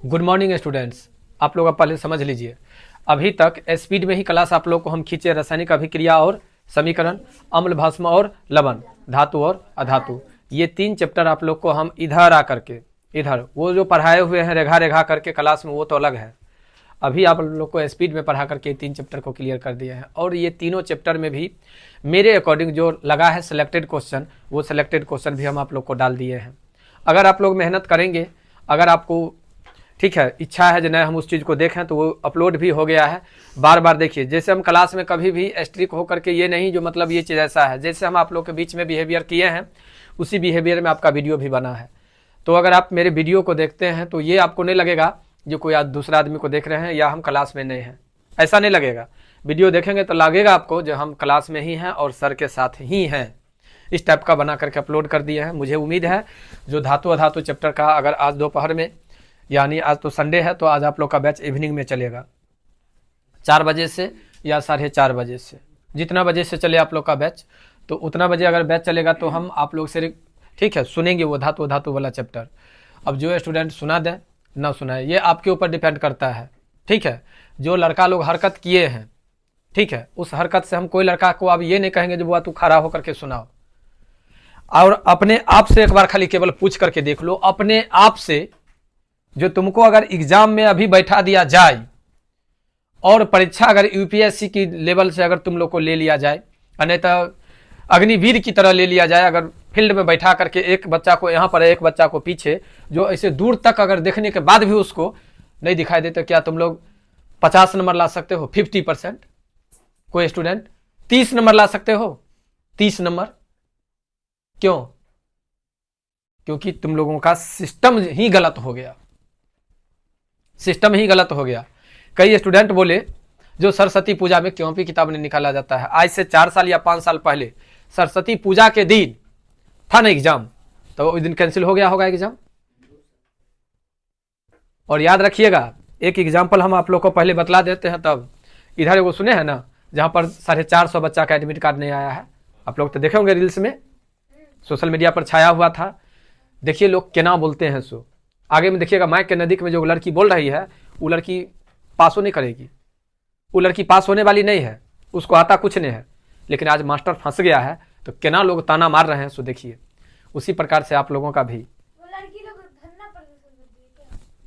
Good morning students. आप लोग अब पहले समझ लीजिए, अभी तक स्पीड में ही क्लास आप लोग को हम खींचे रासायनिक अभिक्रिया और समीकरण, अम्ल भस्म और लवण, धातु और अधातु, ये 3 चैप्टर आप लोग को हम इधर आकर के, इधर वो जो पढ़ाए हुए हैं रेखा रेखा करके क्लास में, वो तो अलग है। अभी आप लोग को स्पीड में पढ़ा करके 3 चैप्टर को क्लियर कर दिए हैं। और ये तीनों चैप्टर में भी मेरे अकॉर्डिंग जो लगा है सिलेक्टेड क्वेश्चन, वो सिलेक्टेड क्वेश्चन भी हम आप लोग को डाल दिए हैं। अगर आप लोग मेहनत करेंगे, अगर आपको ठीक है इच्छा है जो नहीं हम उस चीज़ को देखें, तो वो अपलोड भी हो गया है। बार बार देखिए, जैसे हम क्लास में कभी भी स्ट्रिक होकर के ये नहीं जो मतलब ये चीज़ ऐसा है, जैसे हम आप लोग के बीच में बिहेवियर किए हैं उसी बिहेवियर में आपका वीडियो भी बना है। तो अगर आप मेरे वीडियो को देखते हैं तो ये आपको नहीं लगेगा जो कोई दूसरा आदमी को देख रहे हैं या हम क्लास में नहीं हैं, ऐसा नहीं लगेगा। वीडियो देखेंगे तो लगेगा आपको जो हम क्लास में ही हैं और सर के साथ ही हैं। इस टाइप का बना करके अपलोड कर दिया है। मुझे उम्मीद है जो धातु अधातु चैप्टर का अगर आज दोपहर में, यानी आज तो संडे है, तो आज आप लोग का बैच इवनिंग में चलेगा 4 बजे से या 4:30 बजे से, जितना बजे से चले आप लोग का बैच, तो उतना बजे अगर बैच चलेगा तो हम आप लोग से ठीक है सुनेंगे वो धातु धातु वाला चैप्टर। अब जो स्टूडेंट सुना दे ना सुनाए, ये आपके ऊपर डिपेंड करता है। ठीक है, जो लड़का लोग हरकत किए हैं, ठीक है, उस हरकत से हम कोई लड़का को अब ये नहीं कहेंगे जो वो तू खड़ा होकर के सुनाओ। और अपने आप से एक बार खाली केवल पूछ करके देख लो, अपने आप से, जो तुमको अगर एग्जाम में अभी बैठा दिया जाए और परीक्षा अगर यूपीएससी की लेवल से अगर तुम लोग को ले लिया जाए, नहीं तो अग्निवीर की तरह ले लिया जाए, अगर फील्ड में बैठा करके एक बच्चा को यहाँ पर एक बच्चा को पीछे, जो ऐसे दूर तक अगर देखने के बाद भी उसको नहीं दिखाई देते, क्या तुम लोग 50 नंबर ला सकते हो? 50%। कोई स्टूडेंट 30 नंबर ला सकते हो? 30 नंबर। क्यों? क्योंकि तुम लोगों का सिस्टम ही गलत हो गया, सिस्टम ही गलत हो गया। कई स्टूडेंट बोले जो सरस्वती पूजा में क्यों भी किताब नहीं निकाला जाता है, आज से 4 साल या 5 साल पहले सरस्वती पूजा के दिन था ना एग्जाम, तो उस दिन कैंसिल हो गया होगा एग्जाम। और याद रखिएगा, एक एग्जाम्पल हम आप लोग को पहले बतला देते हैं। तब इधर वो सुने हैं ना, जहां पर 450 बच्चा का एडमिट कार्ड नहीं आया है, आप लोग तो देखे होंगे रील्स में, सोशल मीडिया पर छाया हुआ था। देखिए लोग क्या बोलते हैं। सो आगे में देखिएगा, माइक के नजदीक में जो लड़की बोल रही है वो लड़की पास नहीं करेगी, वो लड़की पास होने वाली नहीं है, उसको आता कुछ नहीं है। लेकिन आज मास्टर फंस गया है तो क्या लोग ताना मार रहे हैं। सो देखिए, उसी प्रकार से आप लोगों का भी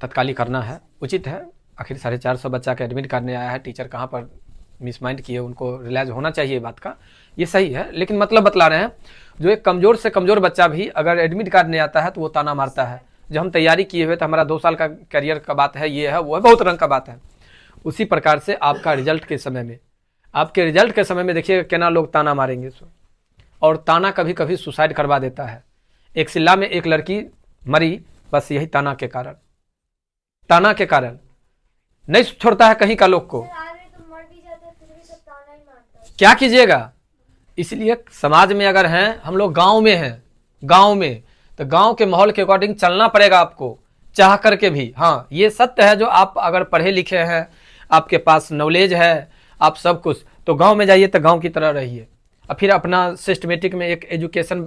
तत्काली करना है, उचित है। आखिर 450 बच्चा का एडमिट कार्ड नहीं आया है, टीचर कहाँ पर मिसमाइंड किए, उनको रियलाइज होना चाहिए बात का, ये सही है। लेकिन मतलब बतला रहे हैं, जो एक कमजोर से कमजोर बच्चा भी अगर एडमिट कार्ड नहीं आता है तो वो ताना मारता है। जब हम तैयारी किए हुए तो हमारा 2 साल का करियर का बात है, ये है वो है, बहुत रंग का बात है। उसी प्रकार से आपका रिजल्ट के समय में, आपके रिजल्ट के समय में देखिएगा क्या लोग ताना मारेंगे। और ताना कभी कभी सुसाइड करवा देता है। एक सिल्ला में एक लड़की मरी, बस यही ताना के कारण, ताना के कारण नहीं छोड़ता है कहीं का लोग को। क्या कीजिएगा? इसलिए समाज में अगर हैं, हम लोग गांव में हैं, गांव में, तो गांव के माहौल के अकॉर्डिंग चलना पड़ेगा आपको, चाह करके भी। हाँ, ये सत्य है, जो आप अगर पढ़े लिखे हैं, आपके पास नॉलेज है, आप सब कुछ, तो गांव में जाइए तो गांव की तरह रहिए। और फिर अपना सिस्टमेटिक में एक एजुकेशन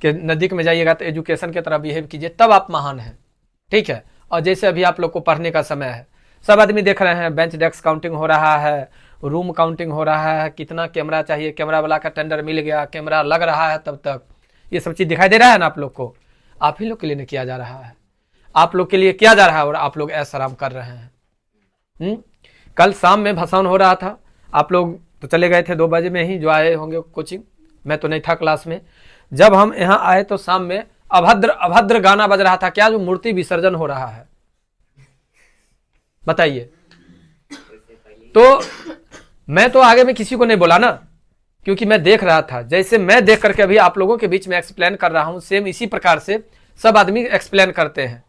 के नज़दीक में जाइएगा तो एजुकेशन की तरह बिहेव कीजिए, तब आप महान हैं। ठीक है। और जैसे अभी आप लोग को पढ़ने का समय है, सब आदमी देख रहे हैं, बेंच डेस्क काउंटिंग हो रहा है, रूम काउंटिंग हो रहा है, कितना कैमरा चाहिए, कैमरा वाला का टेंडर मिल गया, कैमरा लग रहा है, तब तक ये सब चीज़ दिखाई दे रहा है ना आप लोग को। आप ही लोग के लिए नहीं किया जा रहा है, आप लोग के लिए किया जा रहा है, और आप लोग ऐसा आराम कर रहे हैं। कल शाम में भसान हो रहा था, आप लोग तो चले गए थे 2 बजे में ही, जो आए होंगे कोचिंग, मैं तो नहीं था क्लास में। जब हम यहाँ आए तो शाम में अभद्र अभद्र गाना बज रहा था। क्या? जो मूर्ति विसर्जन हो रहा है, बताइए। तो मैं तो आगे में किसी को नहीं बोला ना, क्योंकि मैं देख रहा था। जैसे मैं देख करके अभी आप लोगों के बीच में एक्सप्लेन कर रहा हूं, सेम इसी प्रकार से सब आदमी एक्सप्लेन करते हैं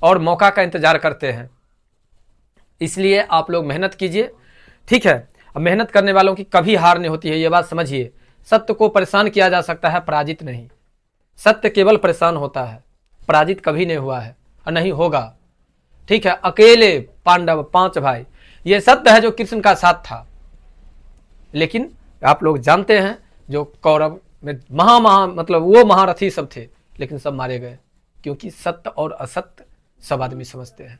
और मौका का इंतजार करते हैं। इसलिए आप लोग मेहनत कीजिए, ठीक है। अब मेहनत करने वालों की कभी हार नहीं होती है, ये बात समझिए। सत्य को परेशान किया जा सकता है, पराजित नहीं। सत्य केवल परेशान होता है, पराजित कभी नहीं हुआ है और नहीं होगा। ठीक है। अकेले पांडव 5 भाई, ये सत्य है जो कृष्ण का साथ था। लेकिन आप लोग जानते हैं जो कौरव में मतलब वो महारथी सब थे, लेकिन सब मारे गए, क्योंकि सत्य और असत्य सब आदमी समझते हैं।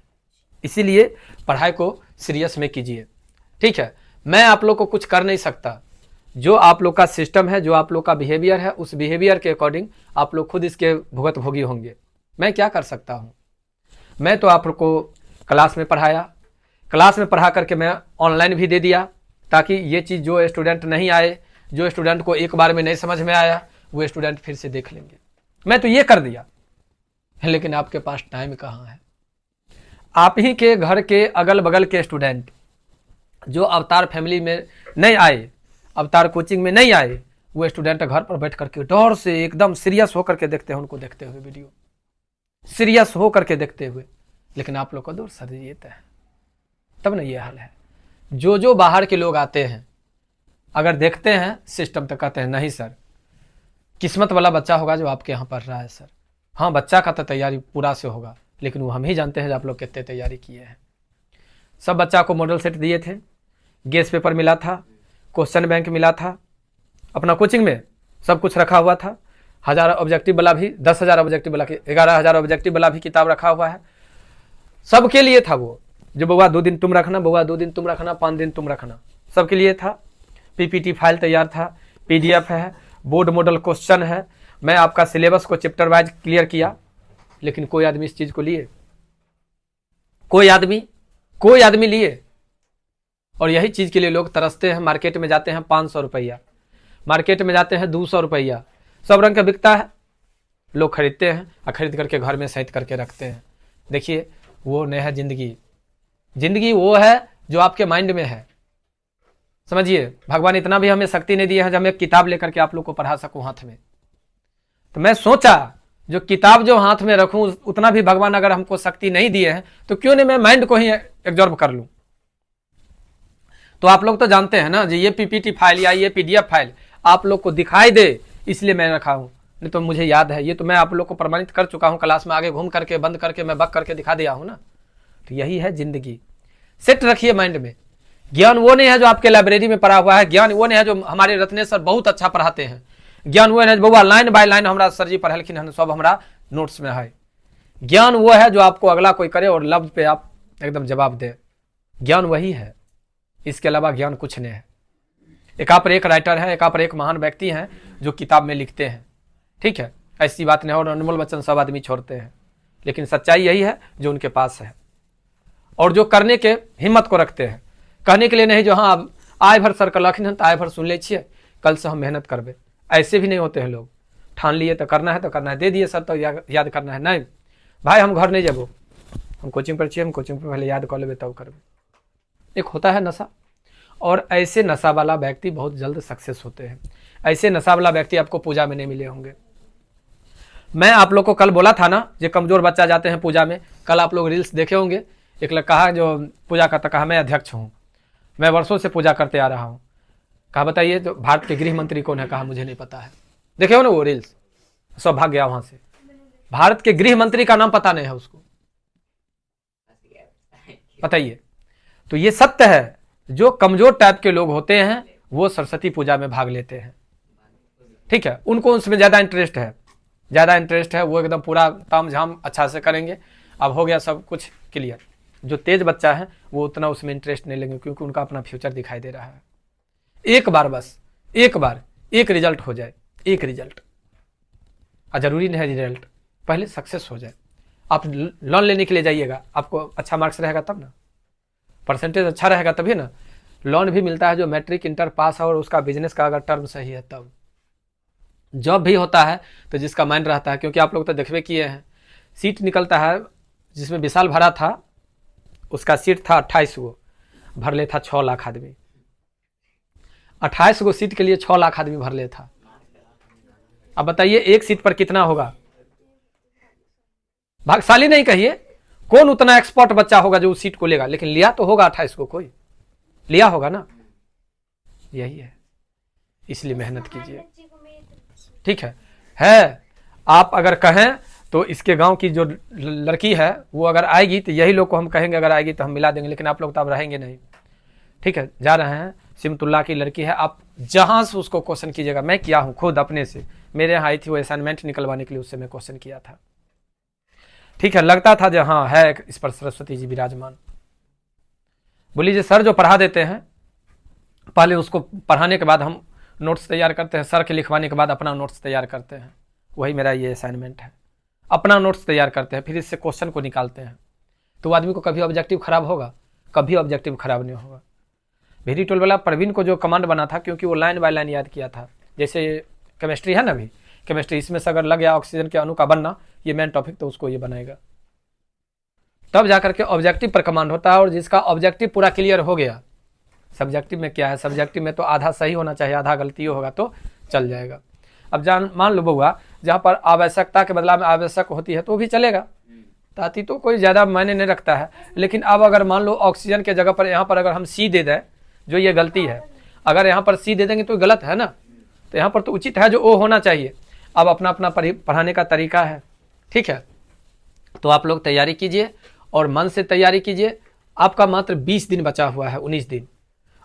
इसीलिए पढ़ाई को सीरियस में कीजिए। ठीक है, मैं आप लोग को कुछ कर नहीं सकता। जो आप लोग का सिस्टम है, जो आप लोग का बिहेवियर है, उस बिहेवियर के अकॉर्डिंग आप लोग खुद इसके भुगत भोगी होंगे। मैं क्या कर सकता हूँ? मैं तो आप लोग को क्लास में पढ़ाया, क्लास में पढ़ा करके मैं ऑनलाइन भी दे दिया, ताकि ये चीज़ जो स्टूडेंट नहीं आए, जो स्टूडेंट को एक बार में नहीं समझ में आया, वो स्टूडेंट फिर से देख लेंगे। मैं तो ये कर दिया, लेकिन आपके पास टाइम कहाँ है? आप ही के घर के अगल बगल के स्टूडेंट जो अवतार फैमिली में नहीं आए, अवतार कोचिंग में नहीं आए, वो स्टूडेंट घर पर बैठ करके डर से एकदम सीरियस होकर के देखते हैं, उनको देखते हुए वीडियो, सीरियस होकर के देखते हुए। लेकिन आप लोग का दूर सर ये है, तब ना ये हाल है। जो बाहर के लोग आते हैं, अगर देखते हैं सिस्टम तो कहते हैं नहीं सर, किस्मत वाला बच्चा होगा जो आपके यहाँ पढ़ रहा है सर। हाँ, बच्चा का तो तैयारी पूरा से होगा, लेकिन वो हम ही जानते हैं जो आप लोग कितने तैयारी किए हैं। सब बच्चा को मॉडल सेट दिए थे, गेस पेपर मिला था, क्वेश्चन बैंक मिला था, अपना कोचिंग में सब कुछ रखा हुआ था। 1000 ऑब्जेक्टिव वाला भी, 10,000 ऑब्जेक्टिव वाला, 11,000 ऑब्जेक्टिव वाला भी किताब रखा हुआ है। सबके लिए था वो, जो बउआ 2 दिन तुम रखना, बउआ 2 दिन तुम रखना, 5 दिन तुम रखना, सबके लिए था। पीपीटी फाइल तैयार था, पीडीएफ है, बोर्ड मॉडल क्वेश्चन है। मैं आपका सिलेबस को चैप्टर वाइज क्लियर किया, लेकिन कोई आदमी इस चीज को लिए? कोई आदमी लिए? और यही चीज के लिए लोग तरसते हैं। मार्केट में जाते हैं 500 रुपया, मार्केट में जाते हैं 200 रुपया, सब रंग का बिकता है, लोग खरीदते हैं और खरीद करके घर में सहित करके रखते हैं। देखिए, वो नहीं है जिंदगी। जिंदगी वो है जो आपके माइंड में है। समझिए, भगवान इतना भी हमें शक्ति नहीं दिया है जो हम एक किताब लेकर के आप लोग को पढ़ा सकूं हाथ में। तो मैं सोचा जो किताब जो हाथ में रखूं, उतना भी भगवान अगर हमको शक्ति नहीं दिए हैं, तो क्यों नहीं मैं माइंड को ही एब्जॉर्ब कर लूं। तो आप लोग तो जानते हैं ना जी, ये पीपीटी फाइल या ये पीडीएफ फाइल आप लोग को दिखाई दे, इसलिए मैं रखा हूं। नहीं तो मुझे याद है, ये तो मैं आप लोग को प्रमाणित कर चुका हूं क्लास में, आगे घूम करके बंद करके मैं बक करके दिखा दिया हूं ना। तो यही है जिंदगी। सेट रखिए माइंड में। ज्ञान वो नहीं है जो आपके लाइब्रेरी में पढ़ा हुआ है, ज्ञान वो नहीं है जो हमारे रत्नेश सर बहुत अच्छा पढ़ाते हैं, ज्ञान वो है बउआ लाइन बाय लाइन हमारा सर जी पढ़लखिन हन, सब हमारा नोट्स में है। ज्ञान वो है जो आपको अगला कोई करे और लफ्ज पे आप एकदम जवाब दे, ज्ञान वही है। इसके अलावा ज्ञान कुछ नहीं है। एक पर एक राइटर है, एक पर एक महान व्यक्ति हैं जो किताब में लिखते हैं। ठीक है, ऐसी बात नहीं, और अनमोल वचन सब आदमी छोड़ते हैं, लेकिन सच्चाई यही है जो उनके पास है, और जो करने के हिम्मत को रखते हैं। कहने के लिए नहीं जो हाँ आय भर सर कलखिन हन तो आय भर सुन ले छिए, कल से हम मेहनत करबे, ऐसे भी नहीं होते हैं लोग। ठान लिए तो करना है तो करना है, दे दिए सर तो याद करना है, नहीं भाई हम घर नहीं जाबो, हम कोचिंग पर चाहिए, हम कोचिंग पर पहले याद कर लेबे तब करबे। एक होता है नशा, और ऐसे नशा वाला व्यक्ति बहुत जल्द सक्सेस होते हैं। ऐसे नशा वाला व्यक्ति आपको पूजा में नहीं मिले होंगे। मैं आप लोग को कल बोला था ना, जो कमजोर बच्चा जाते हैं पूजा में, कल आप लोग रील्स देखे होंगे। एक लड़का कहा जो पूजा करता, कहा मैं अध्यक्ष हूँ, मैं वर्षों से पूजा करते आ रहा हूँ। कहा बताइए तो भारत के गृह मंत्री कौन है? कहा मुझे नहीं पता है। देखे हो ना वो रील्स, सब भाग गया वहां से। भारत के गृह मंत्री का नाम पता नहीं है उसको, बताइए। तो ये सत्य है, जो कमजोर टाइप के लोग होते हैं वो सरस्वती पूजा में भाग लेते हैं। ठीक है, उनको उसमें ज्यादा इंटरेस्ट है, वो एकदम पूरा ताम झाम अच्छा से करेंगे। अब हो गया सब कुछ क्लियर। जो तेज बच्चा है वो उतना उसमें इंटरेस्ट नहीं लेंगे, क्योंकि उनका अपना फ्यूचर दिखाई दे रहा है। एक बार बस, एक रिजल्ट हो जाए, एक रिजल्ट, और जरूरी नहीं है रिजल्ट, पहले सक्सेस हो जाए। आप लोन लेने के लिए जाइएगा, आपको अच्छा मार्क्स रहेगा तब ना, परसेंटेज अच्छा रहेगा तभी ना लोन भी मिलता है। जो मैट्रिक इंटर पास है और उसका बिजनेस का अगर टर्म सही है तब जॉब भी होता है। तो जिसका माइंड रहता है, क्योंकि आप लोग तो देखबे किए हैं, सीट निकलता है जिसमें विशाल भरा था, उसका सीट था 28 गो, भर ले था 6 लाख आदमी। 28 गो सीट के लिए 6 लाख आदमी भर ले था। अब बताइए एक सीट पर कितना होगा? भाग्यशाली नहीं कहिए, कौन उतना एक्सपर्ट बच्चा होगा जो उस सीट को लेगा, लेकिन लिया तो होगा 28 को, कोई लिया होगा ना। यही है, इसलिए मेहनत कीजिए। ठीक है। आप अगर कहें तो इसके गांव की जो लड़की है वो अगर आएगी तो यही लोग को हम कहेंगे, अगर आएगी तो हम मिला देंगे, लेकिन आप लोग तो अब रहेंगे नहीं। ठीक है, जा रहे हैं, सिमतुल्ला की लड़की है, आप जहां से उसको क्वेश्चन कीजिएगा। मैं किया हूं खुद अपने से, मेरे यहाँ आई थी वो असाइनमेंट निकलवाने के लिए, उससे मैं क्वेश्चन किया था। ठीक है, लगता था जो हाँ है इस पर सरस्वती जी विराजमान। बोली जी सर जो पढ़ा देते हैं पहले उसको पढ़ाने के बाद हम नोट्स तैयार करते हैं, सर के लिखवाने के बाद अपना नोट्स तैयार करते हैं। वही मेरा ये असाइनमेंट है, अपना नोट्स तैयार करते हैं, फिर इससे क्वेश्चन को निकालते हैं। तो आदमी को कभी ऑब्जेक्टिव खराब होगा? कभी ऑब्जेक्टिव खराब नहीं होगा। भेरी टोल वाला प्रवीण को जो कमांड बना था, क्योंकि वो लाइन बाय लाइन याद किया था। जैसे केमिस्ट्री है ना, अभी केमिस्ट्री, इसमें से अगर लग गया ऑक्सीजन के अणु का बनना, ये मेन टॉपिक, तो उसको ये बनाएगा, तब जाकर के ऑब्जेक्टिव पर कमांड होता है। और जिसका ऑब्जेक्टिव पूरा क्लियर हो गया, सब्जेक्टिव में क्या है, सब्जेक्टिव में तो आधा सही होना चाहिए, आधा गलती होगा तो चल जाएगा। अब मान लो बउआ, जहाँ पर आवश्यकता के बदला में आवश्यक होती है तो भी चलेगा, ताकि तो कोई ज़्यादा मायने नहीं रखता है। लेकिन अब अगर मान लो ऑक्सीजन के जगह पर यहाँ पर अगर हम सी दे दें, जो ये गलती है, अगर यहाँ पर सी दे देंगे तो गलत है ना, तो यहाँ पर तो उचित है जो ओ होना चाहिए। अब अपना अपना पढ़ाने का तरीका है, ठीक है। तो आप लोग तैयारी कीजिए और मन से तैयारी कीजिए। आपका मात्र 20 दिन बचा हुआ है, 19 दिन,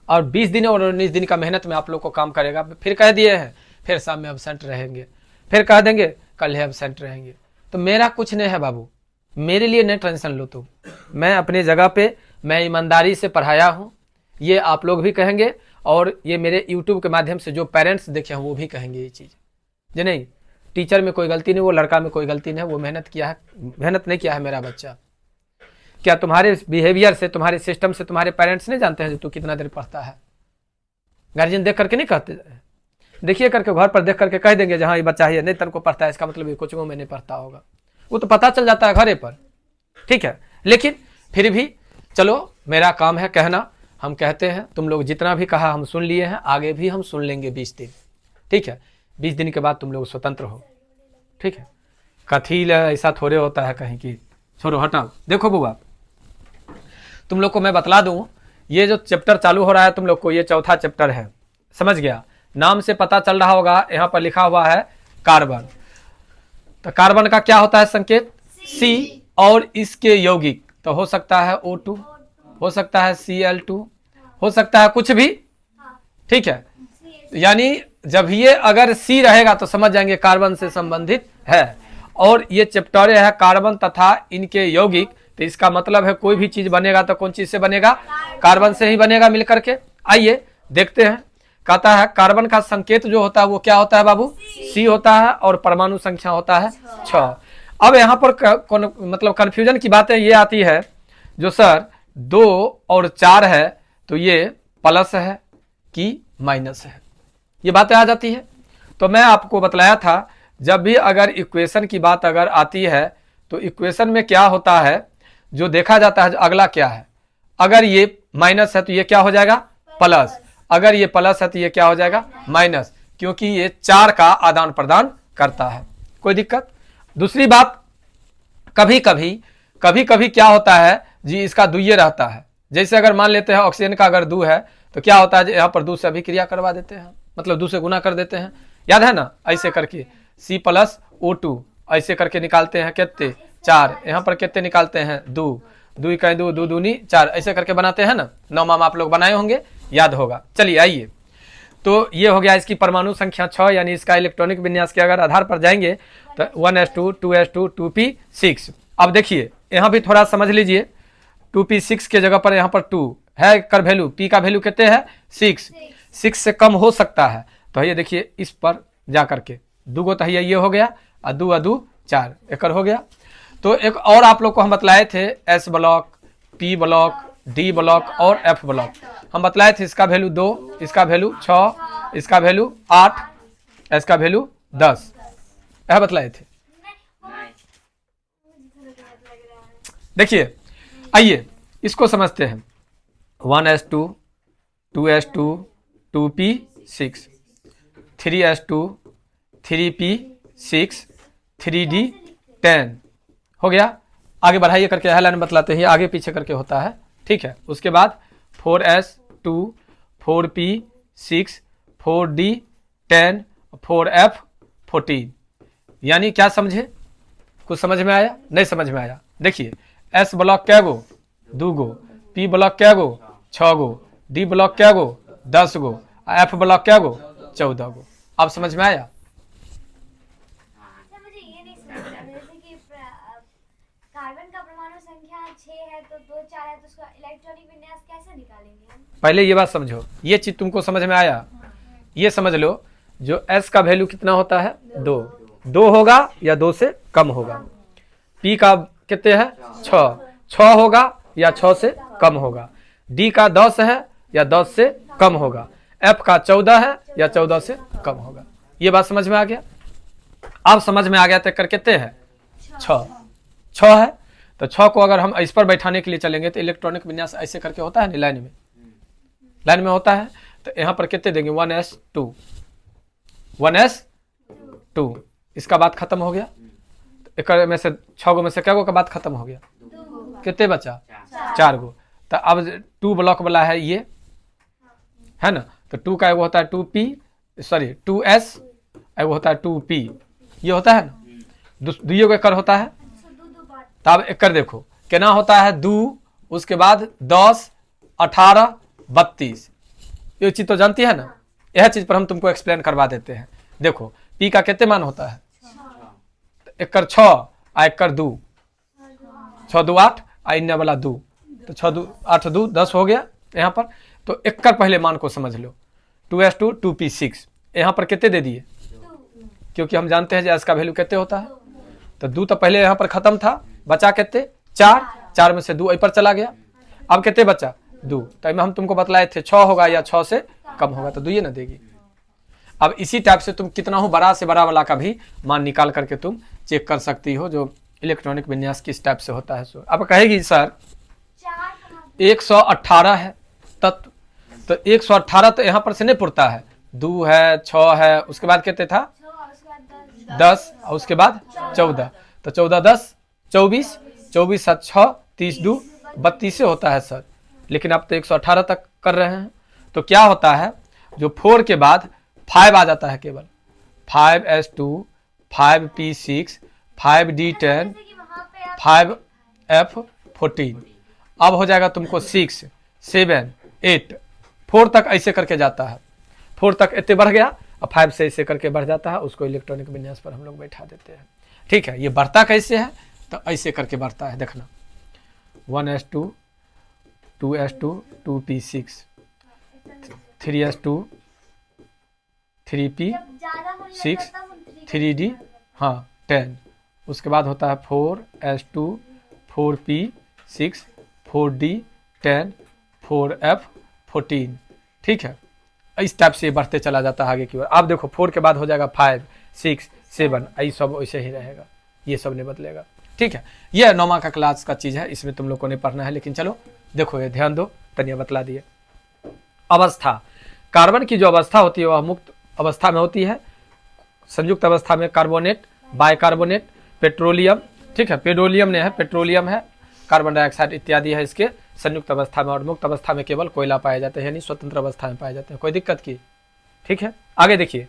और 20 दिन और 19 दिन का मेहनत में आप लोग को काम करेगा। फिर कह दिए हैं फिर शाम में एब्सेंट रहेंगे, फिर कह देंगे कल है एब्सेंट रहेंगे। तो मेरा कुछ नहीं है बाबू, मेरे लिए नहीं टेंशन लो तुम। मैं अपनी जगह पे मैं ईमानदारी से पढ़ाया हूँ, ये आप लोग भी कहेंगे, और ये मेरे यूट्यूब के माध्यम से जो पेरेंट्स देखे हैं वो भी कहेंगे ये चीज़, जी नहीं टीचर में कोई गलती नहीं, वो लड़का में कोई गलती नहीं है, वो मेहनत किया है, मेहनत नहीं किया है मेरा बच्चा। क्या तुम्हारे बिहेवियर से, तुम्हारे सिस्टम से तुम्हारे पेरेंट्स नहीं जानते हैं जो तू कितना देर पढ़ता है? गार्जियन देख करके नहीं कहते, देखिए करके घर पर देख करके कह देंगे जहाँ ये बच्चा है नहीं तन को पढ़ता है, इसका मतलब ये कोचिंगों में नहीं पढ़ता होगा, वो तो पता चल जाता है घरे पर, ठीक है। लेकिन फिर भी चलो मेरा काम है कहना, हम कहते हैं, तुम लोग जितना भी कहा हम सुन लिए हैं, आगे भी हम सुन लेंगे 20 दिन, ठीक है। 20 दिन के बाद तुम लोग स्वतंत्र हो, ठीक है। कथी ऐसा थोड़े होता है कहीं की, छोड़ो हटाओ। देखो बुआ, तुम लोग को मैं बतला दूं, ये जो चैप्टर चालू हो रहा है तुम लोग को, ये चौथा चैप्टर है, समझ गया। नाम से पता चल रहा होगा, यहाँ पर लिखा हुआ है कार्बन। तो कार्बन का क्या होता है संकेत? C, और इसके यौगिक तो हो सकता है O2, हो सकता है Cl2, हो सकता है कुछ भी, ठीक है। यानी जब ये अगर C रहेगा तो समझ जाएंगे कार्बन से संबंधित है। और ये चैप्टर है कार्बन तथा इनके यौगिक, तो इसका मतलब है कोई भी चीज बनेगा तो कौन चीज से बनेगा? कार्बन से ही बनेगा मिल करके। आइए देखते हैं, कहता है कार्बन का संकेत जो होता है वो क्या होता है बाबू? C होता है, और परमाणु संख्या होता है 6। अब यहाँ पर मतलब कंफ्यूजन की बातें ये आती है, जो सर 2 और 4 है तो ये प्लस है कि माइनस है, ये बातें आ जाती है। तो मैं आपको बतलाया था, जब भी अगर इक्वेशन की बात अगर आती है तो इक्वेशन में क्या होता है, जो देखा जाता है अगला क्या है। अगर ये माइनस है तो ये क्या हो जाएगा? प्लस। अगर ये प्लस है तो ये क्या हो जाएगा? माइनस, क्योंकि ये 4 का आदान प्रदान करता है। कोई दिक्कत? दूसरी बात, कभी कभी क्या होता है जी, इसका दुइये रहता है। जैसे अगर मान लेते हैं ऑक्सीजन का अगर 2 है तो क्या होता है, यहाँ पर 2 से अभिक्रिया करवा देते हैं, मतलब 2 से गुना कर देते हैं, याद है ना? ऐसे करके C+O2 ऐसे करके निकालते हैं कितने? 4। यहाँ पर कितने निकालते हैं? 2। 2 का 2, 2 दूनी 4, ऐसे करके बनाते हैं ना। 9 माम आप लोग बनाए होंगे, याद होगा। चलिए आइए, तो ये हो गया इसकी परमाणु संख्या 6, यानी इसका इलेक्ट्रॉनिक विन्यास के अगर आधार पर जाएंगे तो 1s2, 2s2, 2p6। अब देखिए यहाँ भी थोड़ा समझ लीजिए, 2p6 के जगह पर यहाँ पर 2 है कर वैल्यू, p का वैल्यू कितने है? 6 से कम हो सकता है। तो ये देखिए इस पर जा करके 2 गो तो ये हो गया, और 2 2 4 एक हो गया। तो एक और आप लोग को हम बतलाए थे, S block, P block, D block और F ब्लॉक हम बतलाए थे। इसका वैल्यू 2, इसका वैल्यू 6, इसका वैल्यू 8, इसका वैल्यू 10, यह बतलाए थे। देखिए आइए इसको समझते हैं। 1s2, 2s2, 2p6, 3s2, 3p6, 3d10 हो गया। आगे बढ़ाइए करके यह लाइन बतलाते हैं, आगे पीछे करके होता है, ठीक है। उसके बाद 4s2, 4p6, 4d10, 4f14। यानी क्या समझे? कुछ समझ में आया? नहीं समझ में आया? देखिए S ब्लॉक क्या गो? 2 गो, P ब्लॉक क्या गो? 6 गो, D ब्लॉक क्या गो? 10 गो, F ब्लॉक क्या गो? 14 गो। अब समझ में आया? तो 2 4 है, तो उसका इलेक्ट्रॉनिक विन्यास कैसे निकालेंगे हम? पहले ये बात समझो, ये चीज तुमको समझ में आया? ये समझ लो, जो s का वैल्यू कितना होता है? 2। 2 होगा या 2 से कम होगा। p का कितने है? 6। 6 होगा या 6 से कम होगा। d का 10 है या 10 से कम होगा। f का 14 है या 14 से कम होगा। ये बात समझ में आ गया? अब समझ में आ गया तो कर कितने हैं? 6। 6 है तो 6 को अगर हम इस पर बैठाने के लिए चलेंगे तो इलेक्ट्रॉनिक विन्यास ऐसे करके होता है ना, लाइन में होता है। तो यहाँ पर कितने देंगे? 1s2 1s2। इसका बात खत्म हो गया। एक में से 6 गो में से क्या गो का बात खत्म हो गया? कितने बचा? 4 गो। तो अब 2 ब्लॉक वाला है ये, है ना। तो 2 का एगो होता है 2p, सॉरी 2s, एगो होता है 2p। ये होता है ना, दुइयों का कर होता है। तब एक कर देखो कितना होता है? 2, उसके बाद 10, 18, 32। ये चीज तो जानती है ना। यह चीज पर हम तुमको एक्सप्लेन करवा देते हैं। देखो p का कितने मान होता है? एक कर 6 आ एक कर 2, 6 2 8 आ इन्ने वाला 2, तो 6 2 8 2 10 हो गया यहाँ पर। तो एक कर पहले मान को समझ लो, 2s2 2p6। यहाँ पर कितने दे दिए? क्योंकि हम जानते हैं कि s का वैल्यू कितने होता है। तो 2 तो पहले यहाँ पर खत्म था, बचा कितने? 4। 4 में से 2 ऊपर चला गया। अब कितने बचा? 2। तो हम तुमको बतलाए थे 6 होगा या 6 से कम होगा, तो 2 ये ना देगी। अब इसी टाइप से तुम कितना हो बड़ा से बड़ा वाला का भी मान निकाल करके तुम चेक कर सकती हो, जो इलेक्ट्रॉनिक विन्यास किस टाइप से होता है। अब कहेगी सर 118 है तत्व, तो 118 तो यहाँ पर से नहीं पुरता है। 2 है, 6 है, उसके बाद कितने था? 10, और उसके बाद 14। तो 14 10 24, 24 7 6 30 2 32 होता है सर। लेकिन आप तो 118 तक कर रहे हैं। तो क्या होता है, जो 4 के बाद 5 आ जाता है केवल। 5s2 5p6 5d10 5f14। अब हो जाएगा तुमको 6 7 8 4 तक ऐसे करके जाता है। 4 तक इतने बढ़ गया और 5 से ऐसे करके बढ़ जाता है। उसको इलेक्ट्रॉनिक विन्यास पर हम लोग बैठा देते हैं। ठीक है, ये बढ़ता कैसे है? तो ऐसे करके बढ़ता है, देखना 1s2 2s2 2p6 3s2 3p6 3d, हाँ 10। उसके बाद होता है 4s2 4p6 4d10 4f14। ठीक है, इस टाइप से बढ़ते चला जाता है आगे की ओर। आप देखो 4 के बाद हो जाएगा 5 6 7, ये सब वैसे ही रहेगा, ये सब नहीं बदलेगा। ठीक है, ये 9वां का क्लास का चीज है, इसमें तुम लोग को नहीं पढ़ना है। लेकिन चलो देखो, ये ध्यान दो, तनिया बतला दिए। अवस्था, कार्बन की जो अवस्था होती है वह मुक्त अवस्था में होती है। संयुक्त अवस्था में कार्बोनेट, बाइकार्बोनेट, पेट्रोलियम, ठीक है, पेट्रोलियम नहीं है, पेट्रोलियम है, कार्बन डाइऑक्साइड इत्यादि है इसके संयुक्त अवस्था में। और मुक्त अवस्था में केवल कोयला पाए जाते हैं, यानी स्वतंत्र अवस्था में पाए जाते हैं। कोई दिक्कत की? ठीक है, आगे देखिए,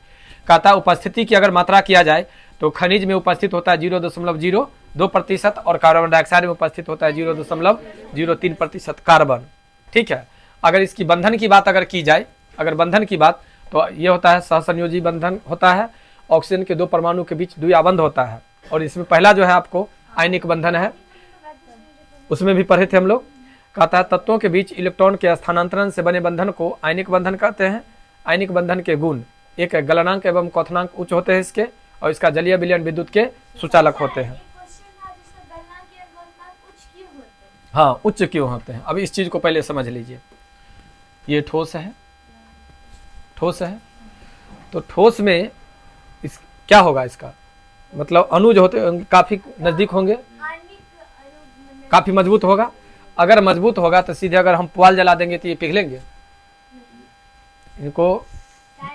कहता उपस्थिति की अगर मात्रा किया जाए तो खनिज में उपस्थित होता है 0.02% और कार्बन डाइऑक्साइड में उपस्थित होता है 0.03% कार्बन। ठीक है, अगर इसकी बंधन की बात अगर की जाए, अगर बंधन की बात, तो ये होता है सहसंयोजी बंधन होता है। ऑक्सीजन के 2 परमाणु के बीच द्विआबंध होता है। और इसमें पहला जो है आपको आयनिक बंधन है, उसमें भी पढ़े थे हम लोग। कहता है तत्वों के बीच इलेक्ट्रॉन के स्थानांतरण से बने बंधन को आयनिक बंधन कहते हैं। आयनिक बंधन के गुण, एक है गलनांक एवं क्वथनांक उच्च होते हैं इसके, और इसका जलीय विलयन विद्युत के सुचालक होते हैं। हाँ, उच्च क्यों होते हैं? अब इस चीज को पहले समझ लीजिए। ये ठोस है, ठोस है, तो ठोस में इस क्या होगा? इसका मतलब अणु जो होते हैं काफी नजदीक होंगे, काफी मजबूत होगा। अगर मजबूत होगा तो सीधे अगर हम पुआल जला देंगे तो ये पिघलेंगे। इनको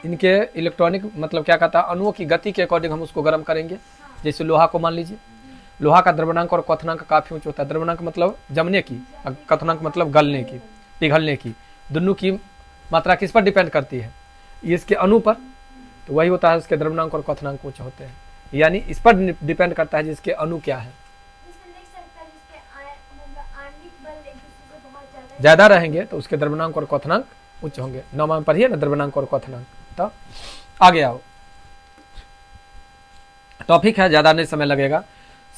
इनके इलेक्ट्रॉनिक मतलब क्या कहता है, अणुओं की गति के अकॉर्डिंग हम उसको गर्म करेंगे। जैसे लोहा को मान लीजिए, लोहा का द्रव्यनांक और क्वथनांक काफी ऊंचा होता है। द्रव्यनांक मतलब जमने की, क्वथनांक मतलब गलने की, पिघलने की। दोनों की मात्रा किस पर डिपेंड करती है? इसके अणु पर। तो वही होता है, उसके द्रव्यनांक और क्वथनांक उच्च होते हैं। यानी इस पर डिपेंड करता है जिसके अणु क्या है। ज्यादा रहेंगे तो उसके द्रव्यनांक और क्वथनांक उच्च होंगे। 9वां में पढ़िए ना द्रव्यनांक और क्वथनांक। तो आगे आओ, टॉपिक है, ज्यादा नहीं समय लगेगा।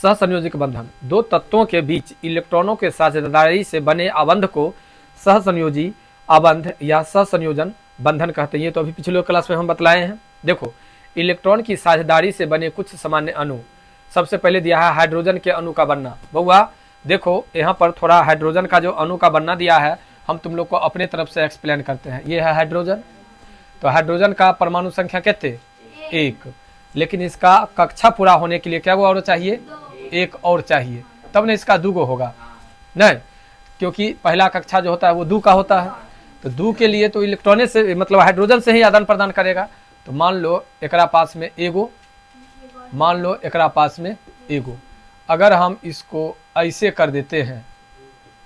सहसंयोजक बंधन, दो तत्वों के बीच इलेक्ट्रॉनों के साझेदारी से बने आबंध को सहसंयोजी आबंध या सहसंयोजन बंधन कहते हैं। ये तो अभी पिछले क्लास में हम बतलाए हैं। देखो, इलेक्ट्रॉन की साझेदारी से बने कुछ सामान्य अणु, सबसे पहले दिया है हाइड्रोजन के अणु का बनना। बउआ देखो, यहाँ पर थोड़ा हाइड्रोजन का जो अणु का बनना दिया है, हम तुम लोग को अपने तरफ से एक्सप्लेन करते हैं। ये है हाइड्रोजन, तो हाइड्रोजन का परमाणु संख्या कितने? 1। लेकिन इसका कक्षा पूरा होने के लिए क्या और चाहिए? 1 और चाहिए, तब ना इसका 2 होगा नहीं, क्योंकि पहला कक्षा जो होता है वो 2 का होता है। तो 2 के लिए तो इलेक्ट्रॉन से मतलब हाइड्रोजन से ही आदान प्रदान करेगा। तो मान लो एकरा पास में एगो, मान लो एकरा पास में एगो, अगर हम इसको ऐसे कर देते हैं,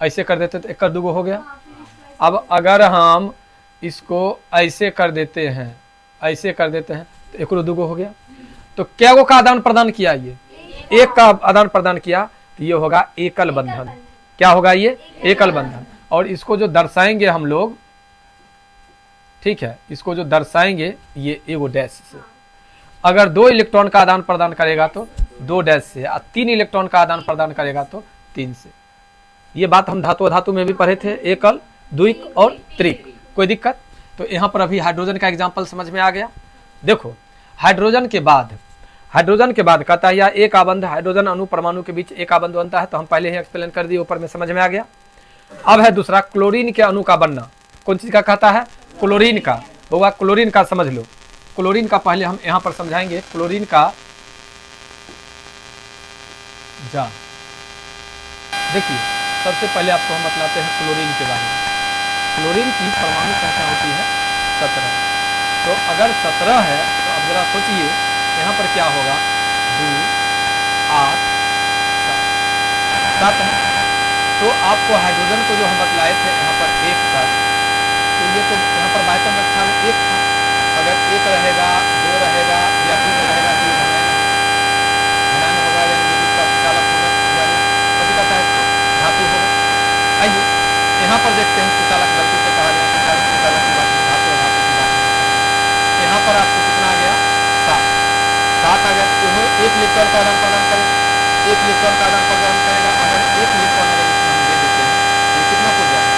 ऐसे कर देते तो 1 का 2 हो गया। अब अगर हम इसको ऐसे कर देते हैं, ऐसे कर देते हैं तो 1 और 2 हो गया। तो क्या गो का आदान प्रदान किया? ये 1 का आदान प्रदान किया, तो ये होगा एकल बंधन। क्या होगा? ये एकल बंधन। और इसको जो दर्शाएंगे हम लोग, ठीक है, इसको जो दर्शाएंगे ये एगो डैश से। अगर 2 इलेक्ट्रॉन का आदान प्रदान करेगा तो 2 डैश से, और 3 इलेक्ट्रॉन का आदान प्रदान करेगा तो 3 से। ये बात हम धातु अधातु में भी पढ़े थे, एकल, द्विक और त्रिक। कोई दिक्कत? तो यहाँ पर अभी हाइड्रोजन का एग्जाम्पल समझ में आ गया। देखो, हाइड्रोजन के बाद कहता है या एक आबंध, हाइड्रोजन अणु परमाणु के बीच एक आबंध बनता है, तो हम पहले ही एक्सप्लेन कर दिए, ऊपर में समझ में आ गया। अब है दूसरा, क्लोरीन के अणु का बनना। कौन चीज का कहता है? क्लोरीन का। होगा क्लोरीन का, समझ लो। क्लोरीन का पहले हम यहाँ पर समझाएंगे। क्लोरीन का देखिए, सबसे पहले आपको हम बतलाते हैं क्लोरीन के बारे में। क्लोरीन की परमाणु संख्या होती है 17। तो अगर 17 है तो अब जरा सोचिए यहाँ पर क्या होगा? 2, 8, 7 है। तो आपको हाइड्रोजन को जो हम बतलाए थे यहाँ पर 1 था, तो ये तो यहाँ पर बायतम कक्षा में 1 था। अगर 1 रहेगा, 2 रहेगा या 3 रहेगा तो धनायन होगा, यानी विद्युत का चालक होगा, यानी कभी कहता है धातु होगा। आइए यहाँ पर देखते हैं सुचालक, गलती से कहा गया सुचालक की बात नहीं, धातु और धातु की बात नहीं। यहाँ पर आपको कितना आ गया? 7 आ गया। तो 1 इलेक्ट्रॉन का आदान प्रदान करेगा, 1 इलेक्ट्रॉन का आदान प्रदान करेगा। अगर 1 इलेक्ट्रॉन अगर इसमें हम दे देते हैं तो कितना खुल जाएगा?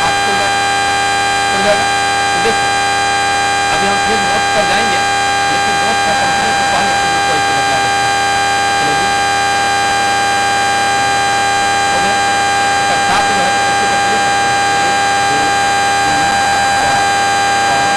8 खुल जाएगा। तो देखो, अभी हम फिर नोट पर जाएंगे, लेकिन नोट पर पहुंचने से पहले तुम लोग को ऐसे बता देते हैं। चलो जी, हो गया। अगर 7 जो है तो ऐसे करके लिख सकते हैं, 1, 2, 3, 4, 5,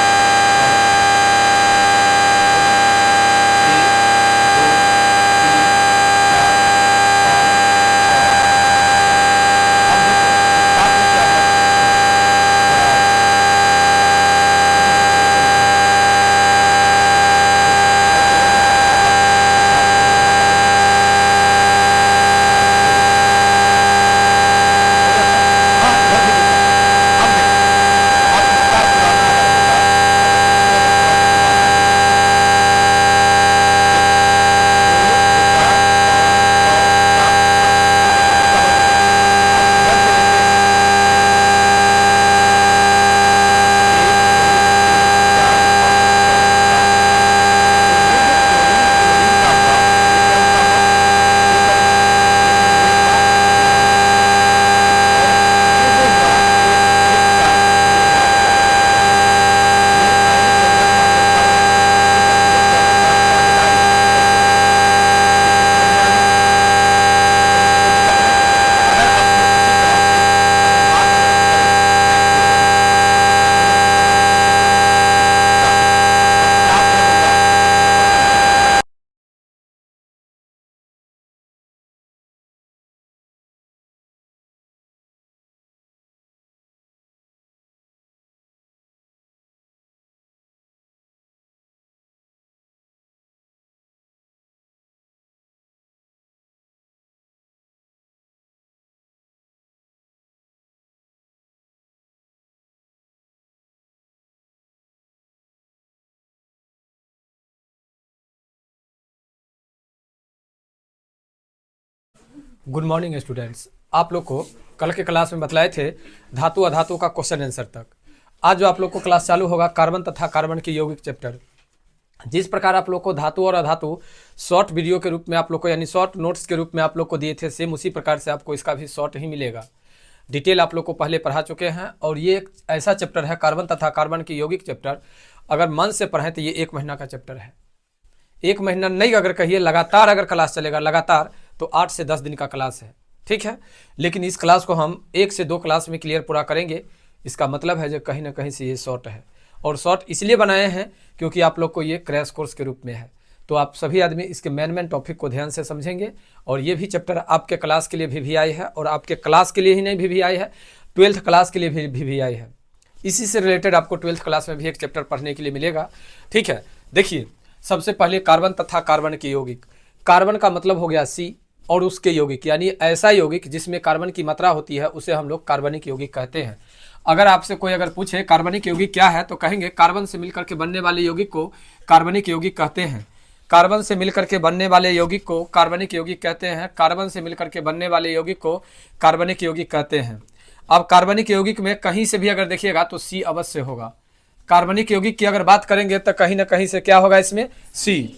गुड मॉर्निंग स्टूडेंट्स। आप लोग को कल के क्लास में बतलाए थे धातु अधातु का क्वेश्चन आंसर तक। आज जो आप लोग को क्लास चालू होगा कार्बन तथा कार्बन की यौगिक चैप्टर, जिस प्रकार आप लोग को धातु और अधातु शॉर्ट वीडियो के रूप में आप लोग को यानी शॉर्ट नोट्स के रूप में आप लोग को दिए थे, सेम उसी प्रकार से आपको इसका भी शॉर्ट ही मिलेगा। डिटेल आप लोग को पहले पढ़ा चुके हैं और ये एक ऐसा चैप्टर है कार्बन तथा कार्बन की यौगिक चैप्टर, अगर मन से पढ़ें तो ये 1 महीना का चैप्टर है। 1 महीना नहीं अगर कहिए, लगातार अगर क्लास चलेगा लगातार तो 8 से 10 दिन का क्लास है, ठीक है। लेकिन इस क्लास को हम 1 से 2 क्लास में क्लियर पूरा करेंगे। इसका मतलब है जो कहीं ना कहीं से ये शॉर्ट है, और शॉर्ट इसलिए बनाए हैं क्योंकि आप लोग को ये क्रैश कोर्स के रूप में है। तो आप सभी आदमी इसके मेन टॉपिक को ध्यान से समझेंगे, और ये भी चैप्टर आपके क्लास के लिए भी आई है, और आपके क्लास के लिए ही नहीं भी आई है, 12th क्लास के लिए भी आई है। इसी से रिलेटेड आपको 12th क्लास में भी एक चैप्टर पढ़ने के लिए मिलेगा, ठीक है। देखिए, सबसे पहले कार्बन तथा कार्बन के यौगिक। कार्बन का मतलब हो गया C, और उसके यौगिक यानी ऐसा यौगिक जिसमें कार्बन की मात्रा होती है उसे हम लोग कार्बनिक यौगिक कहते हैं। अगर आपसे कोई अगर पूछे कार्बनिक यौगिक क्या है, तो कहेंगे कार्बन से मिलकर के बनने वाले यौगिक को कार्बनिक यौगिक कहते हैं। कार्बन से मिलकर के बनने वाले यौगिक को कार्बनिक यौगिक कहते हैं। कार्बन से मिलकर के बनने वाले यौगिक को कार्बनिक यौगिक कहते हैं। अब कार्बनिक यौगिक में कहीं से भी अगर देखिएगा तो C अवश्य होगा। कार्बनिक यौगिक की अगर बात करेंगे तो कहीं ना कहीं से क्या होगा इसमें, C।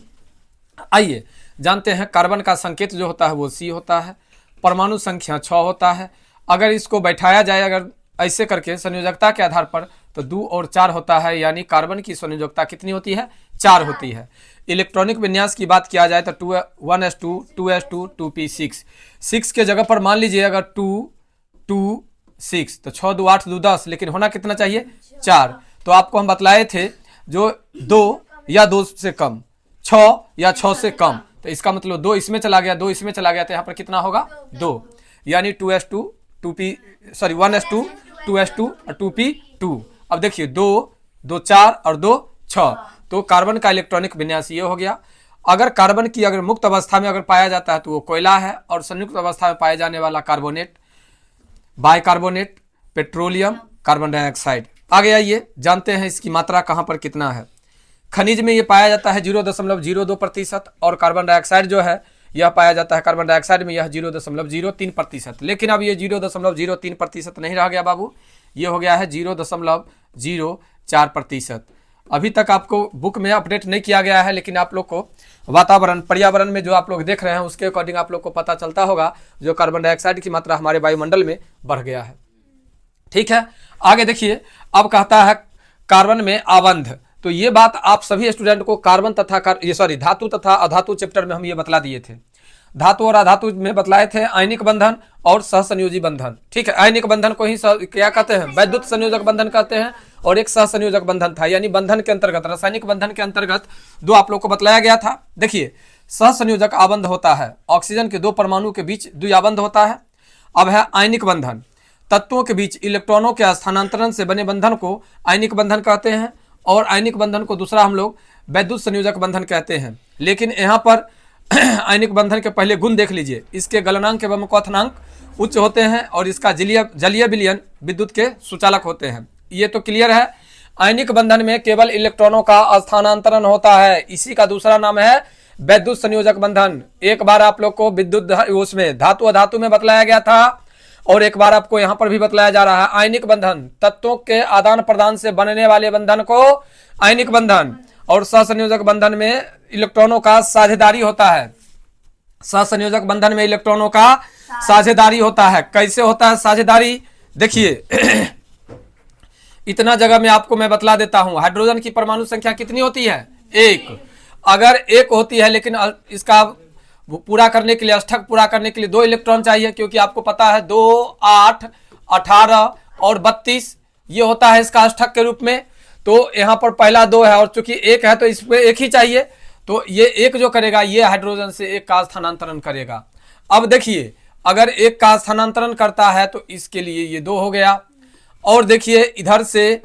आइए जानते हैं, कार्बन का संकेत जो होता है वो C होता है, परमाणु संख्या 6 होता है। अगर इसको बैठाया जाए अगर ऐसे करके संयोजकता के आधार पर तो 2 और 4 होता है, यानी कार्बन की संयोजकता कितनी होती है, 4 होती है। इलेक्ट्रॉनिक विन्यास की बात किया जाए तो 1s2 2s2 2p6, 6 के जगह पर मान लीजिए अगर 2 2 6 तो 6 2 8 2 10, लेकिन होना कितना चाहिए, 4। तो आपको हम बतलाए थे जो 2 या 2 से कम, 6 या 6 से कम, तो इसका मतलब 2 इसमें चला गया, 2 इसमें चला गया, तो यहाँ पर कितना होगा 2, यानी 2s2 1s2 2s2 और 2p2। अब देखिए 2 2 4 और 2 6, तो कार्बन का इलेक्ट्रॉनिक विन्यास ये हो गया। अगर कार्बन की अगर मुक्त अवस्था में अगर पाया जाता है तो वो कोयला है, और संयुक्त अवस्था में पाए जाने वाला carbonate, bicarbonate, petroleum, carbon dioxide. आगे आइए जानते हैं इसकी मात्रा कहाँ पर कितना है। खनिज में ये पाया जाता है 0.02%, और कार्बन डाइऑक्साइड जो है यह पाया जाता है, कार्बन डाइऑक्साइड में यह 0.03%। लेकिन अब ये 0.03% नहीं रह गया बाबू, ये हो गया है 0.04%। अभी तक आपको बुक में अपडेट नहीं किया गया है, लेकिन आप लोग को वातावरण पर्यावरण में जो आप लोग देख रहे हैं उसके अकॉर्डिंग आप लोग को पता चलता होगा जो कार्बन डाइऑक्साइड की मात्रा हमारे वायुमंडल में बढ़ गया है, ठीक है। आगे देखिए, अब कहता है कार्बन में आबंध। तो ये बात आप सभी स्टूडेंट को कार्बन तथा धातु तथा अधातु चैप्टर में हम ये बतला दिए थे। धातु और अधातु में बतलाए थे आयनिक बंधन और सहसंयोजी बंधन, ठीक है। आयनिक बंधन को ही क्या कहते हैं, वैद्युत संयोजक बंधन कहते हैं, और एक सहसंयोजक बंधन था, यानी बंधन के अंतर्गत, रासायनिक बंधन के अंतर्गत 2 आप लोग को बतलाया गया था। देखिए, सहसंयोजक आबंध होता है, ऑक्सीजन के 2 परमाणु के बीच द्विआबंध होता है। अब है आयनिक बंधन, तत्वों के बीच इलेक्ट्रॉनों के स्थानांतरण से बने बंधन को आयनिक बंधन कहते हैं, और आयनिक बंधन को दूसरा हम लोग वैद्युत संयोजक बंधन कहते हैं। लेकिन यहाँ पर आयनिक बंधन के पहले गुण देख लीजिए, इसके गलनांक एवं क्वथनांक उच्च होते हैं, और इसका जलीय विलयन विद्युत के सुचालक होते हैं। ये तो क्लियर है। आयनिक बंधन में केवल इलेक्ट्रॉनों का स्थानांतरण होता है, इसी का दूसरा नाम है वैद्युत संयोजक बंधन। एक बार आप लोग को विद्युत उसमें धातु अधातु में बतलाया गया था, और एक बार आपको यहां पर भी बतलाया जा रहा है। आयनिक बंधन तत्वों के आदान प्रदान से बनने वाले बंधन को आयनिक बंधन, और सहसंयोजक बंधन में इलेक्ट्रॉनों का साझेदारी होता है। सहसंयोजक बंधन में इलेक्ट्रॉनों का साझेदारी होता है। कैसे होता है साझेदारी, देखिए इतना जगह में आपको मैं बतला देता हूं। हाइड्रोजन की परमाणु संख्या कितनी होती है, 1। अगर 1 होती है, लेकिन इसका पूरा करने के लिए, अष्टक पूरा करने के लिए 2 इलेक्ट्रॉन चाहिए, क्योंकि आपको पता है 2 8 18 और 32 ये होता है इसका अष्टक के रूप में। तो यहाँ पर पहला 2 है, और चूंकि 1 है तो इसमें 1 ही चाहिए, तो ये 1 जो करेगा ये हाइड्रोजन से 1 का स्थानांतरण करेगा। अब देखिए, अगर 1 का स्थानांतरण करता है तो इसके लिए ये 2 हो गया, और देखिए इधर से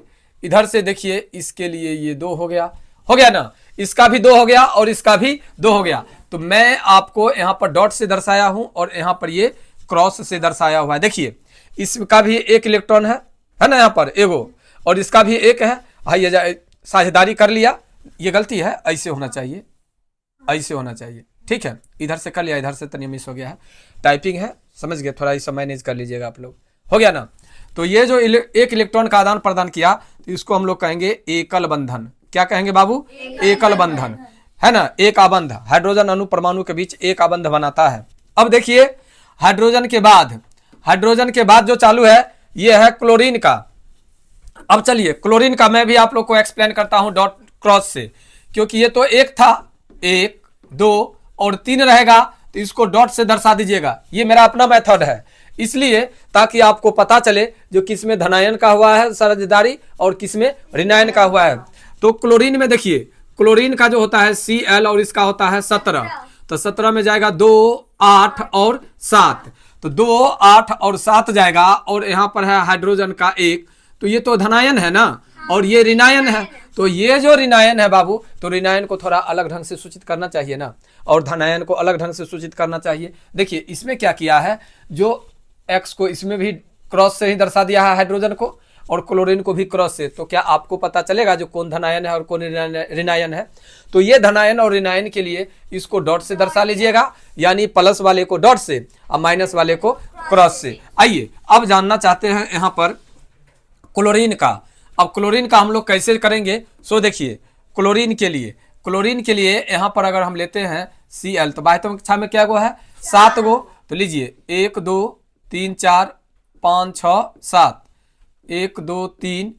देखिए इसके लिए ये 2 हो गया ना, इसका भी 2 हो गया और इसका भी 2 हो गया। तो मैं आपको यहाँ पर डॉट से दर्शाया हूं, और यहाँ पर ये क्रॉस से दर्शाया हुआ है। देखिए इसका भी 1 इलेक्ट्रॉन है ना यहाँ पर एगो, और इसका भी 1 है। ये साझेदारी कर लिया, ये गलती है, ऐसे होना चाहिए, ऐसे होना चाहिए, ठीक है। इधर से कर लिया, इधर से तनी मिस हो गया है, टाइपिंग है, समझ गए, थोड़ा इसे मैनेज कर लीजिएगा आप लोग, हो गया ना। तो ये जो 1 इलेक्ट्रॉन का आदान प्रदान किया, तो इसको हम लोग कहेंगे एकल बंधन। क्या कहेंगे बाबू? एकल बंधन, है ना। एक आबंध हाइड्रोजन अणु परमाणु के बीच एक आबंध बनाता है। अब देखिए हाइड्रोजन के बाद जो चालू है ये है क्लोरीन का। अब चलिए क्लोरीन का मैं भी आप लोग को एक्सप्लेन करता हूं डॉट क्रॉस से, क्योंकि ये तो एक था, 1 2 और 3 रहेगा, तो इसको डॉट से दर्शा दीजिएगा। ये मेरा अपना मेथड है, इसलिए ताकि आपको पता चले जो किसमें धनायन का हुआ है साझेदारी और किसमें ऋणायन का हुआ है। तो क्लोरीन में देखिए, क्लोरीन का जो होता है Cl और इसका होता है 17, तो 17 में जाएगा 2 8 और 7, तो 2 8 और 7 जाएगा, और यहां पर है हाइड्रोजन का 1, तो ये तो धनायन है ना, और ये ऋणायन है। तो ये जो ऋणायन है बाबू, तो ऋणायन को थोड़ा अलग ढंग से सूचित करना चाहिए ना, और धनायन को अलग ढंग से सूचित करना चाहिए। देखिए इसमें क्या किया है, जो एक्स को इसमें भी क्रॉस से ही दर्शा दिया है हाइड्रोजन को, और क्लोरीन को भी क्रॉस से। तो क्या आपको पता चलेगा जो कौन धनायन है और कौन ऋणायन है? तो ये धनायन और ऋणायन के लिए इसको डॉट से दर्शा लीजिएगा, यानी प्लस वाले को डॉट से और माइनस वाले को क्रॉस से। आइए अब जानना चाहते हैं यहाँ पर क्लोरीन का। अब क्लोरीन का हम लोग कैसे करेंगे? सो देखिए क्लोरीन के लिए यहाँ पर अगर हम लेते हैं Cl, तो बाह्यतम कक्षा में क्या गो है? 7 गो। तो लीजिए 1 2 3 4 5 6 7, 1 2 3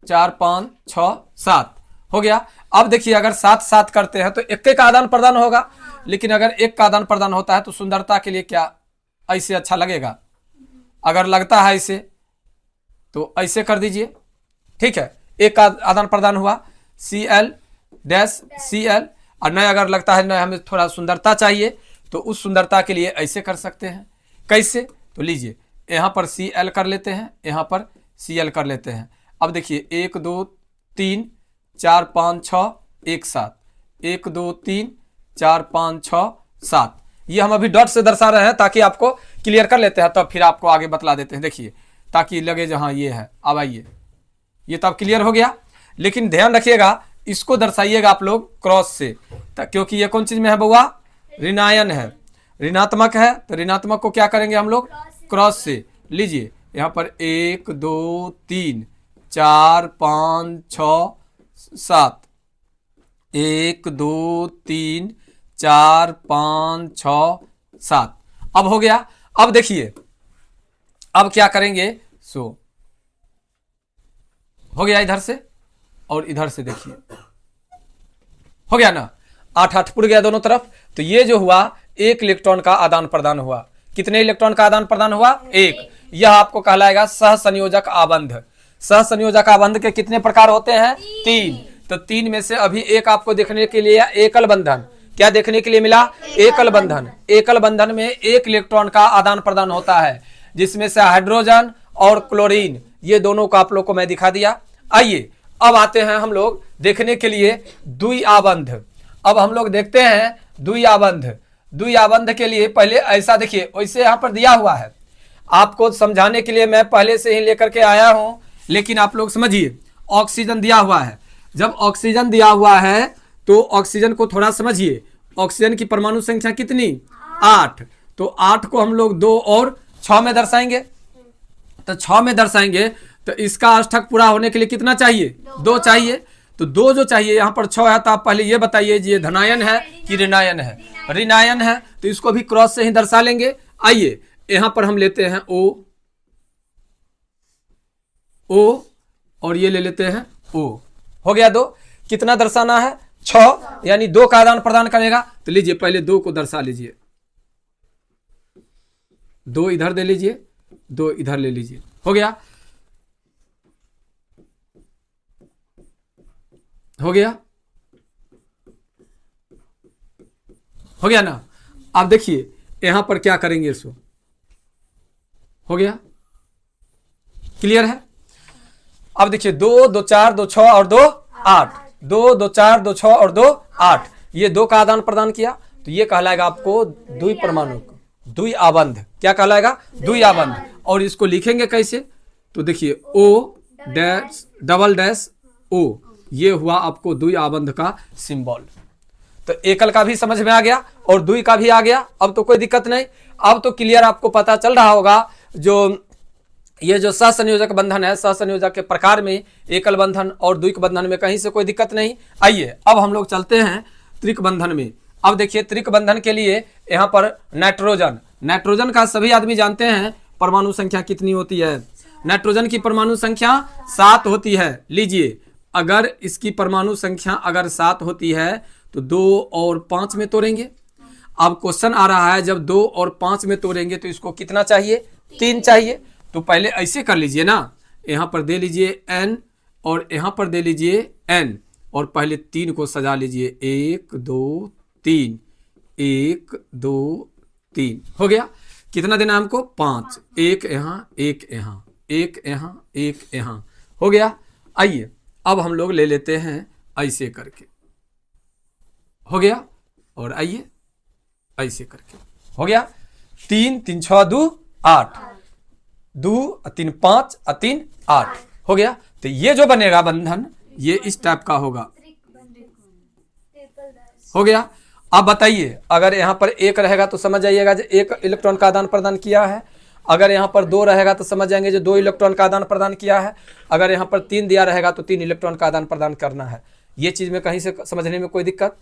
4 5 6 7 हो गया। अब देखिए अगर 7 7 करते हैं तो एक का आदान प्रदान होगा, लेकिन अगर एक का आदान प्रदान होता है तो सुंदरता के लिए क्या ऐसे अच्छा लगेगा? अगर लगता है ऐसे तो ऐसे कर दीजिए, ठीक है। एक का आदान प्रदान हुआ Cl डैश Cl, और नया अगर लगता है ना हमें थोड़ा सुंदरता चाहिए तो उस सुंदरता के लिए ऐसे कर सकते हैं। कैसे? तो लीजिए यहाँ पर Cl कर लेते हैं, यहाँ पर Cl कर लेते हैं। अब देखिए 1 2 3 4 5 6 1 7, 1 2 3 4 5 6 7, ये हम अभी डॉट से दर्शा रहे हैं ताकि आपको क्लियर कर लेते हैं, तब फिर आपको आगे बतला देते हैं। देखिए ताकि लगे जहाँ ये है। अब आइए, ये तो अब क्लियर हो गया, लेकिन ध्यान रखिएगा इसको दर्शाइएगा आप लोग क्रॉस से, क्योंकि ये कौन चीज में है बउआ? ऋणायन है, ऋणात्मक है, तो ऋणात्मक को क्या करेंगे हम लोग? क्रॉस से। लीजिए यहाँ पर 1 2 3 4 5 6 7, 1 2 3 4 5 6 7, अब हो गया। अब देखिए अब क्या करेंगे? सो हो गया इधर से और इधर से, देखिए हो गया ना, 8 8 पुर गया दोनों तरफ। तो ये जो हुआ 1 इलेक्ट्रॉन का आदान प्रदान हुआ। कितने इलेक्ट्रॉन का आदान प्रदान हुआ? 1। यह आपको कहलाएगा सहसंयोजक आबंध। सहसंयोजक आबंध के कितने प्रकार होते हैं? 3। तो 3 में से अभी एक आपको देखने के लिए एकल बंधन। क्या देखने के लिए मिला? एकल बंधन। एकल बंधन में 1 इलेक्ट्रॉन का आदान प्रदान होता है, जिसमें से हाइड्रोजन और क्लोरीन, ये दोनों को आप लोग को मैं दिखा दिया। आइए अब आते हैं हम लोग देखने के लिए द्विआबंध। अब हम लोग देखते हैं द्विआबंध। द्विआबंध के लिए पहले ऐसा देखिए, वैसे यहां पर दिया हुआ है, आपको समझाने के लिए मैं पहले से ही लेकर के आया हूं, लेकिन आप लोग समझिए। ऑक्सीजन दिया हुआ है, जब ऑक्सीजन दिया हुआ है तो ऑक्सीजन को थोड़ा समझिए। ऑक्सीजन की परमाणु संख्या कितनी? 8। तो 8 को हम लोग 2 और 6 में दर्शाएंगे। तो 6 में दर्शाएंगे तो इसका अष्टक पूरा होने के लिए कितना चाहिए? 2 चाहिए। तो 2 जो चाहिए, यहाँ पर 6 है, तो आप पहले ये बताइए ये धनायन है कि ऋणायन है? ऋणायन है, तो इसको भी क्रॉस से ही दर्शा लेंगे। आइए यहां पर हम लेते हैं O और ये ले लेते हैं O। हो गया 2। कितना दर्शाना है? 6, यानी 2 का आदान प्रदान करेगा। तो लीजिए पहले 2 को दर्शा लीजिए, 2 इधर दे लीजिए, 2 इधर ले लीजिए। हो गया, हो गया, हो गया ना। अब देखिए यहां पर क्या करेंगे, इसको हो गया, क्लियर है। अब देखिए 2 2 4 2 6 और 2 8, 2 2 4 2 6 और 2 8, ये 2 का आदान प्रदान किया। तो ये कहलाएगा आपको द्विपरमाणु द्विआबंध। क्या कहलाएगा? द्विआबंध। और इसको लिखेंगे कैसे? तो देखिए O dash double dash O, ये हुआ आपको द्विआबंध का सिंबल। तो एकल का भी समझ में आ गया और द्वि का भी आ गया। अब तो कोई दिक्कत नहीं, अब तो क्लियर आपको पता चल रहा होगा जो ये जो सहसंयोजक बंधन है, सहसंयोजक के प्रकार में एकल बंधन और द्विक बंधन में कहीं से कोई दिक्कत नहीं। आइए अब हम लोग चलते हैं त्रिक बंधन में। अब देखिए त्रिक बंधन के लिए यहाँ पर नाइट्रोजन, नाइट्रोजन का सभी आदमी जानते हैं परमाणु संख्या कितनी होती है। नाइट्रोजन की परमाणु संख्या 7 होती है। लीजिए, अगर इसकी परमाणु संख्या अगर 7 होती है तो 2 और 5 में तोड़ेंगे। अब क्वेश्चन आ रहा है जब 2 और 5 में तोड़ेंगे तो इसको कितना चाहिए, 3 चाहिए। तो पहले ऐसे कर लीजिए ना, यहाँ पर दे लीजिए n और यहाँ पर दे लीजिए n और पहले 3 को सजा लीजिए, 1 2 3, 1 2 3 हो गया। कितना देना हमको, 5, 1 यहाँ 1 यहाँ 1 यहाँ 1 यहाँ हो गया। आइए अब हम लोग ले लेते हैं ऐसे करके, हो गया। और आइए ऐसे करके हो गया, 3 3 6 2 8, 2 3 5 3 8 हो गया। तो ये जो बनेगा बंधन ये इस टाइप का होगा, हो गया। अब बताइए अगर यहाँ पर 1 रहेगा तो समझ जाइएगा जो 1 इलेक्ट्रॉन का आदान प्रदान किया है। अगर यहाँ पर 2 रहेगा तो समझ जाएंगे जो 2 इलेक्ट्रॉन का आदान प्रदान किया है। अगर यहाँ पर 3 दिया रहेगा तो 3 इलेक्ट्रॉन का आदान प्रदान करना है। ये चीज में कहीं से समझने में कोई दिक्कत।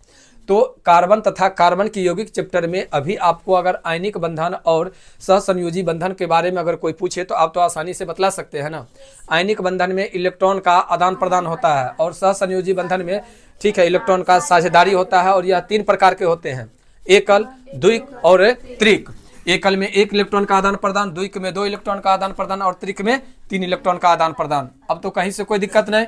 तो कार्बन तथा कार्बन की यौगिक चैप्टर में अभी आपको अगर आयनिक बंधन और सहसंयोजी बंधन के बारे में अगर कोई पूछे तो आप तो आसानी से बतला सकते हैं ना। आयनिक बंधन में इलेक्ट्रॉन का आदान प्रदान होता है और सहसंयोजी बंधन में ठीक है इलेक्ट्रॉन का साझेदारी होता है। और यह 3 प्रकार के होते हैं, एकल, द्विक और त्रिक। एकल में 1 इलेक्ट्रॉन का आदान प्रदान, द्विक में 2 इलेक्ट्रॉन का आदान प्रदान और त्रिक में 3 इलेक्ट्रॉन का आदान प्रदान। अब तो कहीं से कोई दिक्कत नहीं।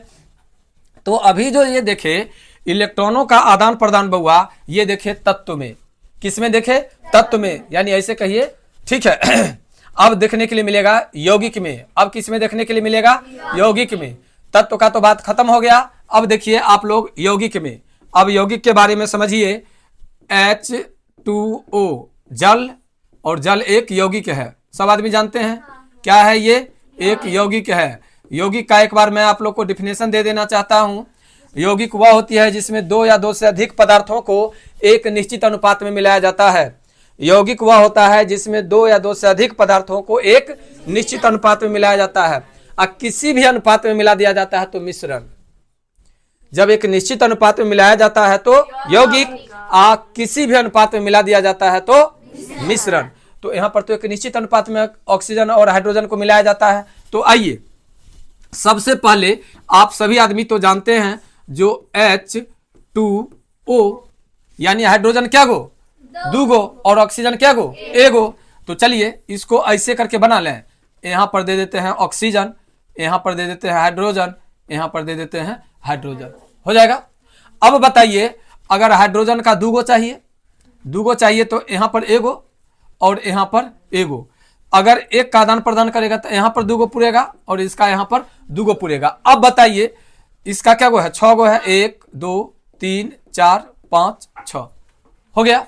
तो अभी जो ये देखे इलेक्ट्रॉनों का आदान प्रदान बउआ, ये देखे तत्व में, किसमें देखे, तत्व में, यानी ऐसे कहिए ठीक है। अब देखने के लिए मिलेगा यौगिक में। अब किस में देखने के लिए मिलेगा, यौगिक में। तत्व का तो बात खत्म हो गया। अब देखिए आप लोग यौगिक में। अब यौगिक के बारे में समझिए, H2O जल, और जल एक यौगिक है, सब आदमी जानते हैं क्या है, ये एक यौगिक है। यौगिक का एक बार मैं आप लोग को डिफिनेशन दे देना चाहता हूं। यौगिक वह होती है जिसमें 2 या 2 से अधिक पदार्थों को एक निश्चित अनुपात में मिलाया जाता है। यौगिक वह होता है जिसमें 2 या 2 से अधिक पदार्थों को एक निश्चित अनुपात में मिलाया जाता है। किसी भी अनुपात में मिला दिया जाता है तो मिश्रण। जब एक निश्चित अनुपात में मिलाया जाता है तो यौगिक, किसी भी अनुपात में मिला दिया जाता है तो मिश्रण। तो यहाँ पर तो एक निश्चित अनुपात में ऑक्सीजन और हाइड्रोजन को मिलाया जाता है। तो आइए सबसे पहले आप सभी आदमी तो जानते हैं जो H2O यानी हाइड्रोजन क्या गो, 2 गो, और ऑक्सीजन क्या गो, 1 गो। तो चलिए इसको ऐसे करके बना लें। यहाँ पर दे देते हैं ऑक्सीजन, यहाँ पर दे देते हैं हाइड्रोजन, यहाँ पर दे देते हैं हाइड्रोजन, हो जाएगा। अब बताइए अगर हाइड्रोजन का 2 गो चाहिए, 2 गो चाहिए तो यहाँ पर 1 गो और यहाँ पर 1 गो। अगर 1 का आदान प्रदान करेगा तो यहाँ पर 2 गो पूरेगा और इसका यहाँ पर 2 गो पूरेगा। अब बताइए इसका क्या गो है, 6 गो है, 1 2 3 4 5 6 हो गया।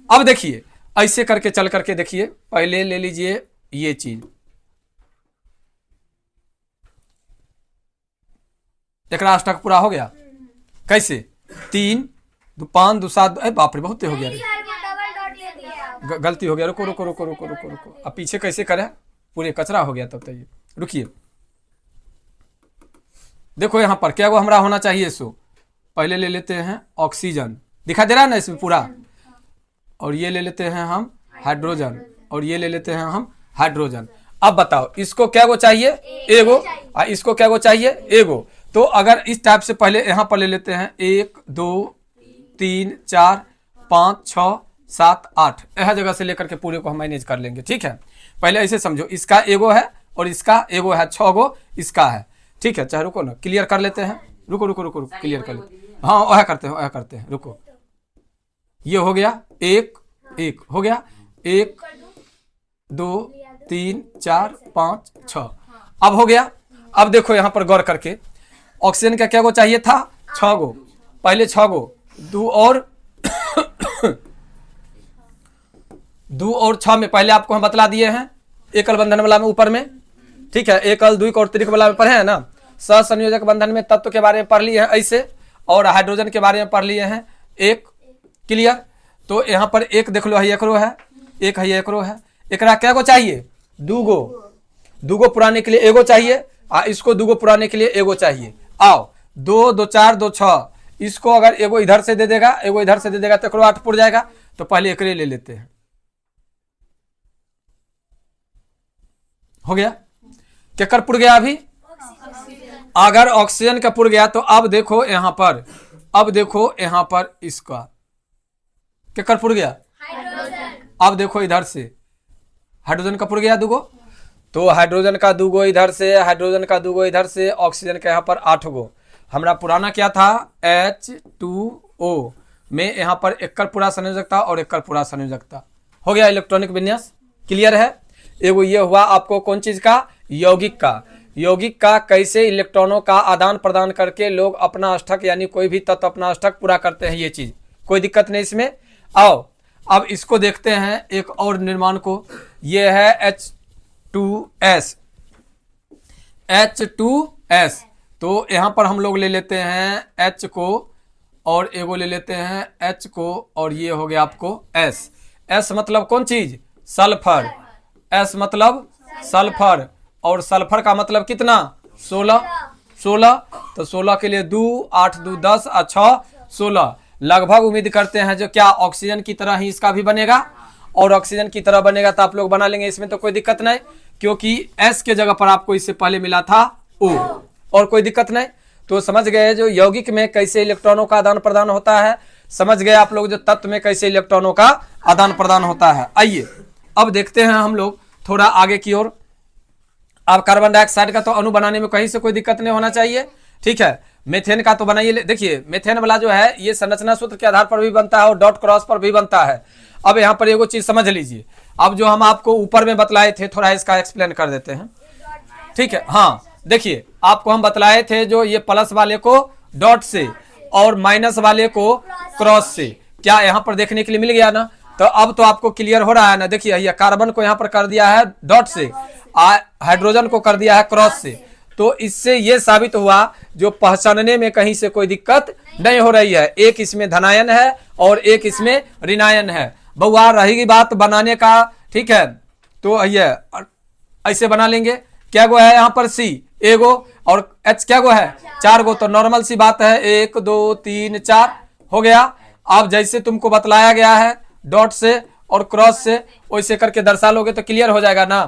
अब देखिए ऐसे करके चल करके देखिए, पहले ले लीजिए ये चीज, एक अष्टक पूरा हो गया। कैसे, 3 2 5 2 7, बाप रे बहुत हो गया रे, गलती हो गया। रुको रुको रुको रुको रुको रुको, अब पीछे कैसे करें, पूरे कचरा हो गया तब तक। ये रुकिए, देखो यहाँ पर क्या वो हमारा होना चाहिए। सो पहले ले लेते हैं ऑक्सीजन, दिखा दे रहा है ना इसमें पूरा, और ये ले लेते हैं हम हाइड्रोजन, और ये ले लेते हैं हम हाइड्रोजन। अब बताओ इसको क्या गो चाहिए, 1 गो, इसको क्या गो चाहिए, 1 गो। तो अगर इस टाइप से पहले यहाँ पर ले लेते हैं 1 2 3 4 5 6 7 8, यह जगह से लेकर के पूरे को हम मैनेज कर लेंगे। ठीक है, पहले ऐसे समझो, इसका 1 गो है और इसका 1 गो है, 6 गो इसका है। ठीक है, चाहे रुको ना, क्लियर कर लेते हैं, रुको रुको रुको रुको, क्लियर कर लेते हैं। हाँ वह करते हैं, रुको। ये हो गया 1 1 हो गया, 1 2 3 4 5 6, अब हो गया। अब देखो यहाँ पर गौर करके, ऑक्सीजन का क्या गो चाहिए था, 6 गो, पहले 6 गो, 2 और 2 और 6 में पहले आपको हम बतला दिए हैं, एकल बंधन वाला में ऊपर में। ठीक है, एकल द्विक और त्रिक वाला में पढ़े हैं ना। सहसंयोजक बंधन में तत्व के बारे में पढ़ लिए हैं ऐसे, और हाइड्रोजन के बारे में पढ़ लिए हैं 1, क्लियर। तो यहाँ पर 1 देख लो है, एकरो है, 1 है, एकरो है, एकरा क्या गो चाहिए, 2 गो, दूगो पुराने के लिए एगो चाहिए, इसको दूगो पुराने के लिए एगो चाहिए। आओ 2 2 4 2 6, इसको अगर एगो इधर से दे देगा, एगो इधर से दे देगा तो 8 पुर जाएगा। तो पहले एकरे ले लेते हैं, हो गया। केकर पुर गया अभी? अगर ऑक्सीजन का पुर गया तो अब देखो यहां पर, अब देखो यहां पर इसका केकर पुर गया? अब देखो इधर से हाइड्रोजन का पुर गया दूगो, तो हाइड्रोजन का दूगो इधर से, हाइड्रोजन का दूगो इधर से, ऑक्सीजन का यहाँ पर 8 गो। हमारा पुराना क्या था? H2O में यहाँ पर एकल पूरा संयोजकता और एकल पूरा संयोजकता। हो गया इलेक्ट्रॉनिक विन्यास, क्लियर है। एगो ये हुआ आपको कौन चीज का? यौगिक का। यौगिक का कैसे इलेक्ट्रॉनों का आदान प्रदान करके लोग अपना अष्टक यानी कोई भी तत्व अपना अष्टक पूरा करते हैं, ये चीज कोई दिक्कत नहीं इसमें। आओ अब इसको देखते हैं एक और निर्माण को, ये है H2S। H2S तो यहाँ पर हम लोग ले लेते हैं H को और एगो ले लेते हैं H को, और ये हो गया आपको S। S मतलब कौन चीज? सल्फर। S मतलब सल्फर, और सल्फर का मतलब कितना? 16। तो 16 के लिए 2 8 2 10 और 6 16। लगभग उम्मीद करते हैं जो क्या ऑक्सीजन की तरह ही इसका भी बनेगा, और ऑक्सीजन की तरह बनेगा तो आप लोग बना लेंगे, इसमें तो कोई दिक्कत नहीं, क्योंकि S के जगह पर आपको इससे पहले मिला था O, और कोई दिक्कत नहीं। तो समझ गए जो यौगिक में कैसे इलेक्ट्रॉनों का आदान प्रदान होता है, समझ गए आप लोग जो तत्व में कैसे इलेक्ट्रॉनों का आदान प्रदान होता है। आइए अब देखते हैं हम लोग थोड़ा आगे की ओर। अब कार्बन डाइऑक्साइड का तो अणु बनाने में कहीं से कोई दिक्कत नहीं होना चाहिए, ठीक है। मेथेन का तो बनाइए, देखिए मेथेन वाला जो है ये संरचना सूत्र के आधार पर भी बनता है और डॉट क्रॉस पर भी बनता है। अब यहाँ पर एगो चीज समझ लीजिए, अब जो हम आपको ऊपर में बतलाए थे थोड़ा इसका एक्सप्लेन कर देते हैं, ठीक है। हाँ देखिए आपको हम बतलाए थे जो ये प्लस वाले को डॉट से और माइनस वाले को क्रॉस से, क्या यहाँ पर देखने के लिए मिल गया ना? तो अब तो आपको क्लियर हो रहा है ना। देखिए ये कार्बन को यहाँ पर कर दिया है डॉट से, हाइड्रोजन को कर दिया है क्रॉस से, तो इससे ये साबित हुआ जो पहचानने में कहीं से कोई दिक्कत नहीं हो रही है। एक इसमें धनायन है और एक इसमें ऋणायन है। बहुआ रहेगी बात बनाने का, ठीक है। तो ये ऐसे बना लेंगे, क्या गो है यहाँ पर C एगो और H क्या गो है? 4 गो। तो नॉर्मल सी बात है 1 2 3 4 हो गया। अब जैसे तुमको बतलाया गया है डॉट से और क्रॉस से, वैसे करके दर्शा लोगे तो क्लियर हो जाएगा ना।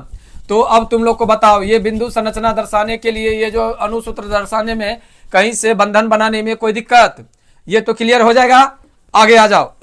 तो अब तुम लोग को बताओ ये बिंदु संरचना दर्शाने के लिए, ये जो अणुसूत्र दर्शाने में कहीं से बंधन बनाने में कोई दिक्कत, ये तो क्लियर हो जाएगा। आगे आ जाओ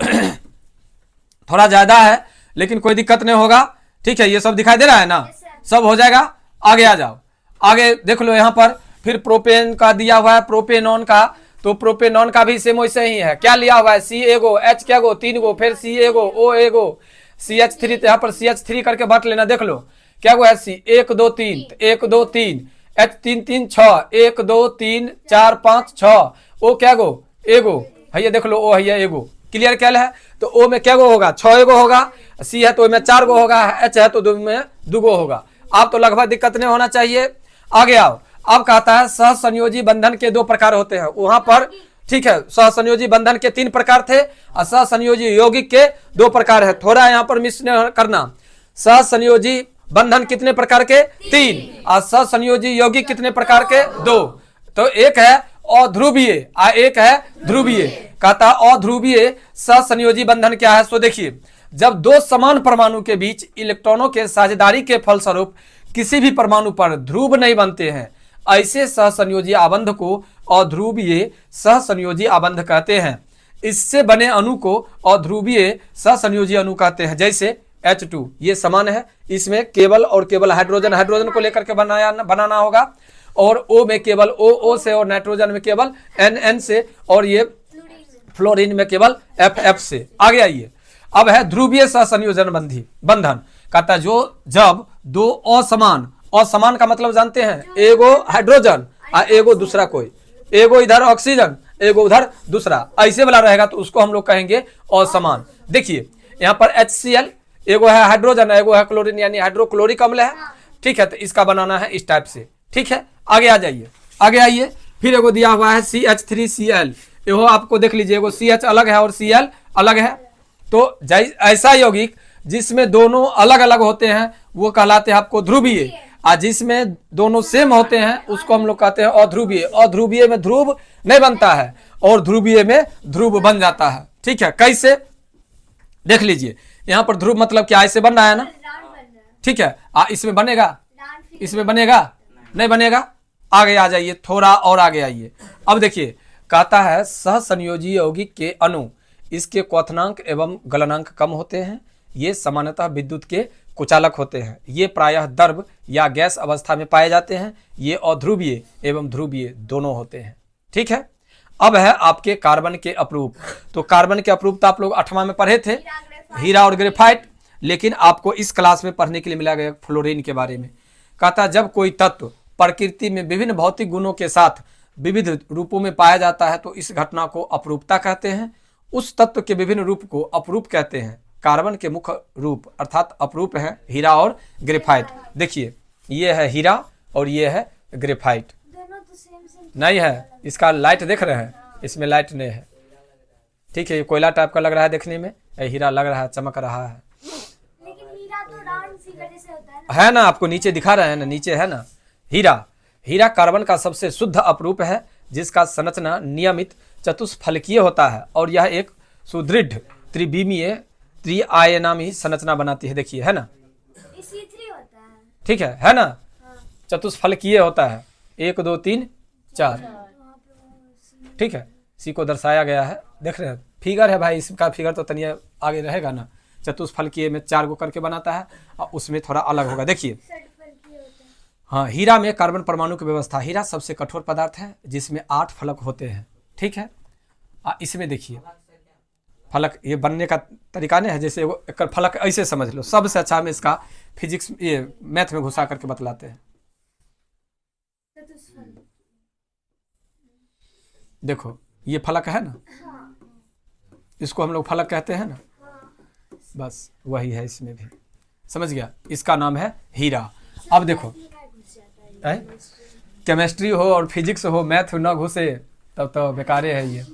थोड़ा ज्यादा है लेकिन कोई दिक्कत नहीं होगा, ठीक है। ये सब दिखाई दे रहा है ना, सब हो जाएगा। आगे आ जाओ, आगे देख लो यहाँ पर फिर प्रोपेन का दिया हुआ है, प्रोपेनॉन का। तो प्रोपेनॉन का भी सेम वैसे ही है, क्या लिया हुआ है? C एगो, H क्या गो? 3 गो, फिर C एगो, O एगो, CH3, तो यहाँ पर CH3 करके बांट लेना। देख लो क्या गो है? C 1 2 3, 1 2 3, H 3 3 6, 1 2 3 4 5 6, O क्या गो? एगो है, ये देख लो O है ये एगो, क्लियर क्या है? तो O में क्या गो होगा? 6 एगो होगा, C है तो में 4 गो होगा, H है तो 2 में 2 गो होगा। आप तो लगभग दिक्कत नहीं होना चाहिए। आगे आओ, अब कहता है सहसंयोजी बंधन के 2 प्रकार होते हैं वहां पर, ठीक है। सहसंयोजी बंधन के 3 प्रकार थे और सहसंयोजी यौगिक के 2 प्रकार है। थोड़ा यहाँ पर मिस नहीं करना। सहसंयोजी बंधन कितने प्रकार के? 3, और सहसंयोजी यौगिक कितने प्रकार के? 2। तो एक है अध्रुवीय और एक है ध्रुवीय। कहता अध्रुवीय सहसंयोजी बंधन क्या है? सो देखिए, जब 2 समान परमाणु के बीच इलेक्ट्रॉनों के साझेदारी के फलस्वरूप किसी भी परमाणु पर ध्रुव नहीं बनते हैं, ऐसे सहसंयोजी आबंध को अध्रुवीय सहसंयोजी आबंध कहते हैं। इससे बने अणु को अध्रुवीय सहसंयोजी अणु कहते हैं। जैसे H2 ये समान है, इसमें केवल और केवल हाइड्रोजन को लेकर के बनाना होगा, और O में केवल O से, और नाइट्रोजन में केवल N से, और ये फ्लोरीन में केवल F से। आगे आइए, अब है ध्रुवीय सहसंयोजन बंधन। कहता है जो जब 2 असमान का मतलब जानते हैं, एगो हाइड्रोजन और एगो दूसरा कोई, एगो इधर ऑक्सीजन एगो उधर दूसरा, ऐसे वाला रहेगा तो उसको हम लोग कहेंगे असमान। देखिए यहाँ पर HCl एगो है हाइड्रोजन, एगो है क्लोरीन यानी हाइड्रोक्लोरिक अम्ल है, ठीक है। तो इसका बनाना है इस टाइप से, ठीक है। आगे आ जाइए, आगे आइए, फिर एगो दिया हुआ है CH3Cl। एगो आपको देख लीजिए, एगो CH अलग है और Cl अलग है। तो ऐसा यौगिक जिसमें दोनों अलग अलग होते हैं वो कहलाते हैं आपको ध्रुवीय, जिसमें दोनों सेम होते हैं उसको हम लोग कहते हैं अध्रुवीय। अध्रुवीय में ध्रुव नहीं बनता है और ध्रुवीय में ध्रुव बन जाता है। ठीक है, कैसे देख लीजिए, यहाँ पर ध्रुव मतलब क्या, ऐसे बन रहा है ना, राउंड बन रहा है। ठीक है। इसमें बनेगा, राउंड फिगर इसमें बनेगा नहीं बनेगा। आगे आ जाइए, थोड़ा और आगे आइए। अब देखिए, कहता है सहसंयोजी यौगिक के अणु, इसके क्वथनांक एवं गलनांक कम होते हैं। ये सामान्यतः विद्युत के कुचालक होते हैं। ये प्रायः द्रव या गैस अवस्था में पाए जाते हैं। ये अध्रुवीय एवं ध्रुवीय दोनों होते हैं। ठीक है, अब है आपके कार्बन के अपरूप। तो कार्बन के अपरूप तो आप लोग 8वां में पढ़े थे, हीरा और ग्रेफाइट। लेकिन आपको इस क्लास में पढ़ने के लिए मिला गया फ्लोरीन के बारे में। कहता है जब कोई तत्व प्रकृति में विभिन्न भौतिक गुणों के साथ विविध रूपों में पाया जाता है तो इस घटना को अपरूपता कहते हैं। उस तत्व के विभिन्न रूप को अपरूप कहते हैं। कार्बन के मुख्य रूप अर्थात अपरूप है हीरा और ग्रेफाइट। देखिए, ये है हीरा और ये है ग्रेफाइट। दोनों तो सेम नहीं है, इसका लाइट देख रहे हैं, इसमें लाइट नहीं है। ठीक है, ये कोयला टाइप का लग रहा है देखने में, ये हीरा लग रहा है, चमक रहा है। लेकिन हीरा तो राउंड फिगर जैसे होता है ना। है ना, आपको नीचे दिखा रहे हैं ना, नीचे है ना हीरा। हीरा कार्बन का सबसे शुद्ध अपरूप है जिसका संरचना नियमित चतुष्फलकीय होता है और यह एक सुदृढ़ त्रिविमीय त्रिआयामी संरचना बनाती है। देखिए, है ना, C3 होता है। ठीक है ना, हाँ। चतुष्फलकीय होता है, 1 2 3 4। वहाँ पे वो ठीक है, सी को दर्शाया गया है, देख रहे हैं फिगर है भाई, इसका फिगर तो तनिया आगे रहेगा ना। चतुष्फलकीय में 4 गो करके बनाता है और उसमें थोड़ा अलग होगा। देखिए, षटफलकीय होता है। हाँ, हीरा में कार्बन परमाणु की व्यवस्था। हीरा सबसे कठोर पदार्थ है जिसमें 8 फलक होते हैं। ठीक है, इसमें देखिए फलक ये बनने का तरीका नहीं है, जैसे वो एक फलक ऐसे समझ लो। सबसे अच्छा में इसका फिजिक्स ये मैथ में घुसा करके बतलाते हैं। चतुष्फल। देखो, ये फलक है ना, हाँ। इसको हम लोग फलक कहते हैं ना, हाँ। बस वही है इसमें भी। समझ गया, इसका नाम है हीरा। अब देखो, घुस जाता है। केमिस्ट्री हो और फिजिक्स हो, मैथ ना घुसे तब तो बेकारे है ये।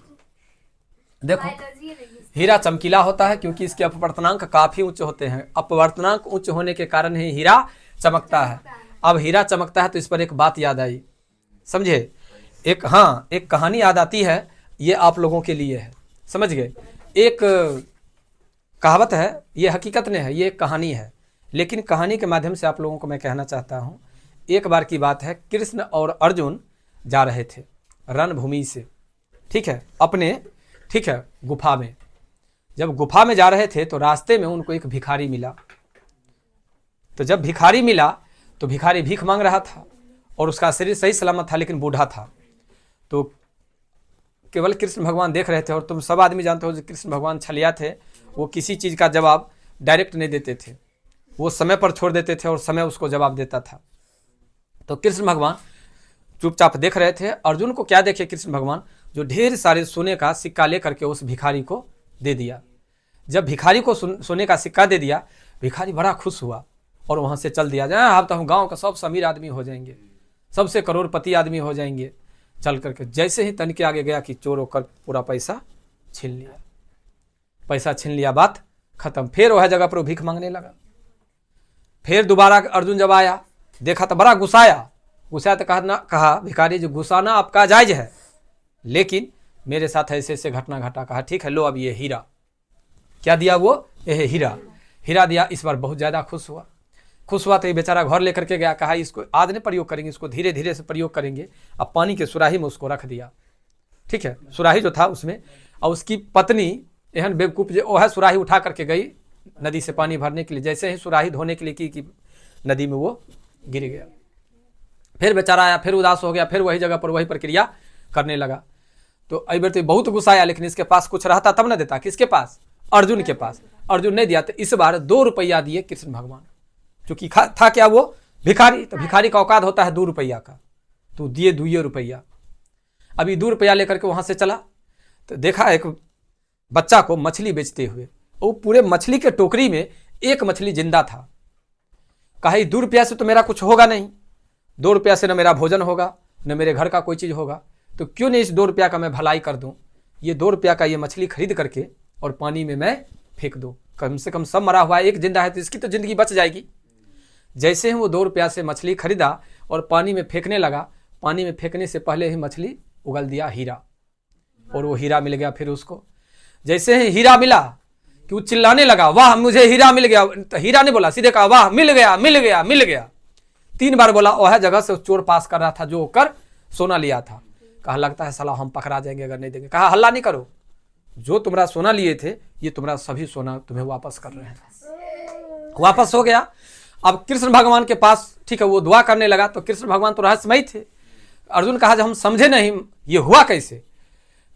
देखो, बायोलॉजी नहीं। हीरा चमकीला होता है क्योंकि इसके अपवर्तनांक काफी उच्च होते हैं। अपवर्तनांक उच्च होने के कारण ही हीरा चमकता है। अब हीरा चमकता है तो इस पर एक बात याद आई, समझे, एक कहानी याद आती है, ये आप लोगों के लिए है, समझ गए। एक कहावत है, ये हकीकत नहीं है, ये एक कहानी है, लेकिन कहानी के माध्यम से आप लोगों को मैं कहना चाहता हूँ। एक बार की बात है, कृष्ण और अर्जुन जा रहे थे रणभूमि से, ठीक है, अपने, ठीक है, गुफा में। जब गुफा में जा रहे थे तो रास्ते में उनको एक भिखारी मिला। तो जब भिखारी मिला तो भिखारी भीख मांग रहा था और उसका शरीर सही सलामत था लेकिन बूढ़ा था। तो केवल कृष्ण भगवान देख रहे थे। और तुम सब आदमी जानते हो जो कृष्ण भगवान छलिया थे, वो किसी चीज़ का जवाब डायरेक्ट नहीं देते थे, वो समय पर छोड़ देते थे और समय उसको जवाब देता था। तो कृष्ण भगवान चुपचाप देख रहे थे। अर्जुन को क्या देखे कृष्ण भगवान, जो ढेर सारे सोने का सिक्का लेकर के उस भिखारी को दे दिया। जब भिखारी को सोने का सिक्का दे दिया, भिखारी बड़ा खुश हुआ और वहां से चल दिया। अब तो हम गांव का सबसे अमीर आदमी हो जाएंगे, सबसे करोड़पति आदमी हो जाएंगे। चल करके जैसे ही तन के आगे गया कि चोर होकर पूरा पैसा छीन लिया। पैसा छीन लिया, बात खत्म। फिर वह जगह पर भीख मांगने लगा। फिर दोबारा अर्जुन जब आया, देखा तो बड़ा गुस्साया तो कहा भिखारी जी, गुस्साना आपका जायज है, लेकिन मेरे साथ ऐसे ऐसे घटना घटा। कहा ठीक है, लो अब ये हीरा। क्या दिया वो, ये हीरा दिया। इस बार बहुत ज़्यादा खुश हुआ तो ये बेचारा घर लेकर के गया। कहा इसको आज नहीं प्रयोग करेंगे, इसको धीरे धीरे से प्रयोग करेंगे। अब पानी के सुराही में उसको रख दिया, ठीक है, सुराही जो था उसमें। और उसकी पत्नी एहन बेवकूफ़ जो वह सुराही उठा करके गई नदी से पानी भरने के लिए। जैसे ही सुराही धोने के लिए की कि नदी में वो गिर गया। फिर बेचारा आया, फिर उदास हो गया, फिर वही जगह पर वही प्रक्रिया करने लगा। तो अभी बार तो बहुत गुस्सा आया, लेकिन इसके पास कुछ रहता तब ना देता। किसके पास, अर्जुन के पास। अर्जुन नहीं दिया तो इस बार 2 रुपया दिए कृष्ण भगवान, क्योंकि था क्या वो भिखारी, तो भिखारी का औकात होता है 2 रुपया का, तो दिए 2 रुपया। अभी 2 रुपया लेकर के वहां से चला तो देखा एक बच्चा को मछली बेचते हुए। वो पूरे मछली के टोकरी में एक मछली जिंदा था। कहा 2 रुपया से तो मेरा कुछ होगा नहीं, 2 रुपया से न मेरा भोजन होगा न मेरे घर का कोई चीज़ होगा, तो क्यों नहीं इस 2 रुपया का मैं भलाई कर दूं। ये 2 रुपया का ये मछली खरीद करके और पानी में मैं फेंक दूं, कम से कम सब मरा हुआ है, एक जिंदा है तो इसकी तो जिंदगी बच जाएगी। जैसे ही वो 2 रुपया से मछली खरीदा और पानी में फेंकने लगा, पानी में फेंकने से पहले ही मछली उगल दिया हीरा, और वो हीरा मिल गया। फिर उसको जैसे ही हीरा मिला कि वो चिल्लाने लगा, वाह मुझे हीरा मिल गया। तो हीरा ने बोला, सीधे कहा वाह मिल गया मिल गया मिल गया। 3 बार बोला। वह जगह से चोर पास कर रहा था जो कर सोना लिया था। कहा लगता है साला हम पकड़ा जाएंगे अगर नहीं देंगे। कहा हल्ला नहीं करो, जो तुम्हारा सोना लिए थे ये तुम्हारा सभी सोना तुम्हें वापस कर रहे हैं। वापस हो गया। अब कृष्ण भगवान के पास, ठीक है, वो दुआ करने लगा तो कृष्ण भगवान तो रहस्यमय थे। अर्जुन कहा जब हम समझे नहीं ये हुआ कैसे।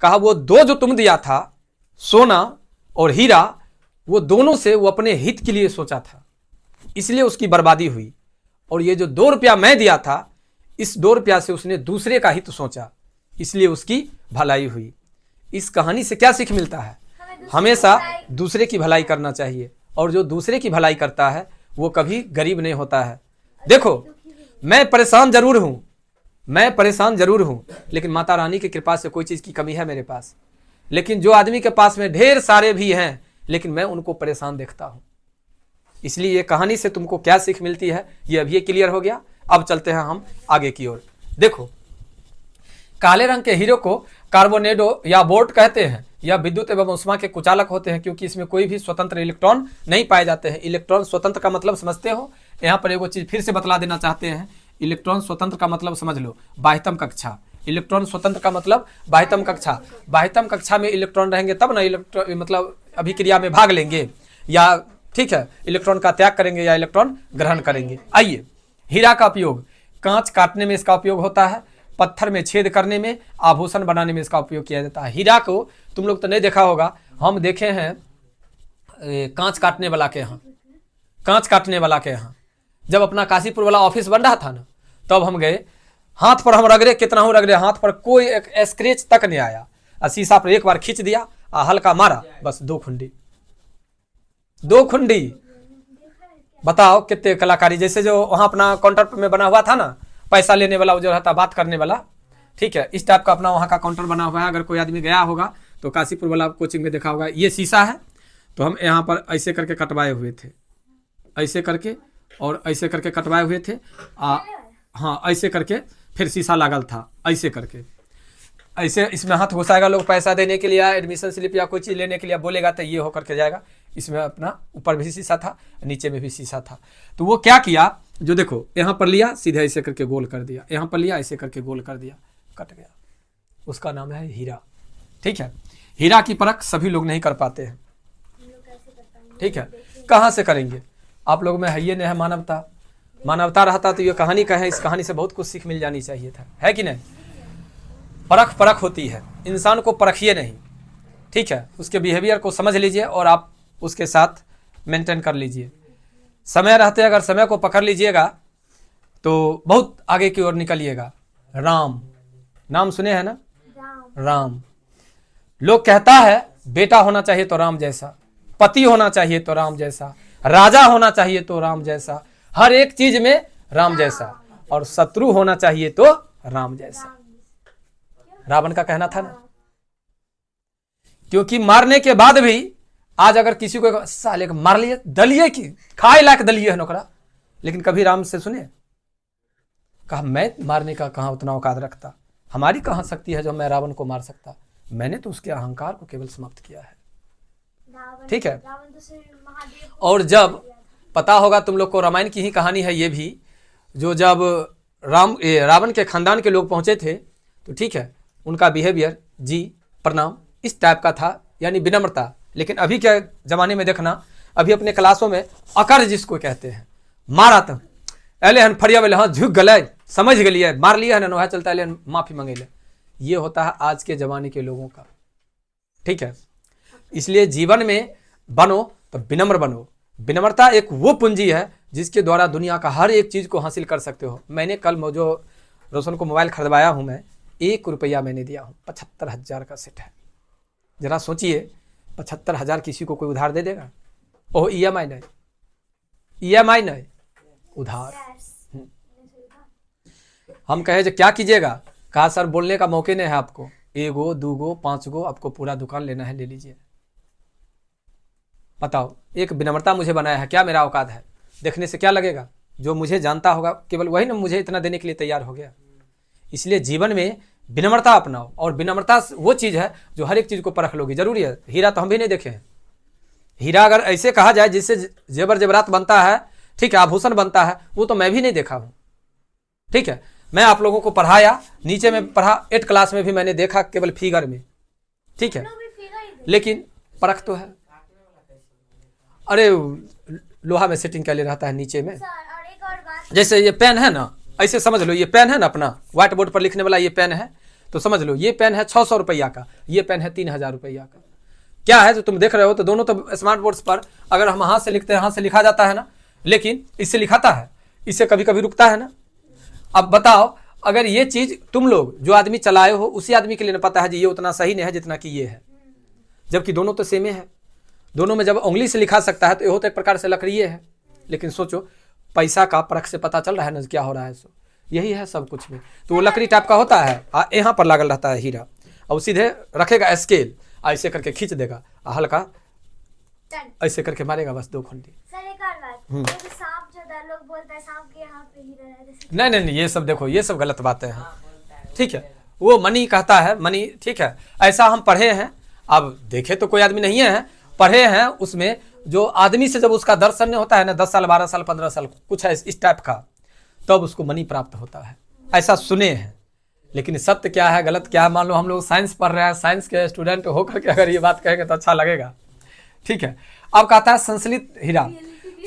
कहा वो 2 जो तुम दिया था, सोना और हीरा, वो दोनों से वो अपने हित के लिए सोचा था, इसलिए उसकी बर्बादी हुई। और ये जो 2 रुपया मैं दिया था, इस 2 रुपया से उसने दूसरे का हित सोचा, इसलिए उसकी भलाई हुई। इस कहानी से क्या सीख मिलता है? हमेशा दूसरे की भलाई करना चाहिए, और जो दूसरे की भलाई करता है वो कभी गरीब नहीं होता है। देखो मैं परेशान जरूर हूं, मैं परेशान जरूर हूं, लेकिन माता रानी की कृपा से कोई चीज की कमी है मेरे पास। लेकिन जो आदमी के पास में ढेर सारे भी हैं, लेकिन मैं उनको परेशान देखता हूं। इसलिए ये कहानी से तुमको क्या सीख मिलती है ये अभी क्लियर हो गया। अब चलते हैं हम आगे की ओर। देखो काले रंग के हीरो को कार्बोनेडो या बोर्ड कहते हैं, या विद्युत एवं ऊष्मा के कुचालक होते हैं, क्योंकि इसमें कोई भी स्वतंत्र इलेक्ट्रॉन नहीं पाए जाते हैं। इलेक्ट्रॉन स्वतंत्र का मतलब समझते हो? यहाँ पर एगो चीज फिर से बतला देना चाहते हैं। इलेक्ट्रॉन स्वतंत्र का मतलब समझ लो, बाह्यतम कक्षा। इलेक्ट्रॉन स्वतंत्र का मतलब बाह्यतम कक्षा। बाह्यतम कक्षा में इलेक्ट्रॉन रहेंगे तब ना इलेक्ट्रॉन मतलब अभिक्रिया में भाग लेंगे, या ठीक है इलेक्ट्रॉन का त्याग करेंगे या इलेक्ट्रॉन ग्रहण करेंगे। आइए, हीरा का उपयोग कांच काटने में इसका उपयोग होता है, पत्थर में छेद करने में, आभूषण बनाने में इसका उपयोग किया जाता है। हीरा को तुम लोग तो नहीं देखा होगा, हम देखे हैं कांच काटने वाला के यहाँ। कांच काटने वाला के यहाँ जब अपना काशीपुर वाला ऑफिस बन रहा था ना, तब हम गए, हाथ पर हम रगड़े, कितना हूँ रगड़े, हाथ पर कोई एक स्क्रेच तक नहीं आया। शीशा पर एक बार खींच दिया, हल्का मारा, बस 2 खुंडी। 2 खुंडी। बताओ कितने कलाकारी। जैसे जो वहां अपना काउंटर में बना हुआ था ना, पैसा लेने वाला वो जो रहता, बात करने वाला, ठीक है, इस टाइप का अपना वहां का काउंटर बना हुआ है। अगर कोई आदमी गया होगा तो काशीपुर वाला कोचिंग में देखा होगा। ये शीशा है, तो हम यहाँ पर ऐसे करके कटवाए हुए थे, ऐसे करके और ऐसे करके कटवाए हुए थे। हाँ ऐसे करके फिर शीशा लागल था, ऐसे करके ऐसे इसमें हाथ घुसाएगा लोग पैसा देने के लिए, एडमिशन स्लिप या कोई चीज़ लेने के लिए बोलेगा तो ये होकर के जाएगा। इसमें अपना ऊपर भी शीशा था, नीचे में भी शीशा था। तो वो क्या किया, जो देखो यहाँ पर लिया सीधे ऐसे करके गोल कर दिया, यहाँ पर लिया ऐसे करके गोल कर दिया, कट गया। उसका नाम है हीरा। ठीक है, हीरा की परख सभी लोग नहीं कर पाते हैं। ठीक है, कहाँ से करेंगे? आप लोग में है ये नहीं है मानवता। मानवता रहता तो ये कहानी कहे, इस कहानी से बहुत कुछ सीख मिल जानी चाहिए था, है कि नहीं? परख परख होती है, इंसान को परखिए नहीं। ठीक है, उसके बिहेवियर को समझ लीजिए और आप उसके साथ मेंटेन कर लीजिए। समय रहते अगर समय को पकड़ लीजिएगा तो बहुत आगे की ओर निकलिएगा। राम नाम सुने हैं ना? राम। लोग कहता है बेटा होना चाहिए तो राम जैसा, पति होना चाहिए तो राम जैसा, राजा होना चाहिए तो राम जैसा, हर एक चीज में राम जैसा, और शत्रु होना चाहिए तो राम जैसा। रावण का कहना था ना, क्योंकि मारने के बाद भी आज अगर किसी को साले को मार लिए, दलिए की खाए लायक दलिए है नौकरा, लेकिन कभी राम से सुने? कहा मैं मारने का कहां उतना औकात रखता, हमारी कहां शक्ति है जो मैं रावण को मार सकता, मैंने तो उसके अहंकार को केवल समाप्त किया है। ठीक है, और जब पता होगा तुम लोग को, रामायण की ही कहानी है ये भी, जो जब रावण के खानदान के लोग पहुंचे थे तो ठीक है उनका बिहेवियर जी प्रणाम इस टाइप का था, यानी विनम्रता। लेकिन अभी क्या जमाने में देखना, अभी अपने क्लासों में अकर जिसको कहते हैं, मारा तो अले हन फरिया वाले, हाँ झुक गए, समझ गलिए, मार लिया है ना, चलता है माफी मांगे ले। ये होता है आज के जमाने के लोगों का। ठीक है, इसलिए जीवन में बनो तो विनम्र बनो। विनम्रता एक वो पूंजी है जिसके द्वारा दुनिया का हर एक चीज को हासिल कर सकते हो। मैंने कल जो रोशन को मोबाइल खरीदवाया हूं मैं, 1 रुपया मैंने दिया हूं, 75,000 का सेट है। जरा सोचिए 75,000 किसी को कोई उधार दे देगा? ओह EMI नहीं, EMI नहीं, उधार। हम कहे जो क्या कीजिएगा? कहा सर बोलने का मौके नहीं है आपको, 1 गो 2 गो 5 गो आपको पूरा दुकान लेना है, ले लीजिए। बताओ, एक विनम्रता मुझे बनाया है, क्या मेरा औकात है? देखने से क्या लगेगा? जो मुझे जानता होगा केवल वही ना मुझे इतना देने के लिए तैयार हो गया। इसलिए जीवन में विनम्रता अपनाओ, और विनम्रता वो चीज़ है जो हर एक चीज़ को परख लोगी। जरूरी है, हीरा तो हम भी नहीं देखे हैं। हीरा अगर ऐसे कहा जाए जिससे जेवर जेवरात बनता है, ठीक है, आभूषण बनता है, वो तो मैं भी नहीं देखा हूँ। ठीक है, मैं आप लोगों को पढ़ाया, नीचे में पढ़ा, 8 क्लास में भी मैंने देखा केवल फिगर में। ठीक है, लेकिन परख तो है। अरे लोहा में सेटिंग कर ले रहता है नीचे में। सर और एक और बात, जैसे ये पेन है ना, ऐसे समझ लो, ये पेन है ना अपना व्हाइट बोर्ड पर लिखने वाला, ये पेन है, तो समझ लो ये पेन है 600 रुपया का, ये पेन है 3000 रुपया का। क्या है जो तुम देख रहे हो, तो दोनों तो स्मार्ट बोर्ड्स पर अगर हम हाथ से लिखते हैं, हाथ से लिखा जाता है ना, लेकिन इससे लिखाता है, इससे कभी कभी रुकता है ना। अब बताओ, अगर ये चीज तुम लोग जो आदमी चलाए हो, उसी आदमी के लिए ना पता है जी ये उतना सही नहीं है जितना कि ये है, जबकि दोनों तो सेमे है। दोनों में जब उंगली से लिखा सकता है तो ये तो एक प्रकार से लकड़िए है। लेकिन सोचो, पैसा का परख से पता चल रहा है ना क्या हो रहा है। सो यही है सब कुछ में, तो वो लकड़ी टाइप का होता है, यहाँ पर लागल रहता है हीरा, और सीधे रखेगा स्केल, ऐसे करके खींच देगा, हल्का डन। ऐसे करके मारेगा, बस 2 खंडी। सर एक और बात, ये जो सांप जो लोग बोलते हैं सांप के यहाँ पे हीरा है, जैसे नहीं नहीं नहीं, ये सब देखो, ये सब गलत बातें हैं। ठीक है, वो मनी कहता है, मनी, ठीक है, ऐसा हम पढ़े हैं। अब देखे तो कोई आदमी नहीं है, पढ़े हैं उसमें, जो आदमी से जब उसका दर्शन नहीं होता है ना, 10 साल 12 साल 15 साल कुछ है इस टाइप का, तब उसको मनी प्राप्त होता है, ऐसा सुने हैं। लेकिन सत्य क्या है गलत क्या है, मान लो हम लोग साइंस पढ़ रहे हैं, साइंस के स्टूडेंट होकर के अगर ये बात कहेंगे तो अच्छा लगेगा। ठीक है, अब कहता है संश्लित हीरा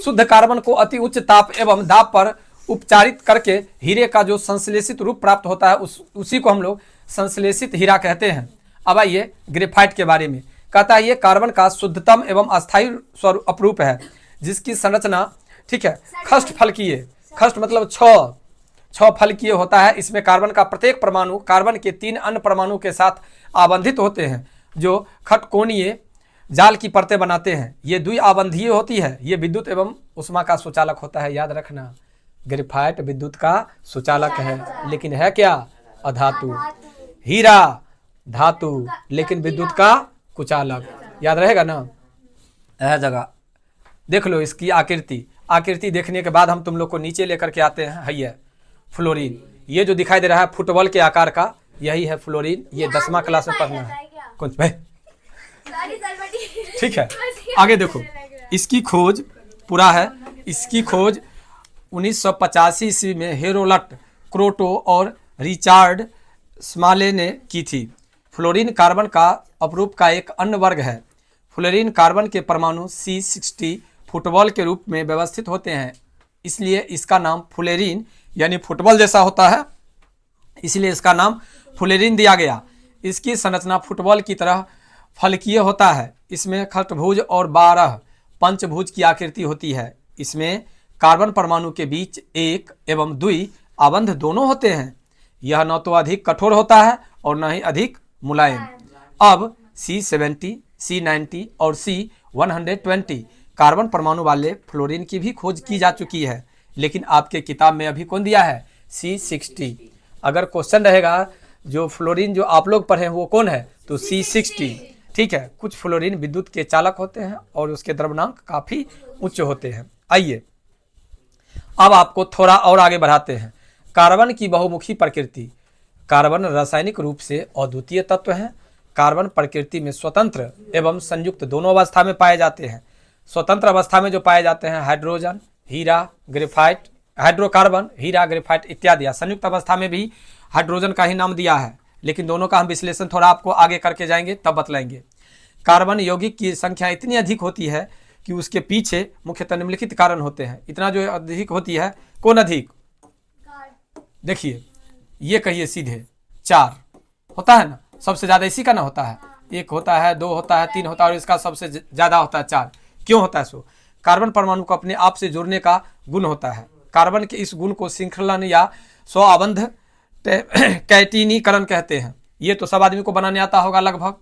शुद्ध कार्बन को अति उच्च ताप एवं दाब पर उपचारित करके हीरे का जो संश्लेषित रूप प्राप्त होता है, उसी को हम लोग संश्लेषित हीरा कहते हैं। अब आइए ग्रेफाइट के बारे में। कहता है ये कार्बन का शुद्धतम एवं अस्थायी स्वरूप अपरूप है, जिसकी संरचना, ठीक है, खष्ट फलकीय, खष्ट मतलब 6 फलकीय होता है। इसमें कार्बन का प्रत्येक परमाणु कार्बन के 3 अन्य परमाणु के साथ आबंधित होते हैं, जो खटकोणीय जाल की परतें बनाते हैं। ये द्विआबंधीय होती है। ये विद्युत एवं उष्मा का सुचालक होता है। याद रखना, ग्रेफाइट विद्युत का सुचालक है, लेकिन है क्या? अधातु। हीरा धातु, लेकिन विद्युत का कुचालक। याद रहेगा ना? यह जगह देख लो इसकी आकृति। आकृति देखने के बाद हम तुम लोग को नीचे लेकर के आते हैं। है फ्लोरीन, ये जो दिखाई दे रहा है फुटबॉल के आकार का, यही है फ्लोरीन। ये 10वां क्लास में पढ़ना है कुछ भाई, ठीक है। आगे देखो, इसकी खोज पूरा है। इसकी खोज 1985 ईस्वी में हेरोल्ट क्रोटो और रिचार्ड स्माले ने की थी। फ्लोरीन कार्बन का अपरूप का एक अन्य वर्ग है। फ्लोरीन कार्बन के परमाणु C60 फुटबॉल के रूप में व्यवस्थित होते हैं, इसलिए इसका नाम फ्लोरीन यानी फुटबॉल जैसा होता है, इसलिए इसका नाम फ्लोरीन दिया गया। इसकी संरचना फुटबॉल की तरह फलकीय होता है। इसमें खष्टभुज और 12 पंचभुज की आकृति होती है। इसमें कार्बन परमाणु के बीच एक एवं द्वि आबंध दोनों होते हैं। यह न तो अधिक कठोर होता है और न ही अधिक मुलायम। अब C70, C90 और C120 कार्बन परमाणु वाले फ्लोरीन की भी खोज की जा चुकी है, लेकिन आपके किताब में अभी कौन दिया है? C60। अगर क्वेश्चन रहेगा जो फ्लोरीन जो आप लोग पढ़े वो कौन है, तो C60। ठीक है, कुछ फ्लोरीन विद्युत के चालक होते हैं और उसके द्रव्यमानक काफी उच्च होते हैं। आइए अब आपको थोड़ा और आगे बढ़ाते हैं। कार्बन की बहुमुखी प्रकृति। कार्बन रासायनिक रूप से अद्वितीय तत्व है। कार्बन प्रकृति में स्वतंत्र एवं संयुक्त दोनों अवस्था में पाए जाते हैं। स्वतंत्र अवस्था में जो पाए जाते हैं हाइड्रोजन, हीरा, ग्रेफाइट, हाइड्रोकार्बन, हीरा, ग्रेफाइट इत्यादि। संयुक्त अवस्था में भी हाइड्रोजन का ही नाम दिया है, लेकिन दोनों का हम विश्लेषण थोड़ा आपको आगे करके जाएंगे तब बतलाएंगे। कार्बन यौगिक की संख्या इतनी अधिक होती है कि उसके पीछे मुख्यतः निम्नलिखित कारण होते हैं। इतना जो अधिक होती है, कौन अधिक? देखिए, ये कहिए सीधे 4 होता है ना, सबसे ज्यादा इसी का ना होता है। 1 होता है, 2 होता है, 3 होता है और इसका सबसे ज्यादा होता है 4। क्यों होता है? सो कार्बन परमाणु को अपने आप से जोड़ने का गुण होता है। कार्बन के इस गुण को श्रृंखलन या स्वआबंध कैटिनीकरण कहते हैं। ये तो सब आदमी को बनाने आता होगा लगभग।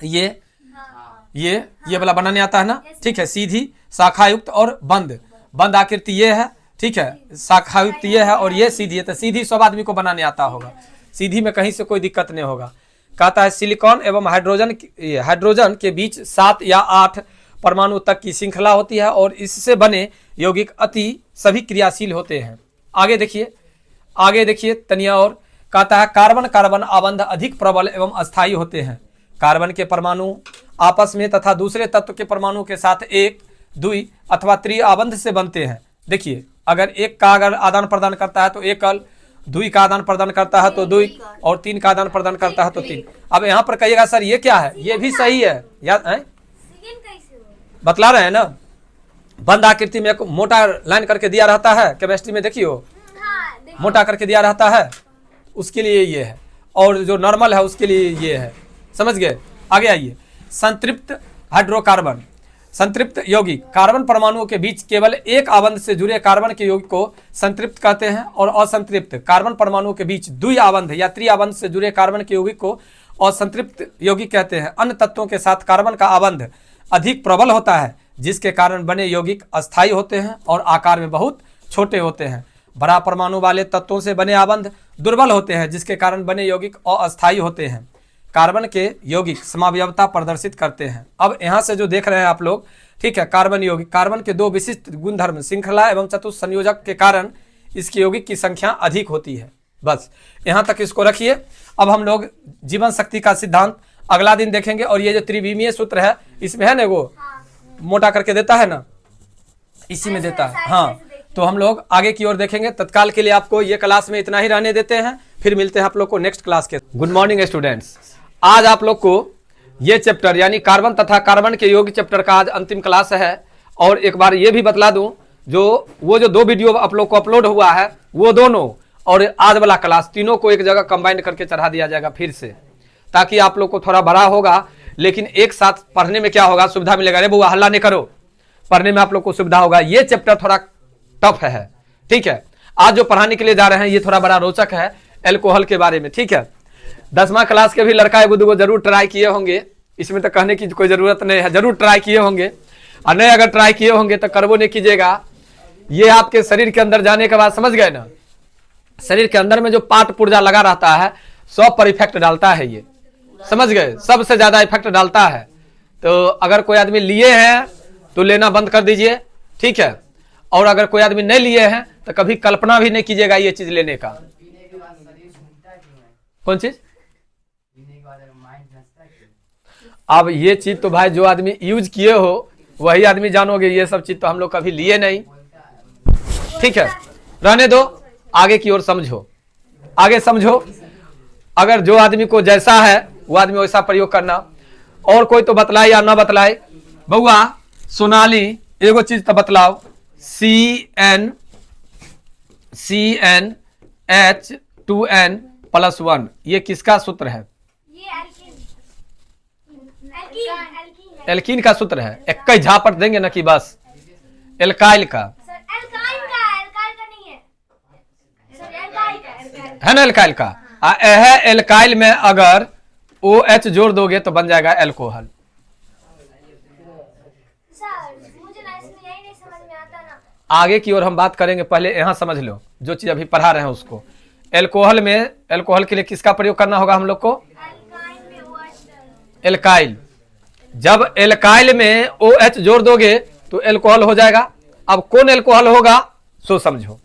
ये वाला बनाने आता है ना, ठीक है। सीधी, शाखायुक्त और बंद आकृति ये है, ठीक है। शाखायुक्त ये है और ये सीधी है, तो सीधी सब आदमी को बनाने आता होगा। सीधी में कहीं से कोई दिक्कत नहीं होगा। कहता है सिलिकॉन एवं हाइड्रोजन के बीच 7 या 8 परमाणु तक की श्रृंखला होती है और इससे बने यौगिक अति सभी क्रियाशील होते हैं। आगे देखिए तनिया और कहता है कार्बन कार्बन आबंध अधिक प्रबल एवं अस्थायी होते हैं। कार्बन के परमाणु आपस में तथा दूसरे तत्व के परमाणु के साथ एक, द्वि अथवा त्रि आबंध से बनते हैं। देखिए अगर एक का अगर आदान प्रदान करता है तो एकल, द्वि का आदान प्रदान करता है तो द्वि, और तीन का आदान प्रदान करता है तो तीन। अब यहाँ पर कहिएगा सर ये क्या है, ये भी सही है याद है, बतला रहे हैं ना। बंद आकृति में एक मोटा लाइन करके दिया रहता है, केमिस्ट्री में देखियो मोटा करके दिया रहता है, उसके लिए ये है, और जो नॉर्मल है उसके लिए ये है। समझ गए? आगे आइए। संतृप्त हाइड्रोकार्बन, संतृप्त यौगिक कार्बन परमाणुओं के बीच केवल एक आबंध से जुड़े कार्बन के यौगिक को संतृप्त कहते हैं, और असंतृप्त कार्बन परमाणुओं के बीच द्वि आबंध या त्रि आबंध से जुड़े कार्बन के यौगिक को असंतृप्त यौगिक कहते हैं। अन्य तत्वों के साथ कार्बन का आबंध अधिक प्रबल होता है, जिसके कारण बने यौगिक अस्थायी होते हैं और आकार में बहुत छोटे होते हैं। बड़ा परमाणु वाले तत्वों से बने आबंध दुर्बल होते हैं, जिसके कारण बने यौगिक अस्थायी होते हैं। कार्बन के यौगिक समावयवता प्रदर्शित करते हैं। अब यहाँ से जो देख रहे हैं आप लोग, ठीक है, कार्बन यौगिक, कार्बन के दो विशिष्ट गुणधर्म श्रृंखला एवं चतुस्संयोजक के कारण इसके यौगिक की संख्या अधिक होती है। बस यहाँ तक इसको रखिए। अब हम लोग जीवन शक्ति का सिद्धांत अगला दिन देखेंगे, और ये जो त्रिविमीय सूत्र है इसमें है ना, वो मोटा करके देता है ना, इसी में देता है। हाँ, तो हम लोग आगे की ओर देखेंगे। तत्काल के लिए आपको ये क्लास में इतना ही रहने देते हैं, फिर मिलते हैं आप लोग को नेक्स्ट क्लास के। गुड मॉर्निंग स्टूडेंट्स, आज आप लोग को ये चैप्टर यानी कार्बन तथा कार्बन के यौगिक चैप्टर का आज अंतिम क्लास है। और एक बार ये भी बतला दूं, वो जो दो वीडियो आप लोग को अपलोड हुआ है वो दोनों और आज वाला क्लास तीनों को एक जगह कंबाइन करके चढ़ा दिया जाएगा फिर से, ताकि आप लोग को थोड़ा बड़ा होगा, लेकिन एक साथ पढ़ने में क्या होगा, सुविधा मिलेगा। अरे बुआ हल्ला नहीं करो, पढ़ने में आप लोग को सुविधा होगा। ये चैप्टर थोड़ा टफ है, ठीक है। आज जो पढ़ाने के लिए जा रहे हैं ये थोड़ा बड़ा रोचक है, एल्कोहल के बारे में, ठीक है। 10वां क्लास के भी लड़का एगो दूगो जरूर ट्राई किए होंगे, इसमें तो कहने की कोई जरूरत नहीं है, जरूर ट्राई किए होंगे। और नहीं अगर ट्राई किए होंगे तो करबो नहीं कीजिएगा। ये आपके शरीर के अंदर जाने के बाद समझ गए ना, शरीर के अंदर में जो पार्ट पुर्जा लगा रहता है सब पर इफेक्ट डालता है, ये समझ गए, सबसे ज्यादा इफेक्ट डालता है। तो अगर कोई आदमी लिए हैं तो लेना बंद कर दीजिए, ठीक है। और अगर कोई आदमी नहीं लिए हैं तो कभी कल्पना भी नहीं कीजिएगा ये चीज लेने का। कौन चीज? अब ये चीज तो भाई जो आदमी यूज किए हो वही आदमी जानोगे, ये सब चीज तो हम लोग कभी लिए नहीं, ठीक है। रहने दो, आगे की ओर समझो, आगे समझो। अगर जो आदमी को जैसा है वो आदमी वैसा प्रयोग करना। और कोई तो बतलाए या ना बतलाए, बउआ सोनाली एगो चीज तो बतलाओ, CnH2n+1 ये किसका सूत्र है? एल्कीन का सूत्र है। एक ही झापट देंगे ना कि बस एल्काइल का है ना, एल्काइल का। एल्काइल में अगर OH जोड़ दोगे तो बन जाएगा एल्कोहल। आगे की ओर हम बात करेंगे, पहले यहाँ समझ लो जो चीज अभी पढ़ा रहे हैं उसको। एल्कोहल में, एल्कोहल के लिए किसका प्रयोग करना होगा हम लोग को? एल्काइल। जब एल्काइल में OH जोड़ दोगे तो एल्कोहल हो जाएगा। अब कौन एल्कोहल होगा सो समझो।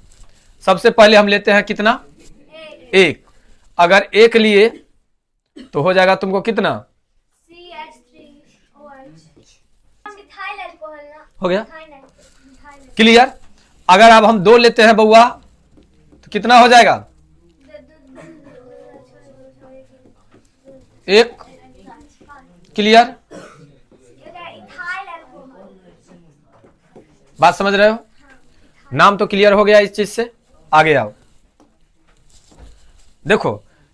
सबसे पहले हम लेते हैं कितना? एक। अगर एक लिए तो हो जाएगा तुमको कितना? हो गया, क्लियर। अगर अब हम 2 लेते हैं बउआ तो कितना हो जाएगा? 1, क्लियर। बात समझ रहे हो? नाम तो क्लियर हो गया इस चीज से। आगे आओ, देखो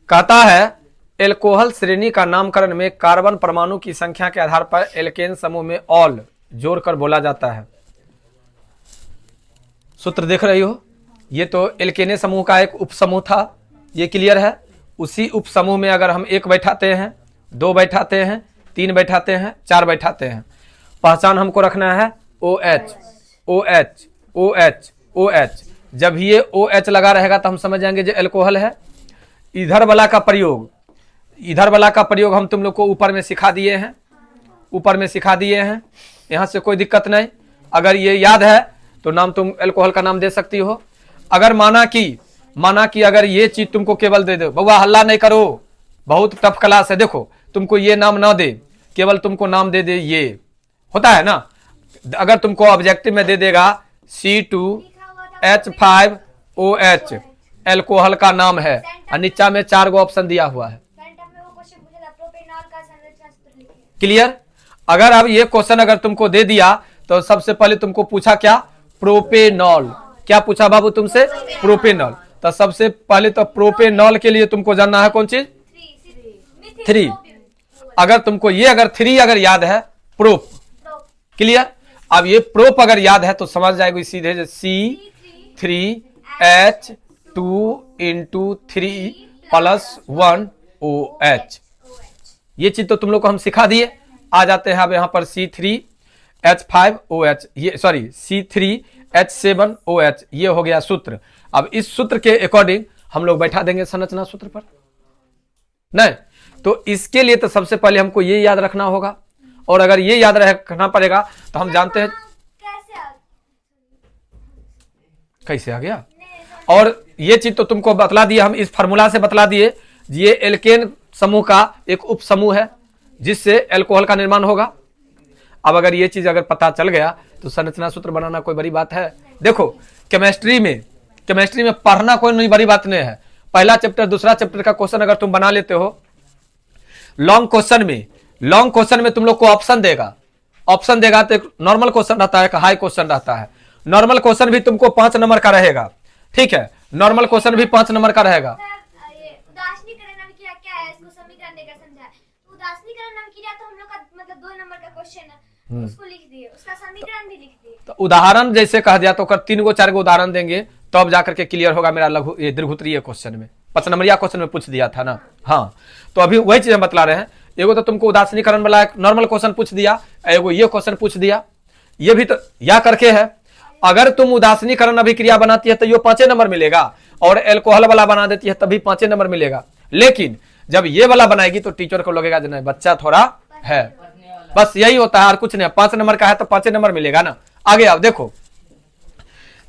कहता है एल्कोहल श्रेणी का नामकरण में कार्बन परमाणु की संख्या के आधार पर एल्केन समूह में ऑल जोड़कर बोला जाता है। सूत्र देख रही हो, ये तो एल्केने समूह का एक उपसमूह था, ये क्लियर है। उसी उपसमूह में अगर हम 1 बैठाते हैं, 2 बैठाते हैं, 3 बैठाते हैं, 4 बैठाते हैं, पहचान हमको रखना है OH OH OH OH। जब ये OH लगा रहेगा तो हम समझ जाएंगे जो एल्कोहल है। इधर वाला का प्रयोग हम तुम लोग को ऊपर में सिखा दिए हैं, ऊपर में सिखा दिए हैं। यहाँ से कोई दिक्कत नहीं। अगर ये याद है तो नाम तुम एल्कोहल का नाम दे सकती हो। अगर माना कि अगर ये चीज तुमको केवल दे दो, बउआ हल्ला नहीं करो, बहुत टफ क्लास है, देखो तुमको ये नाम ना दे, केवल तुमको नाम दे दे, ये होता है ना। अगर तुमको ऑब्जेक्टिव में दे देगा C2H5OH एल्कोहल का नाम है और नीचा में 4 गो ऑप्शन दिया हुआ है। सेंटर में वो क्वेश्चन पूछा था प्रोपेनॉल का संरचना सूत्र लिखिए। क्लियर। अगर अब ये क्वेश्चन अगर तुमको दे दिया तो सबसे पहले तुमको पूछा क्या, प्रोपेनॉल। क्या पूछा बाबू तुमसे, प्रोपेनॉल। तो सबसे पहले तो प्रोपेनॉल के लिए तुमको जानना है कौन चीज, 3। अगर तुमको ये अगर 3 अगर याद है, प्रोप। क्लियर। अब ये प्रोप अगर याद है तो समझ जाएगी सीधे C3H2 × 3 + 1OH। ये चीज तो तुम लोग को हम सिखा दिए। आ जाते हैं अब यहाँ पर C3H5OH, ये सॉरी C3H7OH, ये हो गया सूत्र। अब इस सूत्र के अकॉर्डिंग हम लोग बैठा देंगे संरचना सूत्र पर, नहीं तो इसके लिए तो सबसे पहले हमको ये याद रखना होगा। और अगर ये याद रखना पड़ेगा तो हम जानते हैं कैसे आ गया। और ये चीज तो तुमको बतला दिए, हम इस फार्मूला से बतला दिए। ये एल्केन समूह का एक उप समूह है जिससे एल्कोहल का निर्माण होगा। अब अगर ये चीज अगर पता चल गया तो संरचना सूत्र बनाना कोई बड़ी बात है। देखो केमिस्ट्री में पढ़ना कोई नहीं बड़ी बात नहीं है। पहला चैप्टर दूसरा चैप्टर का क्वेश्चन अगर तुम बना लेते हो, लॉन्ग क्वेश्चन में तुम लोग को ऑप्शन देगा तो एक नॉर्मल क्वेश्चन रहता है, एक हाई क्वेश्चन रहता है। नॉर्मल क्वेश्चन भी तुमको 5 नंबर का रहेगा, ठीक है, नॉर्मल क्वेश्चन भी 5 नंबर का रहेगा। उदासीनीकरण अभिक्रिया क्या है, इसको समीकरण देकर समझाए। तो उदासीनीकरण अभिक्रिया तो हम लोग का मतलब 2 नंबर का क्वेश्चन है, उसको लिख दिए, उसका समीकरण भी लिख दिए। तो उदाहरण जैसे कह दिया तो 3 गो 4 गो उदाहरण देंगे तो अब जाकर के क्लियर होगा मेरा लघु ये दीर्घोत्तरीय क्वेश्चन में 5 नंबरिया क्वेश्चन में पूछ दिया था ना। हाँ तो अभी वही चीज हम बतला रहे हैं। एगो तो तुमको उदासीनीकरण वाला नॉर्मल क्वेश्चन पूछ दिया, एगो ये क्वेश्चन पूछ दिया, ये भी तो या करके है। अगर तुम उदासीनीकरण अभिक्रिया बनाती है तो ये 5 नंबर मिलेगा, और एल्कोहल वाला बना देती है तभी 5 नंबर मिलेगा। लेकिन जब ये वाला बनाएगी तो टीचर को लगेगा नहीं बच्चा थोड़ा है, बस यही होता है और कुछ नहीं। 5 नंबर का है तो 5 नंबर मिलेगा ना। आगे आओ देखो,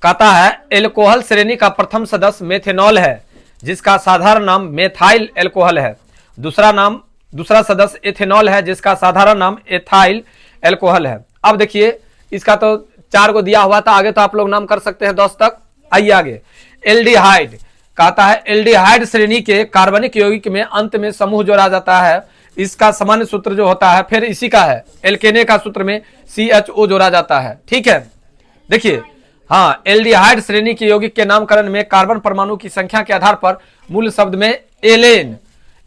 कहता है एल्कोहल श्रेणी का प्रथम सदस्य मेथेनॉल है जिसका साधारण नाम मेथाइल एल्कोहल है। दूसरा सदस्य एथेनॉल है जिसका साधारण नाम एथाइल एल्कोहल है। अब देखिए इसका तो 4 गो दिया हुआ था, आगे तो आप लोग नाम कर सकते हैं 10 तक। आइए आगे, एल्डिहाइड कहता है एल्डिहाइड श्रेणी के कार्बनिक यौगिक में अंत में समूह जोड़ा जाता है। इसका सामान्य सूत्र जो होता है फिर इसी का है, एल्केने का सूत्र में CHO जोड़ा जाता है, ठीक है। देखिए हाँ, एल्डिहाइड श्रेणी के यौगिक के नामकरण में कार्बन परमाणु की संख्या के आधार पर मूल शब्द में एलेन,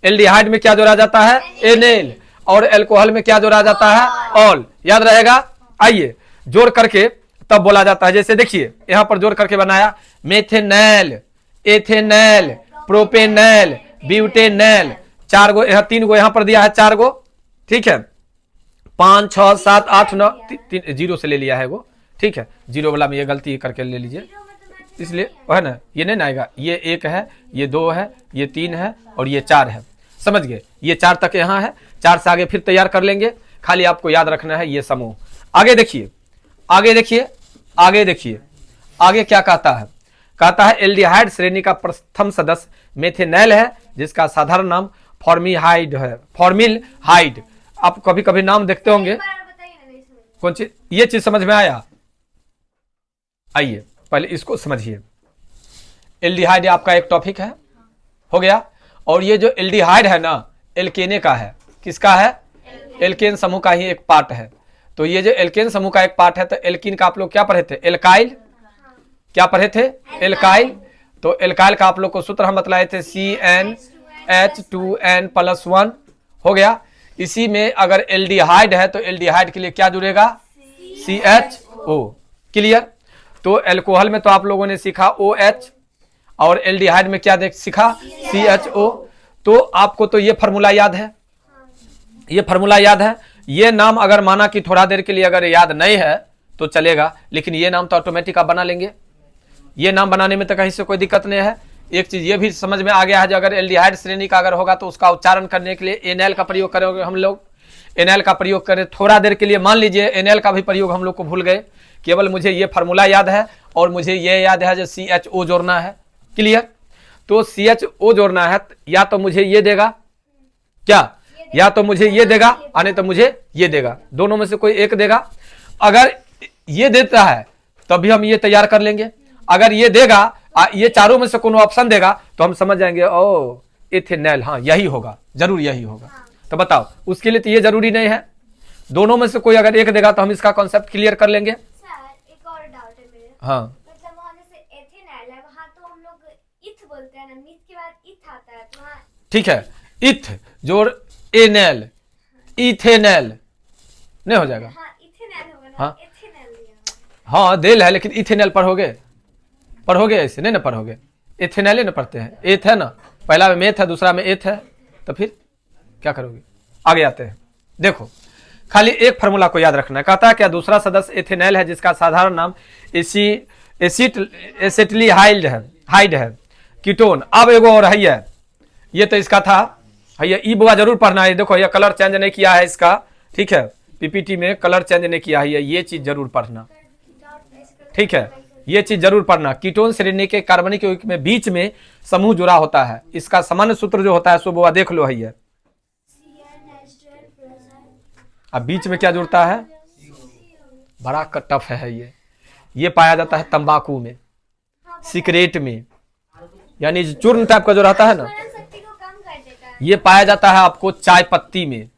एल्डिहाइड में क्या जोड़ा जाता है, एनेल, और एल्कोहल में क्या जोड़ा जाता है, ऑल। याद रहेगा। आइए जोड़ करके तब बोला जाता है, जैसे देखिए यहां पर जोड़ करके बनाया, मेथेनैल, एथेनैल, प्रोपेनैल, ब्यूटेनैल, 4 गो, 3 गो यहां पर दिया है, 4 गो, ठीक है। 5 6 7 8 9 0 से ले लिया है वो, ठीक है, 0 वाला में ये गलती करके ले लीजिए, इसलिए है ना, ये नहीं आएगा। ये 1 है, ये 2 है, ये 3 है और ये 4 है, समझ गए। ये 4 तक यहाँ है, 4 से आगे फिर तैयार कर लेंगे, खाली आपको याद रखना है ये समूह। आगे देखिए, आगे क्या कहता है, कहता है एल्डिहाइड श्रेणी का प्रथम सदस्य मेथेनैल है जिसका साधारण नाम फॉर्मिलहाइड है, फॉर्मिलहाइड। आप कभी कभी नाम देखते होंगे, कौन चीज, ये चीज समझ में आया। आइए पहले इसको समझिए, एल्डिहाइड आपका एक टॉपिक है, हो गया। और ये जो एल्डिहाइड है ना, एल्केने का है, किसका है, एल्केन समूह का ही एक पार्ट है। तो ये जो एल्केन समूह का एक पार्ट है, तो एल्कीन का आप लोग क्या पढ़े थे, एल्काइल, क्या पढ़े थे, एल्काइल। तो एल्काइल का आप लोग को सूत्र हम बतलाए थे CnH2n+1, हो गया। इसी में अगर एल्डिहाइड है तो एल्डिहाइड के लिए क्या जुड़ेगा, CHO, क्लियर। तो एल्कोहल में तो आप लोगों ने सीखा OH, और एल्डिहाइड में क्या सीखा, CHO। तो आपको तो ये फार्मूला याद है, ये नाम अगर माना कि थोड़ा देर के लिए अगर याद नहीं है तो चलेगा, लेकिन ये नाम तो ऑटोमेटिक आप बना लेंगे। ये नाम बनाने में तो कहीं से कोई दिक्कत नहीं है। एक चीज ये भी समझ में आ गया है, जो अगर एल्डिहाइड श्रेणी का अगर होगा तो उसका उच्चारण करने के लिए एनएल का प्रयोग करेंगे हम लोग। एनएल का प्रयोग करें। थोड़ा देर के लिए मान लीजिए एनएल का भी प्रयोग हम लोग को भूल गए, केवल मुझे ये फार्मूला याद है और मुझे ये याद है जो CHO जोड़ना है। क्लियर? तो CHO जोड़ना है, या तो मुझे ये देगा क्या, या तो मुझे ये देगा और नहीं तो मुझे ये देगा, दोनों में से कोई एक देगा। अगर ये देता है तभी हम ये तैयार कर लेंगे, अगर ये देगा ये चारों में से कोनो ऑप्शन देगा तो हम समझ जाएंगे ओ इथेनॉल, हाँ यही होगा, जरूर यही होगा। तो बताओ, उसके लिए तो ये जरूरी नहीं है, दोनों में से कोई अगर एक देगा तो हम इसका कॉन्सेप्ट क्लियर कर लेंगे। सर एक और डाउट है मेरा। हाँ मतलब वहाँ जैसे एथेनॉल है, वहाँ तो हम लोग इथ बोलते हैं ना, मीथ के बाद इथ आता है, तो वहाँ ठीक है, इथ जोड़ एनएल, इथेनॉल नहीं हो जाएगा? हाँ इथेनॉल होगा ना, हाँ। एथेनॉल लिया। हाँ देल है, लेकिन इथेनॉल पढ़ोगे ऐसे नहीं ना पढ़ोगे, इथेनॉल ना पढ़ते हैं, एथ है ना, पहला में मेथ है दूसरा में एथ है, तो फिर क्या करोगे? आगे आते हैं। देखो खाली एक फार्मूला को याद रखना है, कहता है क्या दूसरा सदस्य एथेनॉल है जिसका साधारण नाम एसिटिल्हाइड है, कीटोन। अब एगो और है, ये तो इसका था, है ई बुआ जरूर पढ़ना है। देखो ये कलर चेंज नहीं किया है इसका, ठीक है, पीपीटी में कलर चेंज नहीं किया है, ये चीज जरूर पढ़ना, ठीक है, ये चीज जरूर पढ़ना। कीटोन श्रेणी के कार्बनिक यौगिक में बीच में समूह जुड़ा होता है, इसका सामान्य सूत्र जो होता है सो बुआ देख लो, है अब बीच में क्या जुड़ता है, बड़ा टफ है ये पाया जाता है तंबाकू में, सिगरेट में, यानी चूर्ण टाइप का जो रहता है ना, स्मरण शक्ति को कम कर देता है। ये पाया जाता है आपको चाय पत्ती में,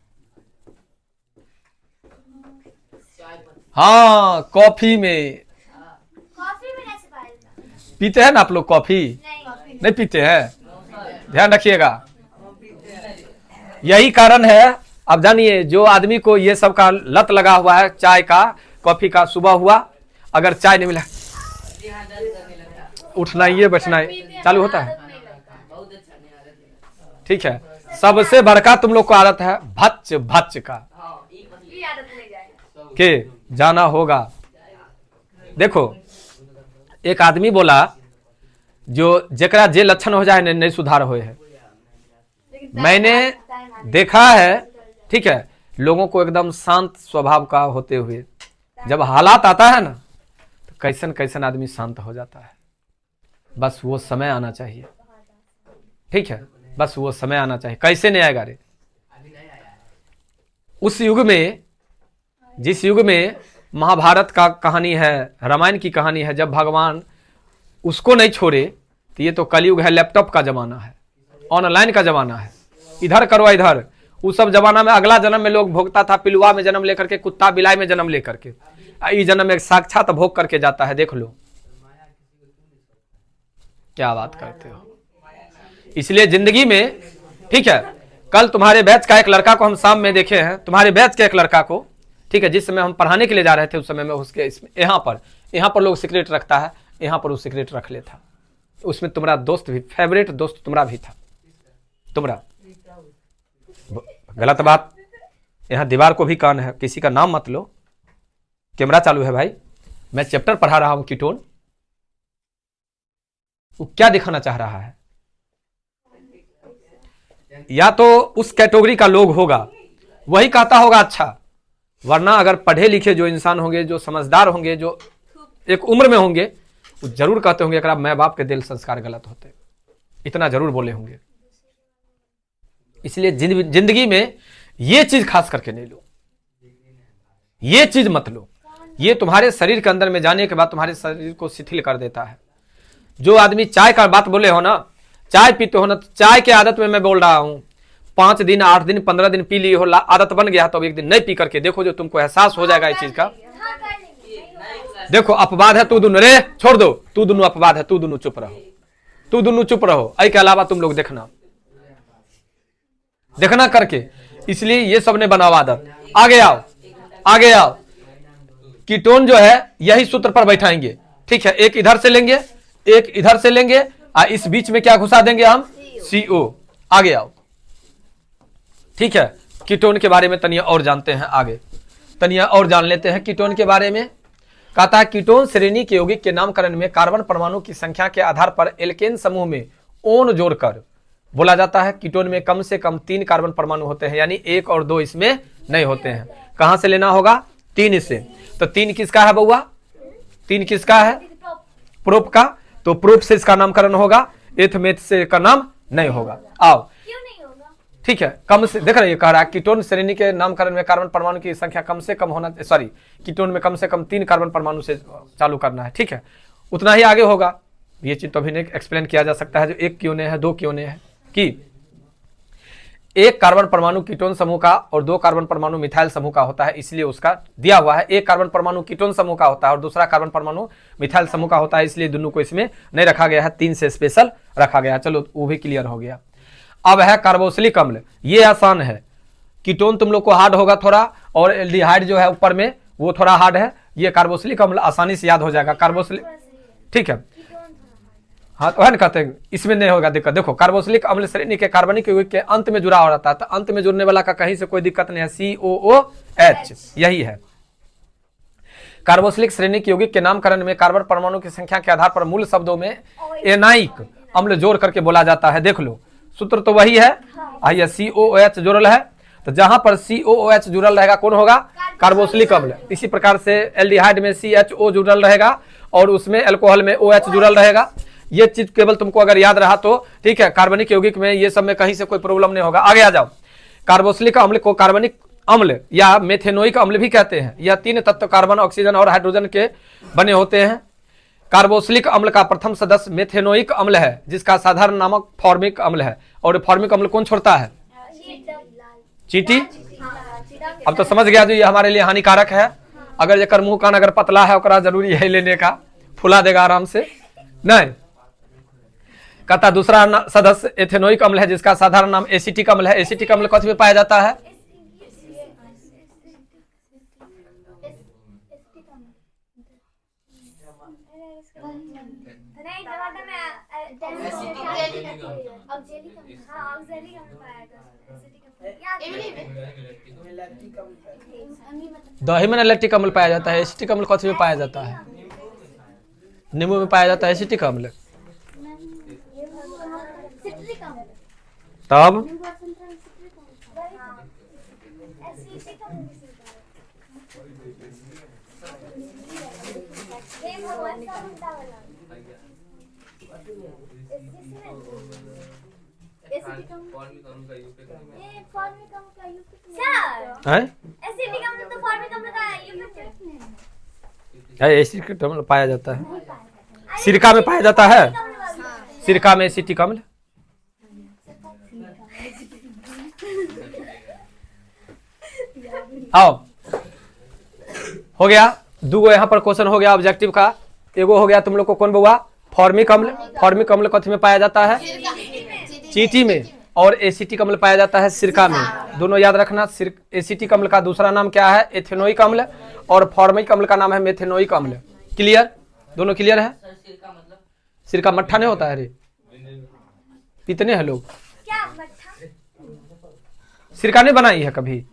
हाँ कॉफी में, कॉफी में कैसे पाया जाता है? पीते हैं ना आप लोग कॉफी? नहीं पीते हैं, ध्यान रखिएगा, यही कारण है। अब जानिए जो आदमी को ये सब का लत लगा हुआ है, चाय का कॉफी का, सुबह हुआ अगर चाय नहीं मिला उठना ये बैठना चालू होता है, ठीक है। सबसे बड़का तुम लोग को आदत है भच भच का, ये आदत नहीं जाएगा। के जाना होगा। देखो एक आदमी बोला जो जेकरा जे लक्षण हो जाए नहीं सुधार होए है, मैंने देखा है, ठीक है, लोगों को एकदम शांत स्वभाव का होते हुए जब हालात आता है ना तो कैसन कैसन आदमी शांत हो जाता है। बस वो समय आना चाहिए, ठीक है, बस वो समय आना चाहिए। कैसे नहीं आएगा रे? उस युग में, जिस युग में महाभारत का कहानी है, रामायण की कहानी है, जब भगवान उसको नहीं छोड़े, तो ये तो कलयुग है, लैपटॉप का जमाना है, ऑनलाइन का जमाना है, इधर करो इधर। उस सब जमाना में अगला जन्म में लोग भोगता था, पिलुआ में जन्म लेकर के, कुत्ता बिलाई में जन्म लेकर के, इस जन्म में साक्षात भोग करके जाता है। देख लो क्या बात करते हो। इसलिए जिंदगी में, ठीक है, कल तुम्हारे बैच का एक लड़का को हम शाम में देखे हैं, तुम्हारे बैच के एक लड़का को, ठीक है, जिस समय हम पढ़ाने के लिए जा रहे थे उस समय में उसके यहाँ पर लोग सिगरेट रखता है, यहाँ पर वो सिगरेट रख लेता, उसमें तुम्हारा दोस्त भी, फेवरेट दोस्त तुम्हारा भी था, तुम्हारा गलत बात, यहाँ दीवार को भी कान है, किसी का नाम मत लो, कैमरा चालू है भाई, मैं चैप्टर पढ़ा रहा हूं कीटोन। वो क्या दिखाना चाह रहा है? या तो उस कैटेगरी का लोग होगा वही कहता होगा अच्छा, वरना अगर पढ़े लिखे जो इंसान होंगे, जो समझदार होंगे, जो एक उम्र में होंगे, वो जरूर कहते होंगे अगर माँ बाप के दिल संस्कार गलत होते, इतना जरूर बोले होंगे। इसलिए जिंदगी में ये चीज खास करके नहीं लो, ये चीज मत लो, ये तुम्हारे शरीर के अंदर में जाने के बाद तुम्हारे शरीर को शिथिल कर देता है। जो आदमी चाय का बात बोले हो ना, चाय पीते हो ना, तो चाय के आदत में मैं बोल रहा हूं, 5 दिन 8 दिन 15 दिन पी ली हो, आदत बन गया, तो एक दिन नहीं पी करके देखो, जो तुमको एहसास हो जाएगा इस चीज का। हाँ कर लेंगे। देखो अपवाद है, तू दोनों रे छोड़ दो, तू दोनों अपवाद है, तू दोनों चुप रहो, तू दोनों चुप रहो, ऐ के अलावा तुम लोग देखना करके। इसलिए ये सब ने बनावा आदत। आगे आओ, आगे आओ, कीटोन जो है यही सूत्र पर बैठाएंगे, ठीक है, एक इधर से लेंगे, एक इधर से लेंगे, और इस बीच में क्या घुसा देंगे हम, CO। आगे आओ, ठीक है, कीटोन के बारे में तनिया और जानते हैं, आगे तनिया और जान लेते हैं कीटोन के बारे में। कहता है कीटोन श्रेणी के यौगिक के नामकरण में कार्बन परमाणु की संख्या के आधार पर एल्केन समूह में ओन जोड़कर बोला जाता है। कीटोन में कम से कम 3 कार्बन परमाणु होते हैं, यानी 1 और 2 इसमें नहीं होते हैं। कहां से लेना होगा? 3 से। तो 3 किसका है बउआ? 3 किसका है? प्रोप का। तो प्रोप से इसका नामकरण होगा, एथमेथ से का नाम नहीं होगा। आओ, क्यों नहीं होगा? ठीक है, कम से देख रहे, ये कह रहा है कीटोन श्रेणी के नामकरण में कार्बन परमाणु की संख्या कम से कम होना, सॉरी, कीटोन में कम से कम 3 कार्बन परमाणु से चालू करना है। ठीक है, उतना ही आगे होगा। ये चीज तो अभी नहीं एक्सप्लेन किया जा सकता है। जो 1 क्यों नहीं है, 2 क्यों नहीं है कि 1 कार्बन परमाणु कीटोन समूह का और 2 कार्बन परमाणु मिथाइल समूह का होता है, इसलिए उसका दिया हुआ है। 1 कार्बन परमाणु कीटोन समूह का होता है और दूसरा कार्बन परमाणु मिथाइल समूह का होता है, इसलिए दोनों को इसमें नहीं रखा गया है, 3 से स्पेशल रखा गया है। चलो वो भी क्लियर हो गया। अब है कार्बोक्सिलिक अम्ल। ये आसान है। कीटोन तुम लोग को हार्ड होगा थोड़ा, और एल्डिहाइड जो है ऊपर में वो थोड़ा हार्ड है। ये कार्बोक्सिलिक अम्ल आसानी से याद हो जाएगा। कार्बोक्सिलिक, ठीक है, हाँ तो है ना, कहते हैं इसमें नहीं होगा दिक्कत। देखो, कार्बोक्सिलिक अम्ल श्रेणी के कार्बनिक यौगिक के अंत में जुड़ा हो रहता है, तो अंत में जुड़ने वाला का कहीं से कोई दिक्कत नहीं है, COOH यही है। कार्बोक्सिलिक श्रेणी के यौगिक के नामकरण में कार्बन परमाणु की संख्या के आधार पर मूल शब्दों में एनाइक अम्ल जोड़ करके बोला जाता है। देख लो, सूत्र तो वही है, आइए COOH जुड़ल है, तो जहां पर COOH जुड़ल रहेगा कौन होगा? कार्बोक्सिलिक अम्ल। इसी प्रकार से एल्डिहाइड में CHO जुड़ल रहेगा और उसमें अल्कोहल में OH जुड़ल रहेगा। ये चीज केवल तुमको अगर याद रहा तो ठीक है। कार्बनिक यौगिक में ये सब में कहीं से कोई प्रॉब्लम नहीं होगा। आगे आ जाओ। कार्बोक्सिलिक अम्ल को कार्बनिक अम्ल या मेथेनोइक अम्ल भी कहते हैं। यह 3 तत्व कार्बन, ऑक्सीजन और हाइड्रोजन के बने होते हैं। कार्बोक्सिलिक अम्ल का प्रथम सदस्य मेथेनोइक अम्ल है, जिसका साधारण नामक फॉर्मिक अम्ल है। और फॉर्मिक अम्ल कौन छोड़ता है? चींटी। अब तो समझ गया जो ये हमारे लिए हानिकारक है। अगर ये मुंह कान अगर पतला है ओकरा जरूरी है लेने का, फुला देगा आराम से नहीं। कहता दूसरा सदस्य एथेनोइक अम्ल है, जिसका साधारण नाम एसिटिक अम्ल है। एसिटिक अम्ल कौन में पाया जाता है? दही में लैक्टिक अम्ल पाया जाता है। एसिटिक अम्ल कौन में पाया जाता है? नींबू में पाया जाता है एसिटिक अम्ल। तब एसिटिक अम्ल पाया जाता है। सिरका में पाया जाता है। सिरका में एसिटिक अम्ल। आओ, हो गया। 2 यहाँ पर क्वेश्चन हो गया ऑब्जेक्टिव का। एगो हो गया तुम लोग को कौन बउआ? फॉर्मिक अम्ल। फॉर्मिक अम्ल कथी में पाया जाता है? चींटी में। और एसिटिक अम्ल पाया जाता है सिरका में। दोनों याद रखना। एसिटिक अम्ल का दूसरा नाम क्या है? एथेनोइक अम्ल। और फॉर्मिक अम्ल का नाम है मेथेनोइक अम्ल। क्लियर? दोनों क्लियर है? सिरका मट्ठा नहीं होता है रे, पीतने हैं लोग। क्या मट्ठा? सिरका नहीं बनाई है कभी?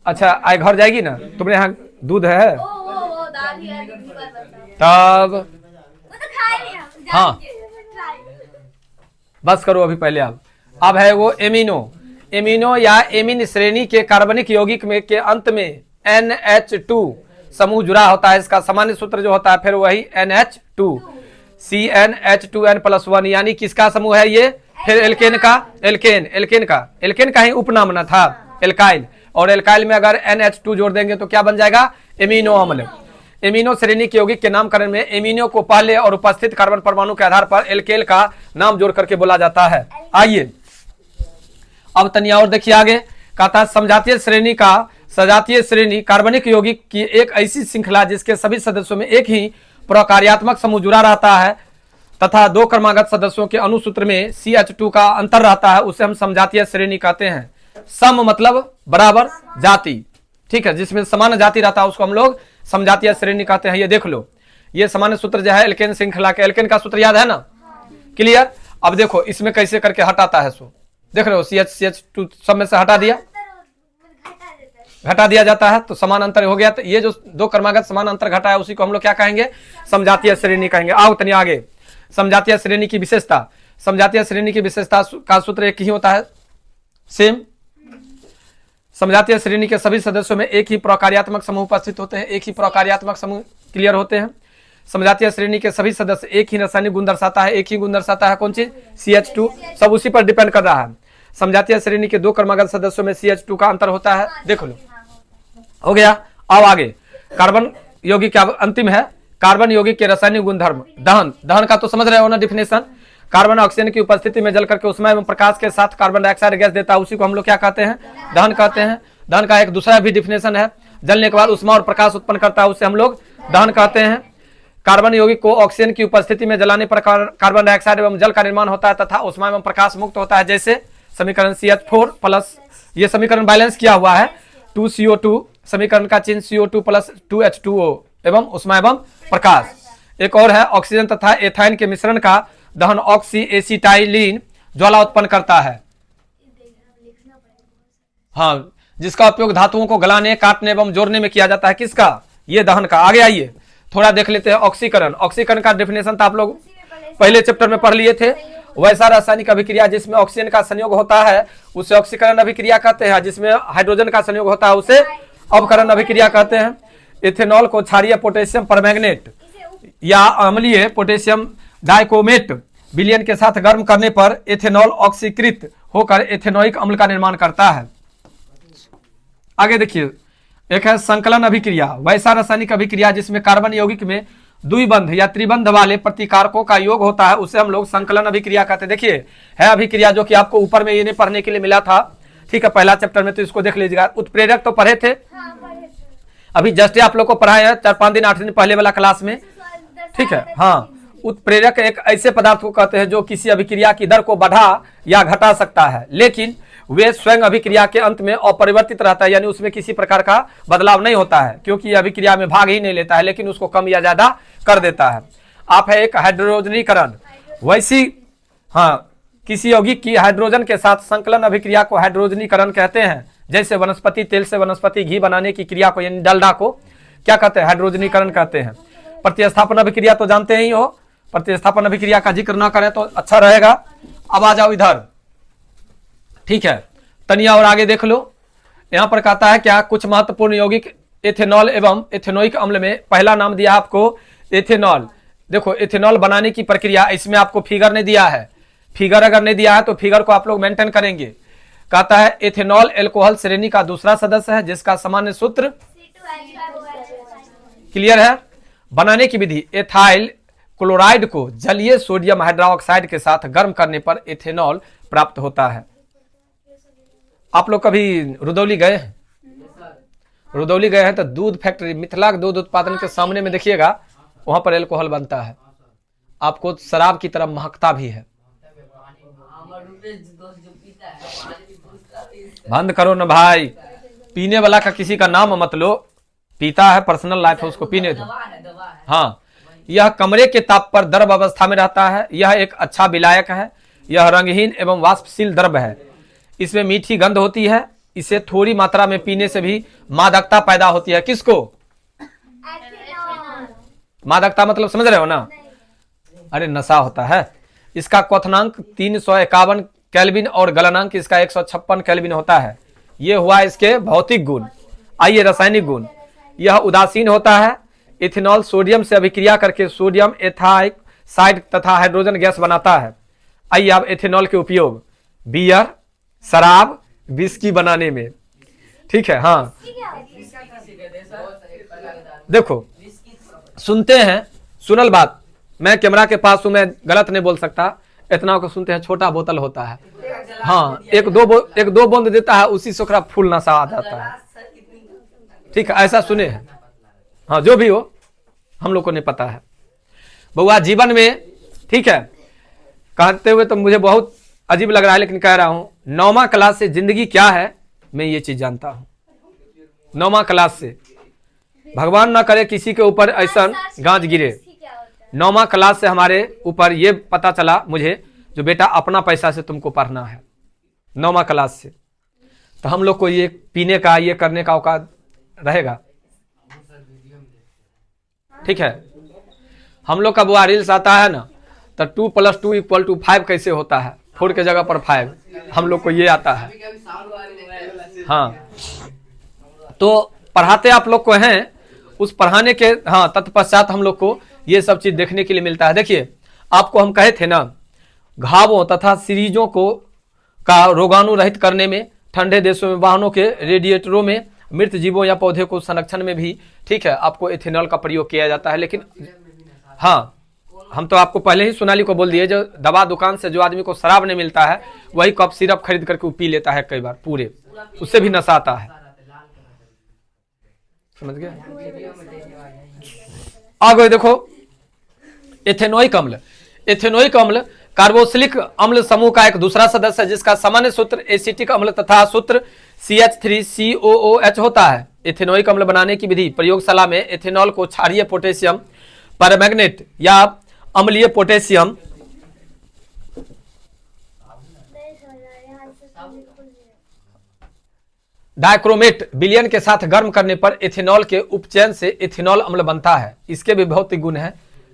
अच्छा, आए घर जाएगी ना, तुमने यहाँ दूध है तब वो तो खा लिया। हाँ, बस करो अभी पहले। अब है वो एमिनो या एमिन श्रेणी के कार्बनिक यौगिक में के अंत में NH2 समूह जुड़ा होता है। इसका सामान्य सूत्र जो होता है फिर वही NH2 CnH2n+1, यानी किसका समूह है ये? फिर एल्केन का। एल्केन का ही उपनाम न था एल्काइल, और एल्काइल में अगर NH2 जोड़ देंगे तो क्या बन जाएगा? एमिनो अम्ल। एमिनो श्रेणी के यौगिक के नामकरण में एमिनो को पहले और उपस्थित कार्बन परमाणु के आधार पर एल्केल का नाम जोड़ करके बोला जाता है। आइए अब तनिया और देखिए आगे। कहता समजातीय श्रेणी कार्बनिक यौगिक की एक ऐसी श्रृंखला जिसके सभी सदस्यों में एक ही प्रकार्यात्मक समूह जुड़ा रहता है तथा 2 क्रमागत सदस्यों के अनुसूत्र में CH2 का अंतर रहता है, उसे हम समजातीय श्रेणी कहते हैं। सम मतलब बराबर, जाति, ठीक है, जिसमें समान जाति रहता है उसको हम लोग समजातीय श्रेणी कहते हैं। ये देख लो, ये सामान्य सूत्र जो है एल्केन श्रृंखला के, एल्केन का सूत्र याद है ना? क्लियर? अब देखो इसमें कैसे करके हटाता है सो देख रहे हो। CH2 सब में से हटा दिया जाता है तो समान अंतर हो गया। तो ये जो 2 क्रमागत समान अंतर घटा है उसी को हम लोग क्या कहेंगे? समजातीय श्रेणी कहेंगे। आओ तनी आगे। समजातीय श्रेणी की विशेषता। समजातीय श्रेणी की विशेषता का सूत्र एक ही होता है, सेम। समजातीय श्रेणी के सभी सदस्यों में एक ही प्रकार्यात्मक समूह उपस्थित होते हैं, एक ही प्रकार्यात्मक समूह क्लियर होते हैं। समजातीय श्रेणी के सभी सदस्य एक ही रासायनिक गुण दर्शाता है, एक ही गुण दर्शाता है, कौन चीज, CH2। सब उसी पर डिपेंड कर रहा है। समजातीय श्रेणी के दो क्रमागत सदस्यों में CH2 का अंतर होता है, देख लो, हो गया। अब आगे कार्बन यौगिक क्या अंतिम है, कार्बन यौगिक के रासायनिक गुणधर्म। दहन, दहन का तो समझ रहे हो ना डिफिनेशन। कार्बन ऑक्सीजन की उपस्थिति में जल करके उष्मा एवं प्रकाश के साथ कार्बन डाइऑक्साइड गैस देता है, उसी को हम लोग क्या कहते हैं, दहन कहते हैं। दहन का एक दूसरा भी डिफिनेशन है, जलने के बाद उष्मा और प्रकाश उत्पन्न करता है, उसे हम लोग दहन कहते हैं। कार्बन यौगिक को ऑक्सीजन की उपस्थिति में जलाने पर कार्बन डाइऑक्साइड एवं जल का निर्माण होता है तथा उष्मा एवं प्रकाश मुक्त होता है, जैसे समीकरण CH4 प्लस, ये समीकरण बैलेंस किया हुआ है, 2CO2, समीकरण का चिन्ह CO2 प्लस 2H2O एवं उष्मा एवं प्रकाश। एक और है, ऑक्सीजन तथा एथाइन के मिश्रण का दहन ऑक्सी एसिटाइलिन ज्वाला उत्पन्न करता है। हाँ, जिसका उपयोग धातुओं को गलाने, काटने एवं जोड़ने में किया जाता है, किसका, ये दहन का। आगे आइए थोड़ा देख लेते हैं ऑक्सीकरण। ऑक्सीकरण का डेफिनेशन तो आप लोग पहले चैप्टर में पढ़ लिए थे। वैसा रासायनिक अभिक्रिया जिसमें ऑक्सीजन का संयोग होता है उसे ऑक्सीकरण अभिक्रिया कहते हैं, जिसमें हाइड्रोजन का संयोग होता है उसे अवकरण अभिक्रिया कहते हैं। इथेनॉल को क्षारीय पोटेशियम परमैंगनेट या अम्लीय पोटेशियम डाइक्रोमेट विलयन के साथ गर्म करने पर इथेनॉल ऑक्सीकृत होकर इथेनोइक अम्ल का निर्माण करता है। आगे देखिए, एक है संकलन अभिक्रिया। वैसा रासायनिक अभिक्रिया जिसमें कार्बन यौगिक में द्विबंध या त्रिबंध वाले प्रतिकारकों का योग होता है उसे हम लोग संकलन अभिक्रिया कहते हैं। देखिए है अभिक्रिया जो कि आपको ऊपर में ये पढ़ने के लिए मिला था, ठीक है, पहला चैप्टर में, तो इसको देख लीजिएगा। उत्प्रेरक तो पढ़े थे, अभी जस्ट आप लोग को पढ़ाया है 4-5 दिन 8 दिन पहले वाला क्लास में, ठीक है। हाँ, उत्प्रेरक एक ऐसे पदार्थ को कहते हैं जो किसी अभिक्रिया की दर को बढ़ा या घटा सकता है, लेकिन वे स्वयं अभिक्रिया के अंत में अपरिवर्तित रहता है, यानी उसमें किसी प्रकार का बदलाव नहीं होता है, क्योंकि अभिक्रिया में भाग ही नहीं लेता है, लेकिन उसको कम या ज्यादा कर देता है। आप है एक हाइड्रोजनीकरण। वैसी, हाँ, किसी यौगिक की हाइड्रोजन के साथ संकलन अभिक्रिया को हाइड्रोजनीकरण कहते हैं। जैसे वनस्पति तेल से वनस्पति घी बनाने की क्रिया को, यानी डलडा को क्या कहते हैं, हाइड्रोजनीकरण कहते हैं। प्रतिस्थापन अभिक्रिया तो जानते ही हो, प्रतिस्थापन अभिक्रिया का जिक्र ना करें तो अच्छा रहेगा। अब आ जाओ इधर, ठीक है, तनिया और आगे देख लो। यहां पर कहता है क्या, कुछ महत्वपूर्ण यौगिक एथेनॉल एवं एथेनोइक अम्ल में। पहला नाम दिया आपको एथेनॉल। देखो एथेनॉल बनाने की प्रक्रिया, इसमें आपको फिगर नहीं दिया है, फिगर अगर नहीं दिया है तो फिगर को आप लोग मेंटेन करेंगे। कहता है एथेनॉल एल्कोहल श्रेणी का दूसरा सदस्य है जिसका सामान्य सूत्र, क्लियर है। बनाने की विधि, एथाइल क्लोराइड को जलीय सोडियम हाइड्रोक्साइड के साथ गर्म करने पर एथेनॉल प्राप्त होता है। आप लोग कभी रुदौली गए हैं? रुदौली गए हैं तो दूध फैक्ट्री, मिथिला दूध उत्पादन के सामने में देखिएगा, वहां पर एल्कोहल बनता है, आपको शराब की तरह महकता भी है। बंद करो ना भाई, पीने वाला का किसी का नाम मत लो, पीता है, पर्सनल लाइफ है, उसको पीने दो। हाँ, यह कमरे के ताप पर द्रव अवस्था में रहता है। यह एक अच्छा विलायक है। यह रंगहीन एवं वाष्पशील द्रव है। इसमें मीठी गंध होती है। इसे थोड़ी मात्रा में पीने से भी मादकता पैदा होती है। किसको? मादकता मतलब समझ रहे हो ना? अरे नशा होता है। इसका क्वथनांक 351 केल्विन और गलनांक इसका 156 केल्विन होता है। यह हुआ इसके भौतिक गुण। आइए रासायनिक गुण। यह उदासीन होता है। इथेनॉल सोडियम से अभिक्रिया करके सोडियम एथाइड तथा हाइड्रोजन गैस बनाता है। आइए अब एथेनॉल के उपयोग बियर, शराब, विस्की बनाने में, ठीक है। हाँ देखो, सुनते हैं, सुनल बात, मैं कैमरा के पास हूं, मैं गलत नहीं बोल सकता, इतना को सुनते हैं, छोटा बोतल होता है, हाँ, एक दो बूंद देता है, उसी से ओकरा फुल नशा आ जाता है, ठीक है, ऐसा सुने हैं। हाँ, जो भी हो, हम लोग को नहीं पता है। बउआ जीवन में, ठीक है, कहते हुए तो मुझे बहुत अजीब लग रहा है, लेकिन कह रहा हूं, 9वां क्लास से जिंदगी क्या है मैं ये चीज जानता हूं। 9वां क्लास से, भगवान ना करे किसी के ऊपर ऐसा गांज गिरे। 9वां क्लास से हमारे ऊपर ये पता चला मुझे, जो बेटा अपना पैसा से तुमको पढ़ना है, 9वां क्लास से, तो हम लोग को ये पीने का, ये करने का औकात रहेगा, ठीक है। हम लोग का वो रील्स आता है ना, तो 2 + 2 = 5 कैसे होता है, 4 के जगह पर 5, हम लोग को ये आता है। हाँ, तो पढ़ाते आप लोग को हैं, उस पढ़ाने के हाँ तत्पश्चात हम लोग को ये सब चीज देखने के लिए मिलता है। देखिए आपको हम कहे थे ना, घावों तथा सीरीजों को का रोगाणु रहित करने में, ठंडे देशों में वाहनों के रेडिएटरों में, मृत जीवों या पौधे को संरक्षण में भी, ठीक है, आपको एथेनॉल का प्रयोग किया जाता है। लेकिन हाँ, हम तो आपको पहले ही सोनाली को बोल दिए, जो दवा दुकान से जो आदमी को शराब नहीं मिलता है वही कप सिरप खरीद करके वो पी लेता है कई बार पूरे, उससे भी नशा आता है। समझ गए? आगे देखो, एथेनोइक अम्ल। एथेनोइक अम्ल कार्बोक्सिलिक अम्ल समूह का एक दूसरा सदस्य है, जिसका सामान्य सूत्र एसिटिक अम्ल तथा सूत्र CH3COOH होता है। एथेनोइक अम्ल बनाने की विधि, प्रयोगशाला में एथेनॉल को क्षारीय पोटेशियम परमैंगनेट या अम्लीय पोटेशियम डाइक्रोमेट विलयन के साथ गर्म करने पर एथेनॉल के उपचयन से एथेनॉल अम्ल बनता है। इसके भी भौतिक गुण हैं।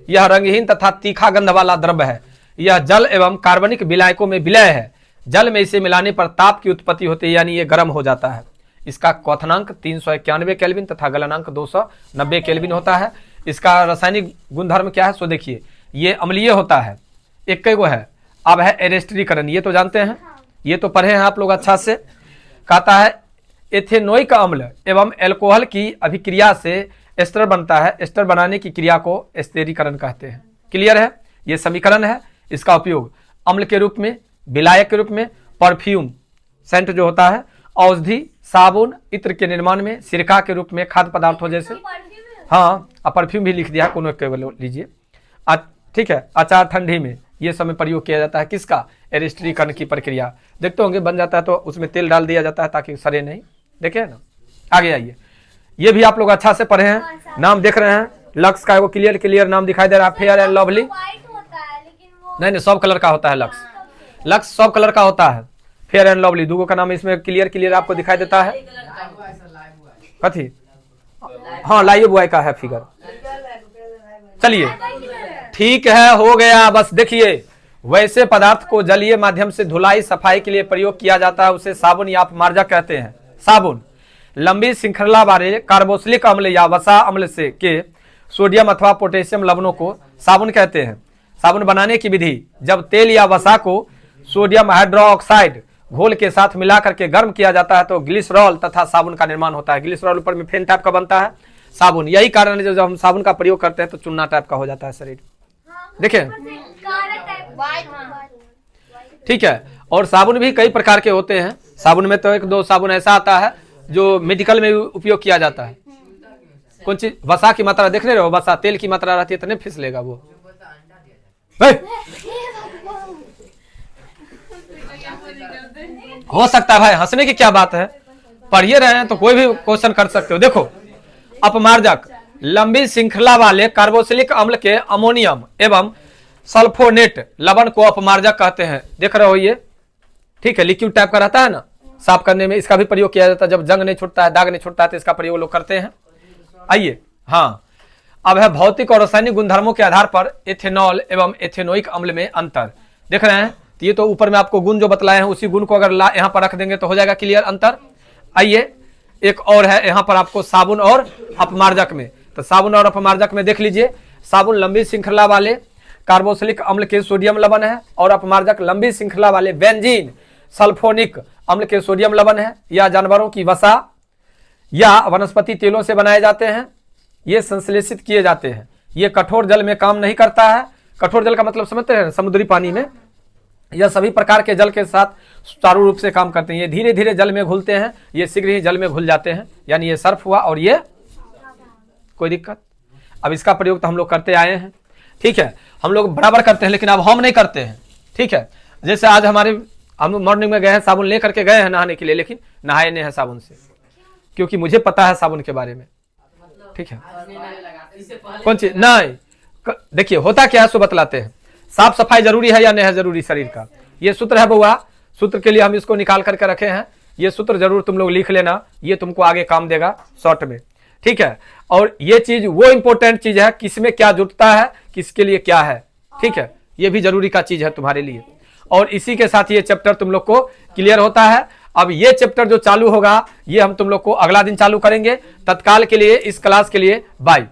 यह रंगहीन तथा तीखा गंध वाला द्रव्य है। यह जल एवं कार्बनिक विलायकों में विलय है। जल में इसे मिलाने पर ताप की उत्पत्ति होती है, यानी ये गर्म हो जाता है। इसका क्वथनांक 391 केल्विन तथा गलनांक 290 केल्विन होता है। इसका रासायनिक गुणधर्म क्या है सो देखिए, ये अम्लीय होता है, एक कई गो है। अब है एरेस्टरीकरण, ये तो जानते हैं, ये तो पढ़े हैं आप लोग अच्छा से। कहता है एथेनोइक अम्ल एवं एल्कोहल की अभिक्रिया से एस्टर बनता है। एस्टर बनाने की क्रिया को एस्टेरीकरण कहते हैं। क्लियर है? ये समीकरण है। इसका उपयोग अम्ल के रूप में, विलायक के रूप में, परफ्यूम सेंट जो होता है, औषधि, साबुन, इत्र के निर्माण में, सिरका के रूप में, खाद्य पदार्थों जैसे, हाँ परफ्यूम भी लिख दिया, कोनो केवल लीजिए, ठीक है, अचार, ठंडी में, ये सब में प्रयोग किया जाता है। किसका? एरेस्टरीकरण की प्रक्रिया। देखते होंगे बन जाता है तो उसमें तेल डाल दिया जाता है ताकि सड़े नहीं। देखे ना? आगे आइए, ये भी आप लोग अच्छा से पढ़े हैं। नाम देख रहे हैं, लक्स का वो क्लियर नाम दिखाई दे रहा है, फेयर एंड लवली। नहीं, सब कलर का होता है लक्स। लक्स सब कलर का होता है। फेयर एंड लवली दूगो का नाम इसमें क्लियर आपको दिखाई देता है। कथी? हाँ, लाइव बॉय का है फिगर। चलिए ठीक है, हो गया। बस देखिए, वैसे पदार्थ को जलीय माध्यम से धुलाई सफाई के लिए प्रयोग किया जाता है, उसे साबुन या अपमार्जक कहते हैं। साबुन लंबी श्रृंखला वाले कार्बोक्सिलिक अम्ल या वसा अम्ल से के सोडियम अथवा पोटेशियम लवणों को साबुन कहते हैं। साबुन बनाने की विधि, जब तेल या वसा को सोडियम हाइड्रोक्साइड घोल के साथ मिला करके गर्म किया जाता है तो ग्लिसरॉल तथा साबुन का निर्माण होता है। ग्लिसरॉल ऊपर में फेन टाइप का बनता है साबुन। यही कारण है जब हम साबुन का प्रयोग करते हैं तो चुन्ना टाइप का हो जाता है शरीर। देखिए, ठीक है। और साबुन भी कई प्रकार के होते हैं। साबुन में तो 1-2 साबुन ऐसा आता है जो मेडिकल में उपयोग किया जाता है। कौन चीज? वसा की मात्रा देख रहे हो, वसा तेल की मात्रा रहती है तो नहीं फिसलेगा वो। हो सकता है भाई, हंसने की क्या बात है, पढ़िए रहे हैं तो कोई भी क्वेश्चन कर सकते हो। देखो, अपमार्जक लंबी श्रृंखला वाले कार्बोक्सिलिक अम्ल के अमोनियम एवं सल्फोनेट लवण को अपमार्जक कहते हैं। देख रहे हो ये, ठीक है, लिक्विड टाइप का रहता है ना, साफ करने में इसका भी प्रयोग किया जाता है। जब जंग नहीं छूटता है, दाग नहीं छूटता है तो इसका प्रयोग लोग करते हैं। आइए, हाँ, अब है भौतिक और रासायनिक गुणधर्मों के आधार पर एथेनॉल एवं एथेनोइक अम्ल में अंतर। देख रहे हैं, तो ये तो ऊपर में आपको गुण जो बतलाए हैं उसी गुण को अगर यहाँ पर रख देंगे तो हो जाएगा क्लियर अंतर। आइए, एक और है यहाँ पर आपको साबुन और अपमार्जक में। तो साबुन और अपमार्जक में देख लीजिए, साबुन लंबी श्रृंखला वाले कार्बोक्सिलिक अम्ल के सोडियम लवण है और अपमार्जक लंबी श्रृंखला वाले बेंजीन सल्फोनिक अम्ल के सोडियम लवण है। या जानवरों की वसा या वनस्पति तेलों से बनाए जाते हैं। ये संश्लेषित किए जाते हैं। ये कठोर जल में काम नहीं करता है। कठोर जल का मतलब समझते हैं, समुद्री पानी में यह सभी प्रकार के जल के साथ सुचारू रूप से काम करते हैं। ये धीरे धीरे जल में घुलते हैं, ये शीघ्र ही जल में घुल जाते हैं। यानी ये सर्फ हुआ और ये कोई दिक्कत। अब इसका प्रयोग तो हम लोग करते आए हैं, ठीक है, हम लोग बराबर करते हैं, लेकिन अब हम नहीं करते हैं, ठीक है। जैसे आज हम मॉर्निंग में गए हैं, साबुन ले करके गए हैं नहाने के लिए, लेकिन नहाए नहीं है साबुन से, क्योंकि मुझे पता है साबुन के बारे में, ठीक है। कौन चीज? नहीं, देखिए होता क्या है सो बतलाते हैं। साफ सफाई जरूरी है या नहीं है जरूरी शरीर का, ये सूत्र है बउआ। सूत्र के लिए हम इसको निकाल करके रखे हैं। ये सूत्र जरूर तुम लोग लिख लेना, ये तुमको आगे काम देगा शॉर्ट में, ठीक है। और ये चीज वो इंपॉर्टेंट चीज है, किसमें क्या जुटता है, किसके लिए क्या है, ठीक है। ये भी जरूरी का चीज है तुम्हारे लिए। और इसी के साथ ये चैप्टर तुम लोग को क्लियर होता है। अब ये चैप्टर जो चालू होगा ये हम तुम लोग को अगला दिन चालू करेंगे। तत्काल के लिए इस क्लास के लिए बाय।